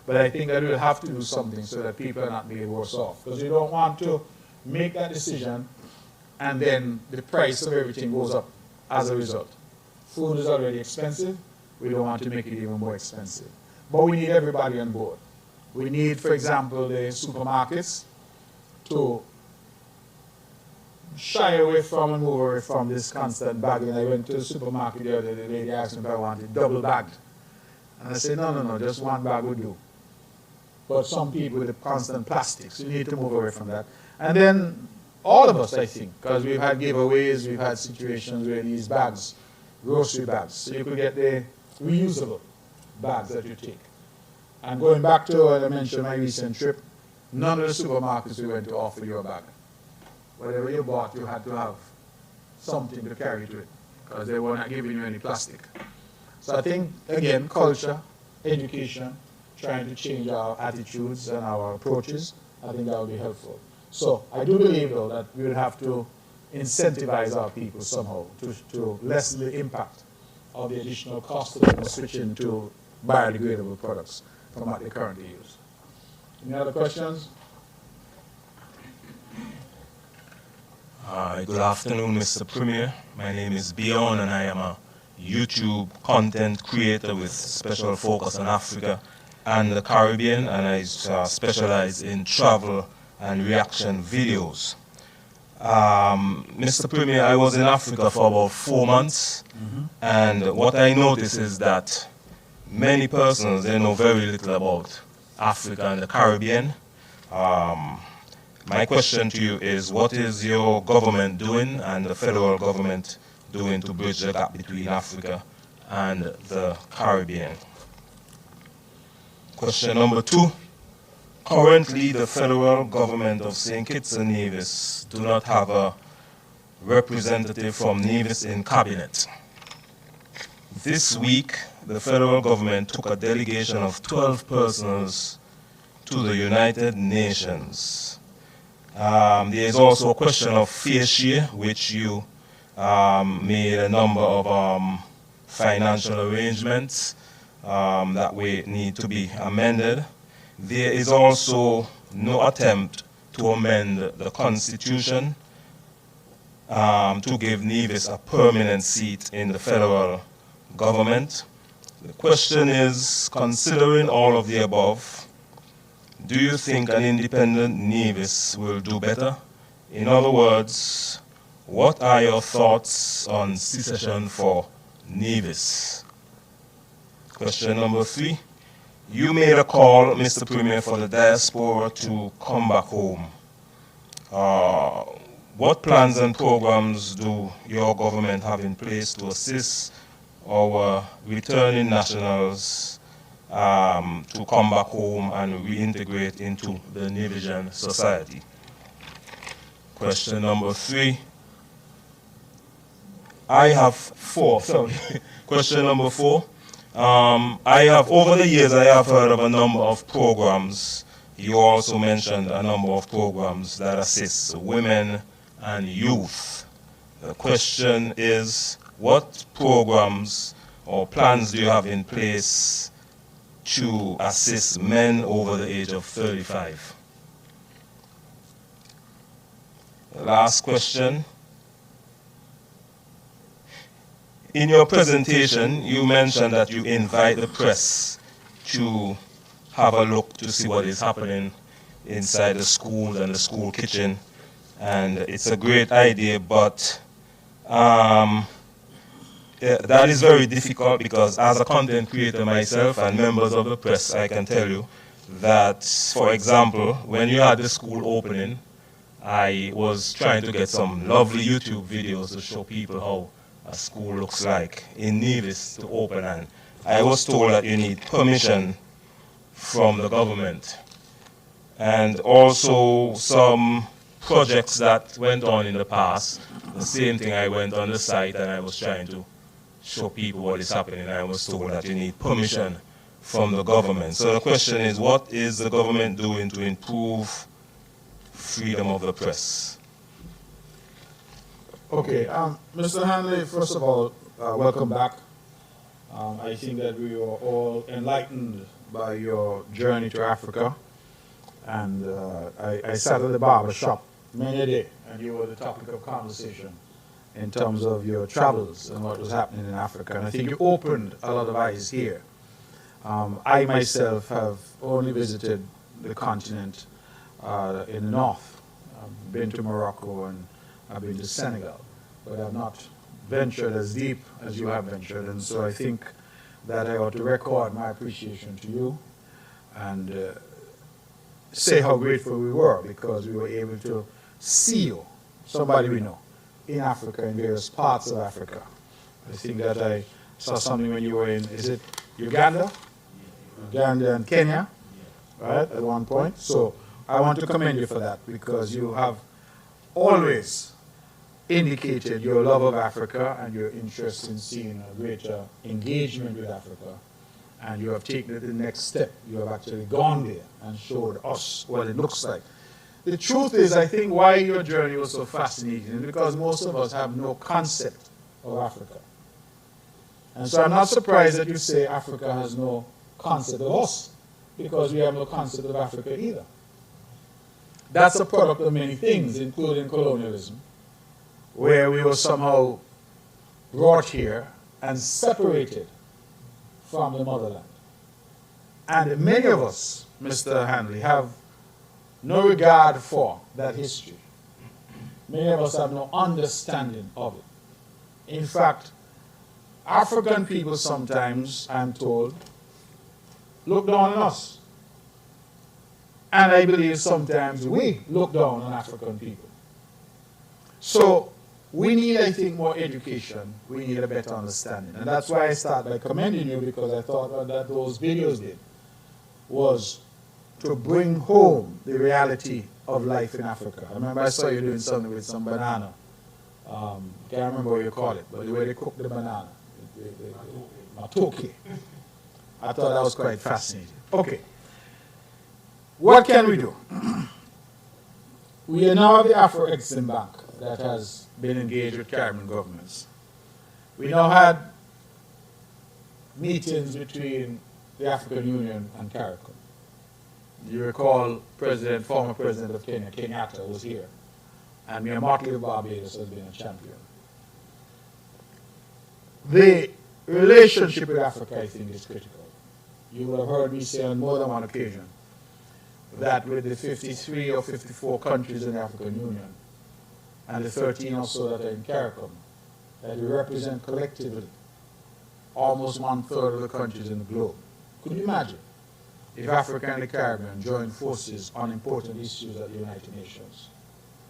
but I think that we'll have to do something so that people are not made worse off, because we don't want to make that decision and then the price of everything goes up as a result. Food is already expensive. We don't want to make it even more expensive. But we need everybody on board. We need, for example, the supermarkets to shy away from and move away from this constant bagging. I went to the supermarket the other day, the lady asked me if I wanted double bagged. And I said, no, just one bag would do. But some people with the constant plastics, you need to move away from that. And then all of us, I think, because we've had giveaways, we've had situations where these bags, grocery bags, so you could get the reusable bags that you take. And going back to what I mentioned, my recent trip, none of the supermarkets we went to offer you a bag. Whatever you bought, you had to have something to carry to it, because they were not giving you any plastic. So I think, again, culture, education, trying to change our attitudes and our approaches, I think that would be helpful. So I do believe, though, that we would have to incentivize our people somehow to lessen the impact of the additional cost of them switching to biodegradable products from what they currently use. Any other questions? Good afternoon, Mr. Premier. My name is Bjorn, and I am a YouTube content creator with special focus on Africa and the Caribbean, and I specialize in travel and reaction videos. Mr. Premier, I was in Africa for about 4 months, and what I noticed is that many persons, they know very little about Africa and the Caribbean. My question to you is, what is your government doing and the federal government doing to bridge the gap between Africa and the Caribbean? Question number 2. Currently, the federal government of St. Kitts and Nevis do not have a representative from Nevis in cabinet. This week, the federal government took a delegation of 12 persons to the United Nations. There is also a question of fair share, which you made a number of financial arrangements that way need to be amended. There is also no attempt to amend the Constitution to give Nevis a permanent seat in the federal government. The question is, considering all of the above, do you think an independent Nevis will do better? In other words, what are your thoughts on secession for Nevis? Question number 3. You made a call, Mr. Premier, for the diaspora to come back home. What plans and programs do your government have in place to assist our returning nationals to come back home and reintegrate into the Nevisian society? Question number 3. I have 4, sorry. Question number 4. Over the years, I have heard of a number of programs. You also mentioned a number of programs that assist women and youth. The question is, what programs or plans do you have in place to assist men over the age of 35? The last question. In your presentation, you mentioned that you invite the press to have a look to see what is happening inside the school and the school kitchen. And it's a great idea, but that is very difficult because as a content creator myself and members of the press, I can tell you that, for example, when you had the school opening, I was trying to get some lovely YouTube videos to show people how a school looks like in Nevis to open, and I was told that you need permission from the government. And also some projects that went on in the past, the same thing, I went on the site and I was trying to show people what is happening, and I was told that you need permission from the government. So the question is, what is the government doing to improve freedom of the press? Okay, Mr. Hanley, first of all, welcome back. I think that we were all enlightened by your journey to Africa. And I sat at the barber shop many a day, and you were the topic of conversation in terms of your travels and what was happening in Africa. And I think you opened a lot of eyes here. I myself have only visited the continent in the north. I've been to Morocco and I've been to Senegal, but I've not ventured as deep as you have ventured. And so I think that I ought to record my appreciation to you and say how grateful we were because we were able to see you, somebody we know, in Africa, in various parts of Africa. I think that I saw something when you were in, is it Uganda? Uganda and Kenya, right, at one point. So I want to commend you for that because you have always indicated your love of Africa and your interest in seeing a greater engagement with Africa. And you have taken it to the next step. You have actually gone there and showed us what it looks like. The truth is, I think why your journey was so fascinating is because most of us have no concept of Africa. And so I'm not surprised that you say Africa has no concept of us, because we have no concept of Africa either. That's a product of many things, including colonialism, where we were somehow brought here and separated from the motherland. And many of us, Mr. Hanley, have no regard for that history. Many of us have no understanding of it. In fact, African people sometimes, I'm told, look down on us. And I believe sometimes we look down on African people. So we need, I think, more education. We need a better understanding. And that's why I start by commending you, because I thought what that those videos did was to bring home the reality of life in Africa. I remember I saw you doing something with some banana. Can't remember what you call it, but the way they cook the banana. Matoke. I thought that was quite fascinating. Okay. What can we do? We are now the Afro-Exim Bank that has been engaged with Caribbean governments. We now had meetings between the African Union and CARICOM. You recall former President of Kenya, Kenyatta, was here. And Mia Motley of Barbados has been a champion. The relationship with Africa, I think, is critical. You will have heard me say on more than one occasion that with the 53 or 54 countries in the African Union and the 13 or so that are in CARICOM, that we represent collectively almost 1/3 of the countries in the globe. Could you imagine if Africa and the Caribbean joined forces on important issues at the United Nations?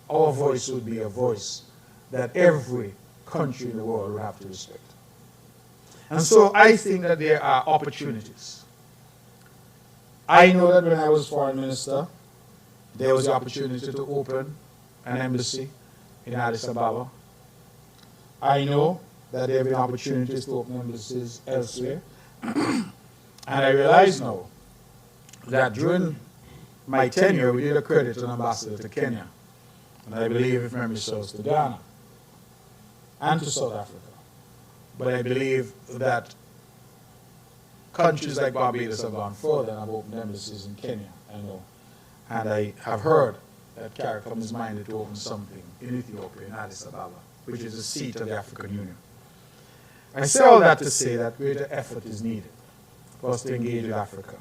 Our voice would be a voice that every country in the world would have to respect. And so I think that there are opportunities. I know that when I was foreign minister, there was the opportunity to open an embassy in Addis Ababa. I know that there have been opportunities to open embassies elsewhere. And I realize now that during my tenure, we did accredit an ambassador to Kenya. And I believe, if memory serves, to Ghana and to South Africa. But I believe that countries like Barbados have gone further and have opened embassies in Kenya, I know. And I have heard that CARICOM is minded to open something in Ethiopia, in Addis Ababa, which is the seat of the African Union. I say all that to say that greater effort is needed for us to engage with Africa.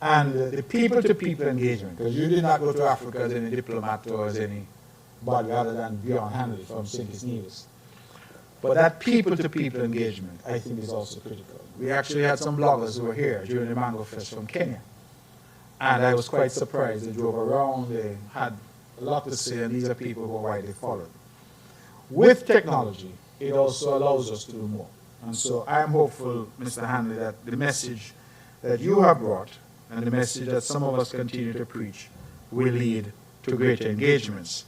And the people-to-people engagement, because you did not go to Africa as any diplomat or as anybody other than Bjorn Hanley from St. Nevis. But that people-to-people engagement, I think, is also critical. We actually had some bloggers who were here during the Mango Fest from Kenya. And I was quite surprised. They drove around, they had a lot to say, and these are people who are widely followed. With technology, it also allows us to do more. And so I am hopeful, Mr. Hanley, that the message that you have brought and the message that some of us continue to preach will lead to greater engagements.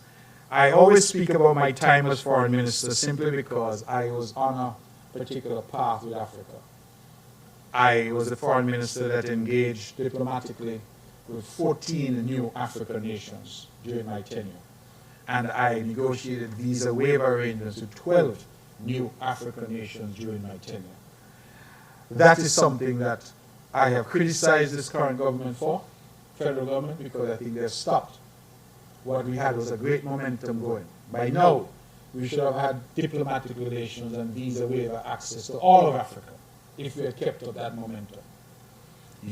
I always speak about my time as foreign minister simply because I was on a particular path with Africa. I was the foreign minister that engaged diplomatically with 14 new African nations during my tenure. And I negotiated visa waiver arrangements with 12 new African nations during my tenure. That is something that I have criticized this current government for, federal government, because I think they've stopped. What we had was a great momentum going. By now, we should have had diplomatic relations and visa waiver access to all of Africa if we had kept up that momentum.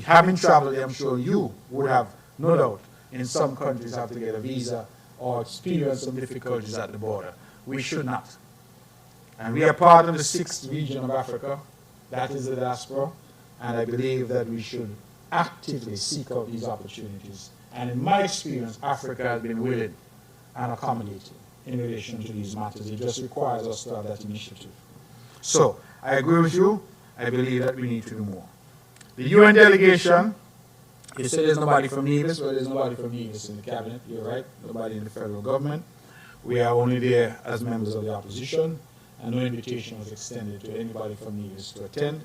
Having traveled, I'm sure you would have, no doubt, in some countries have to get a visa or experience some difficulties at the border. We should not. And we are part of the 6th region of Africa, that is the diaspora, and I believe that we should actively seek out these opportunities. And in my experience, Africa has been willing and accommodating in relation to these matters. It just requires us to have that initiative. So, I agree with you. I believe that we need to do more. The UN delegation, you said there's nobody from Nevis. Well, there's nobody from Nevis in the cabinet. You're right. Nobody in the federal government. We are only there as members of the opposition, and no invitation was extended to anybody from Nevis to attend.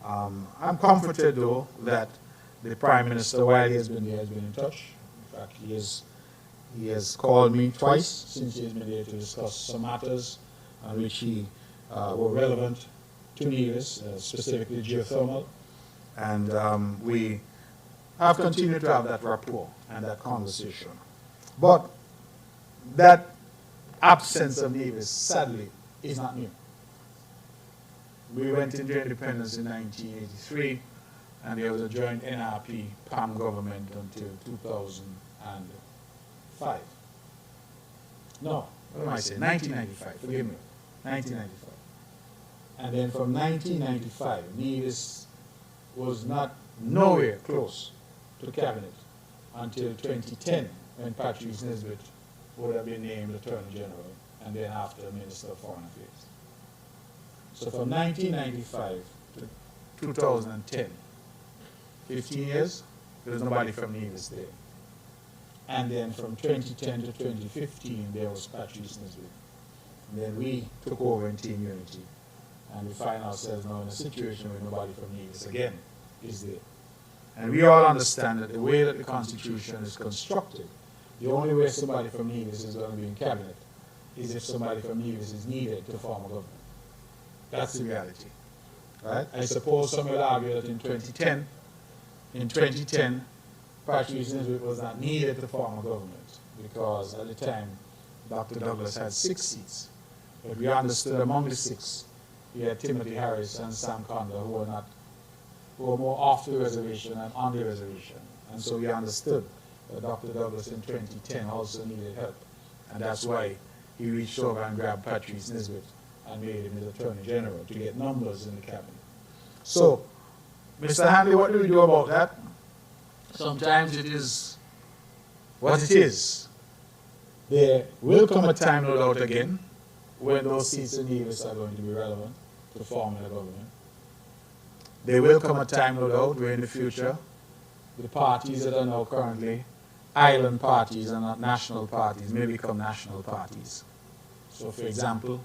I'm comforted, though, that the Prime Minister, while he has been there, has been in touch. In fact, he has called me twice since he has been there to discuss some matters on which he were relevant to Nevis, specifically geothermal. And we have continued to have that rapport and that conversation. But that absence of Nevis, sadly, is not new. We went into independence in 1983, and there was a joint NRP PAM government until 2005. No, what am I saying? 1995, forgive me. 1995. And then from 1995, Nevis was not nowhere close to cabinet until 2010, when Patrice Nisbet would have been named Attorney General, and then after Minister of Foreign Affairs. So from 1995 to 2010, 15 years, there was nobody from Nevis there. And then from 2010 to 2015, there was Patrice Nisbet. And then we took over in Team Unity, and we find ourselves now in a situation where nobody from Nevis again is there. And we all understand that the way that the Constitution is constructed, the only way somebody from Nevis is going to be in cabinet is if somebody from Nevis is needed to form a government. That's the reality. Right? I suppose some will argue that in 2010, Patrice Nisbet was not needed to form a government because at the time, Dr. Douglas had 6 seats. But we understood among the 6, we had Timothy Harris and Sam Conda who were more off the reservation and on the reservation. And so we understood that Dr. Douglas in 2010 also needed help. And that's why he reached over and grabbed Patrice Nisbet and made him his Attorney General to get numbers in the cabinet. So, Mr. Hanley, what do we do about that? Sometimes it is what it is. There will come a time, no doubt again, when those seats in Nevis are going to be relevant to forming a government. There will come a time, no doubt, where in the future, the parties that are now currently island parties and not national parties may become national parties. So, for example,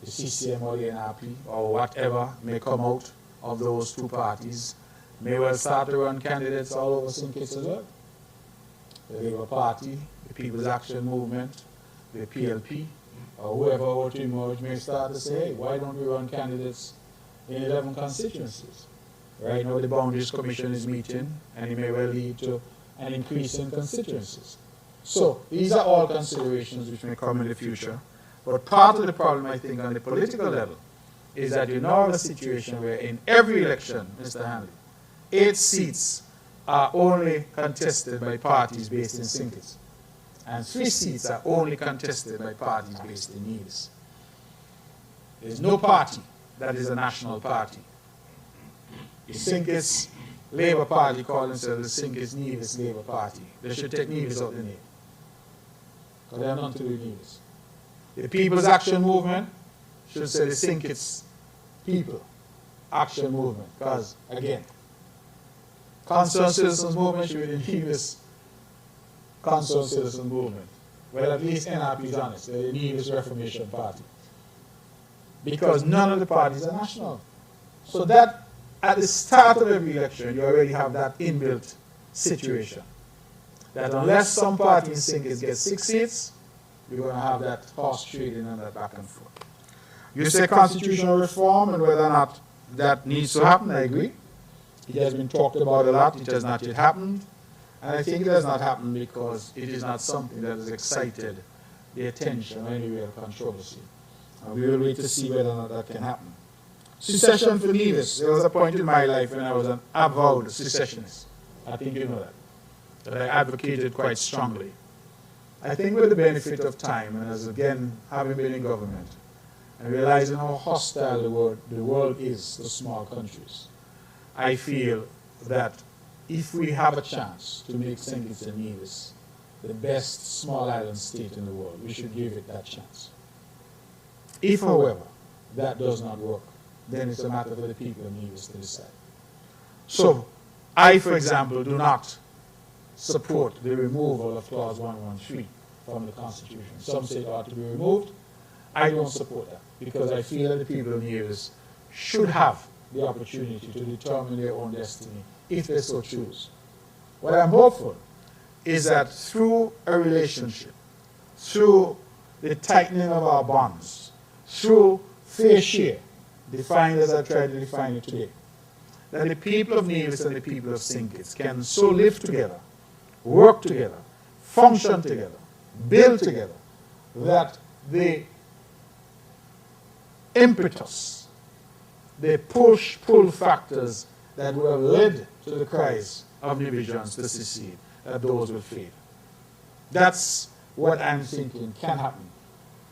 the CCM or the NRP or whatever may come out of those 2 parties may well start to run candidates all over St. Kitts as well. The Labour Party, the People's Action Movement, the PLP, or whoever were to emerge may start to say, hey, why don't we run candidates in 11 constituencies? Right now the Boundaries Commission is meeting, and it may well lead to an increase in constituencies. So these are all considerations which may come in the future. But part of the problem, I think, on the political level is that you now have a situation where in every election, Mr. Hanley, 8 seats are only contested by parties based in St. Kitts, and 3 seats are only contested by parties based in Nevis. There's no party that is a national party. The St. Kitts Labour Party call themselves the St. Kitts Nevis Labour Party. They should take Nevis out the name, because they have nothing to do with Nevis. The People's Action Movement should say the St. Kitts People Action Movement, because, again, Concerned Citizens Movement should be the Nevis Concerned Citizens Movement. Well, at least NRP is honest, they're the Nevis Reformation Party. Because none of the parties are national. So that, at the start of every election, you already have that inbuilt situation. That unless some party in St. Kitts gets 6 seats, you're going to have that horse trading and that back and forth. You say constitutional reform and whether or not that needs to happen, I agree. It has been talked about a lot, it has not yet happened. And I think it has not happened because it is not something that has excited the attention or any real controversy. And we will wait to see whether or not that can happen. Secession for Nevis. There was a point in my life when I was an avowed secessionist. I think you know that I advocated quite strongly. I think with the benefit of time, and as again, having been in government, and realizing how hostile the world is to small countries, I feel that if we have a chance to make St. Kitts and Nevis the best small island state in the world, we should give it that chance. If, however, that does not work, then it's a matter for the people of Nevis to decide. So, I, for example, do not support the removal of Clause 113 from the Constitution. Some say it ought to be removed. I don't support that because I feel that the people of Nevis should have the opportunity to determine their own destiny if they so choose. What I'm hopeful is that through a relationship, through the tightening of our bonds, through fair share, defined as I tried to define it today, that the people of Nevis and the people of St. Kitts can so live together, work together, function together, build together, that the impetus, the push-pull factors that would have led to the cries of Nevisians to secede, that those will fade. That's what I'm thinking can happen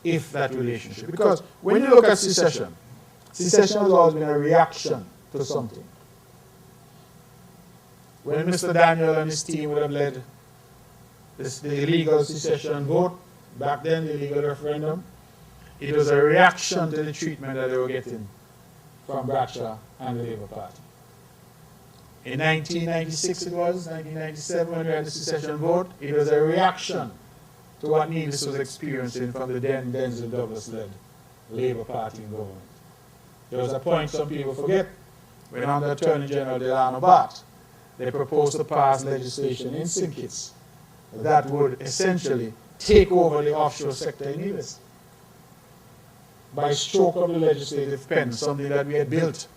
if that relationship. Because when you look at secession, secession has always been a reaction to something. When Mr. Daniel and his team would have led the illegal secession vote, back then the illegal referendum, it was a reaction to the treatment that they were getting from Bradshaw and the Labour Party. In 1996 it was, 1997 when we had the secession vote, it was a reaction to what Nevis was experiencing from the then Denzel Douglas-led Labour Party in government. There was a point some people forget, when under Attorney General Delano Bart, they proposed to pass legislation in St. Kitts that would essentially take over the offshore sector in Nevis. By stroke of the legislative pen, something that we had built,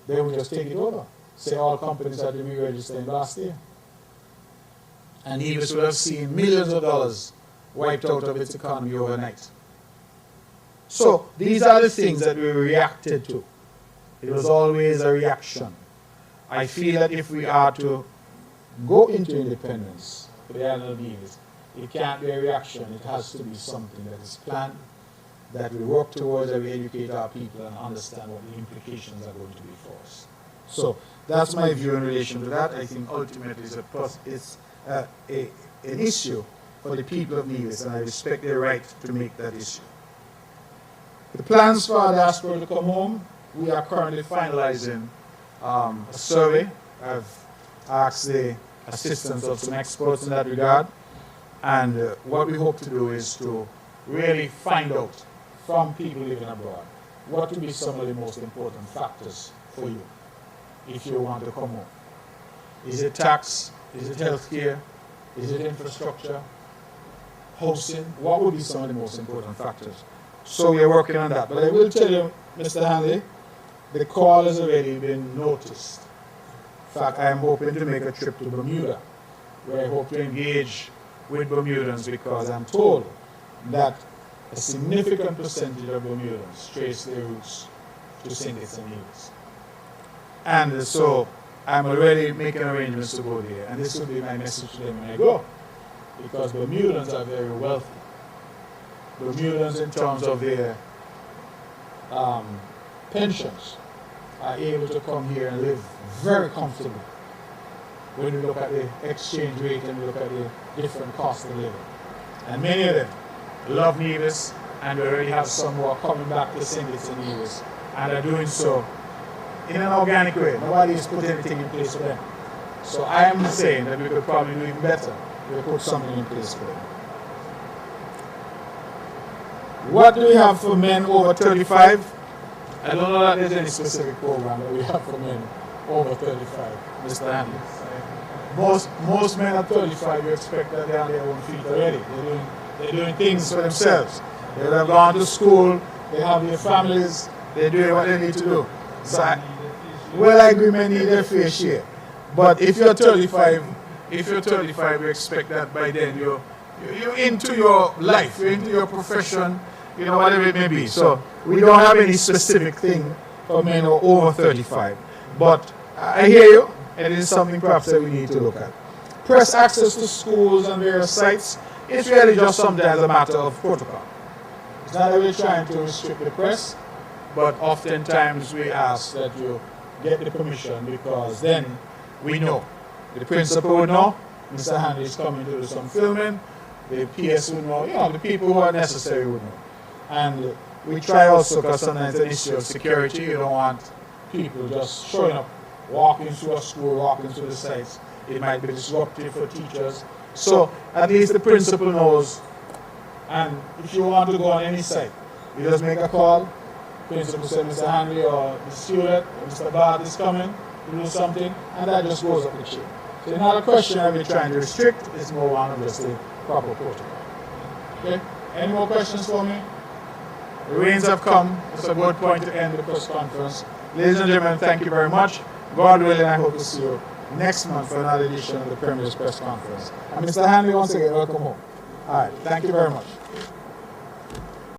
they would just take it over. Say all companies had to be registered last year. And Nevis would have seen millions of dollars wiped out of its economy overnight. So these are the things that we reacted to. It was always a reaction. I feel that if we are to go into independence for the island of Nevis, it can't be a reaction. It has to be something that is planned, that we work towards, that we educate our people and understand what the implications are going to be for us. So that's my view in relation to that. I think ultimately it's an issue for the people of Nevis, and I respect their right to make that issue. The plans for our diaspora to come home, we are currently finalizing a survey. I've asked the assistance of some experts in that regard, and what we hope to do is to really find out from people living abroad what will be some of the most important factors for you if you want to come home. Is it tax? Is it healthcare? Is it infrastructure? Housing? What would be some of the most important factors? So we're working on that. But I will tell you, Mr. Hanley, the call has already been noticed. In fact, I am hoping to make a trip to Bermuda, where I hope to engage with Bermudans, because I'm told that a significant percentage of Bermudans trace their roots to St. Kitts and Nevis. And so I'm already making arrangements to go there, and this will be my message to them when I go, because Bermudans are very wealthy. Bermudans, in terms of their pensions, are able to come here and live very comfortably when we look at the exchange rate and we look at the different costs of living. And many of them love Nevis, and we already have some who are coming back to St. Kitts and Nevis, and are doing so in an organic way. Nobody has put anything in place for them. So I am saying that we could probably do even better if we put something in place for them. What do we have for men over 35? I don't know that there's any specific program that we have for men over 35, Mr. Andy. Most men at 35, you expect that they're on their own feet already. They're doing things for themselves. They have gone to school, they have their families, they're doing what they need to do. So I agree, men need their fair share. But if you're 35, you expect that by then you're into your life, you're into your profession, you know, whatever it may be. So we don't have any specific thing for men who are over 35. But I hear you, and it is something perhaps that we need to look at. Press access to schools and various sites, it's really just sometimes a matter of protocol. It's not that we're trying to restrict the press, but oftentimes we ask that you get the permission, because then we know. The principal would know, Mr. Hanley is coming to do some filming, the PS would know, you know, the people who are necessary would know. And we try also, because sometimes it's an issue of security, you don't want people just showing up, walking through a school, walking through the sites. It might be disruptive for teachers. So at least the principal knows, and if you want to go on any site, you just make a call, principal said Mr. Hanley or the student, or Mr. Bart is coming to do something, and that just goes up the chain. So it's not a question that we're trying to restrict, it's more one of just the proper protocol. Okay? Any more questions for me? The rains have come. It's a good point to end the press conference. Ladies and gentlemen, thank you very much. God willing, I hope to see you next month for another edition of the Premier's Press Conference. And Mr. Hanley, once again, welcome home. All right, thank you very much.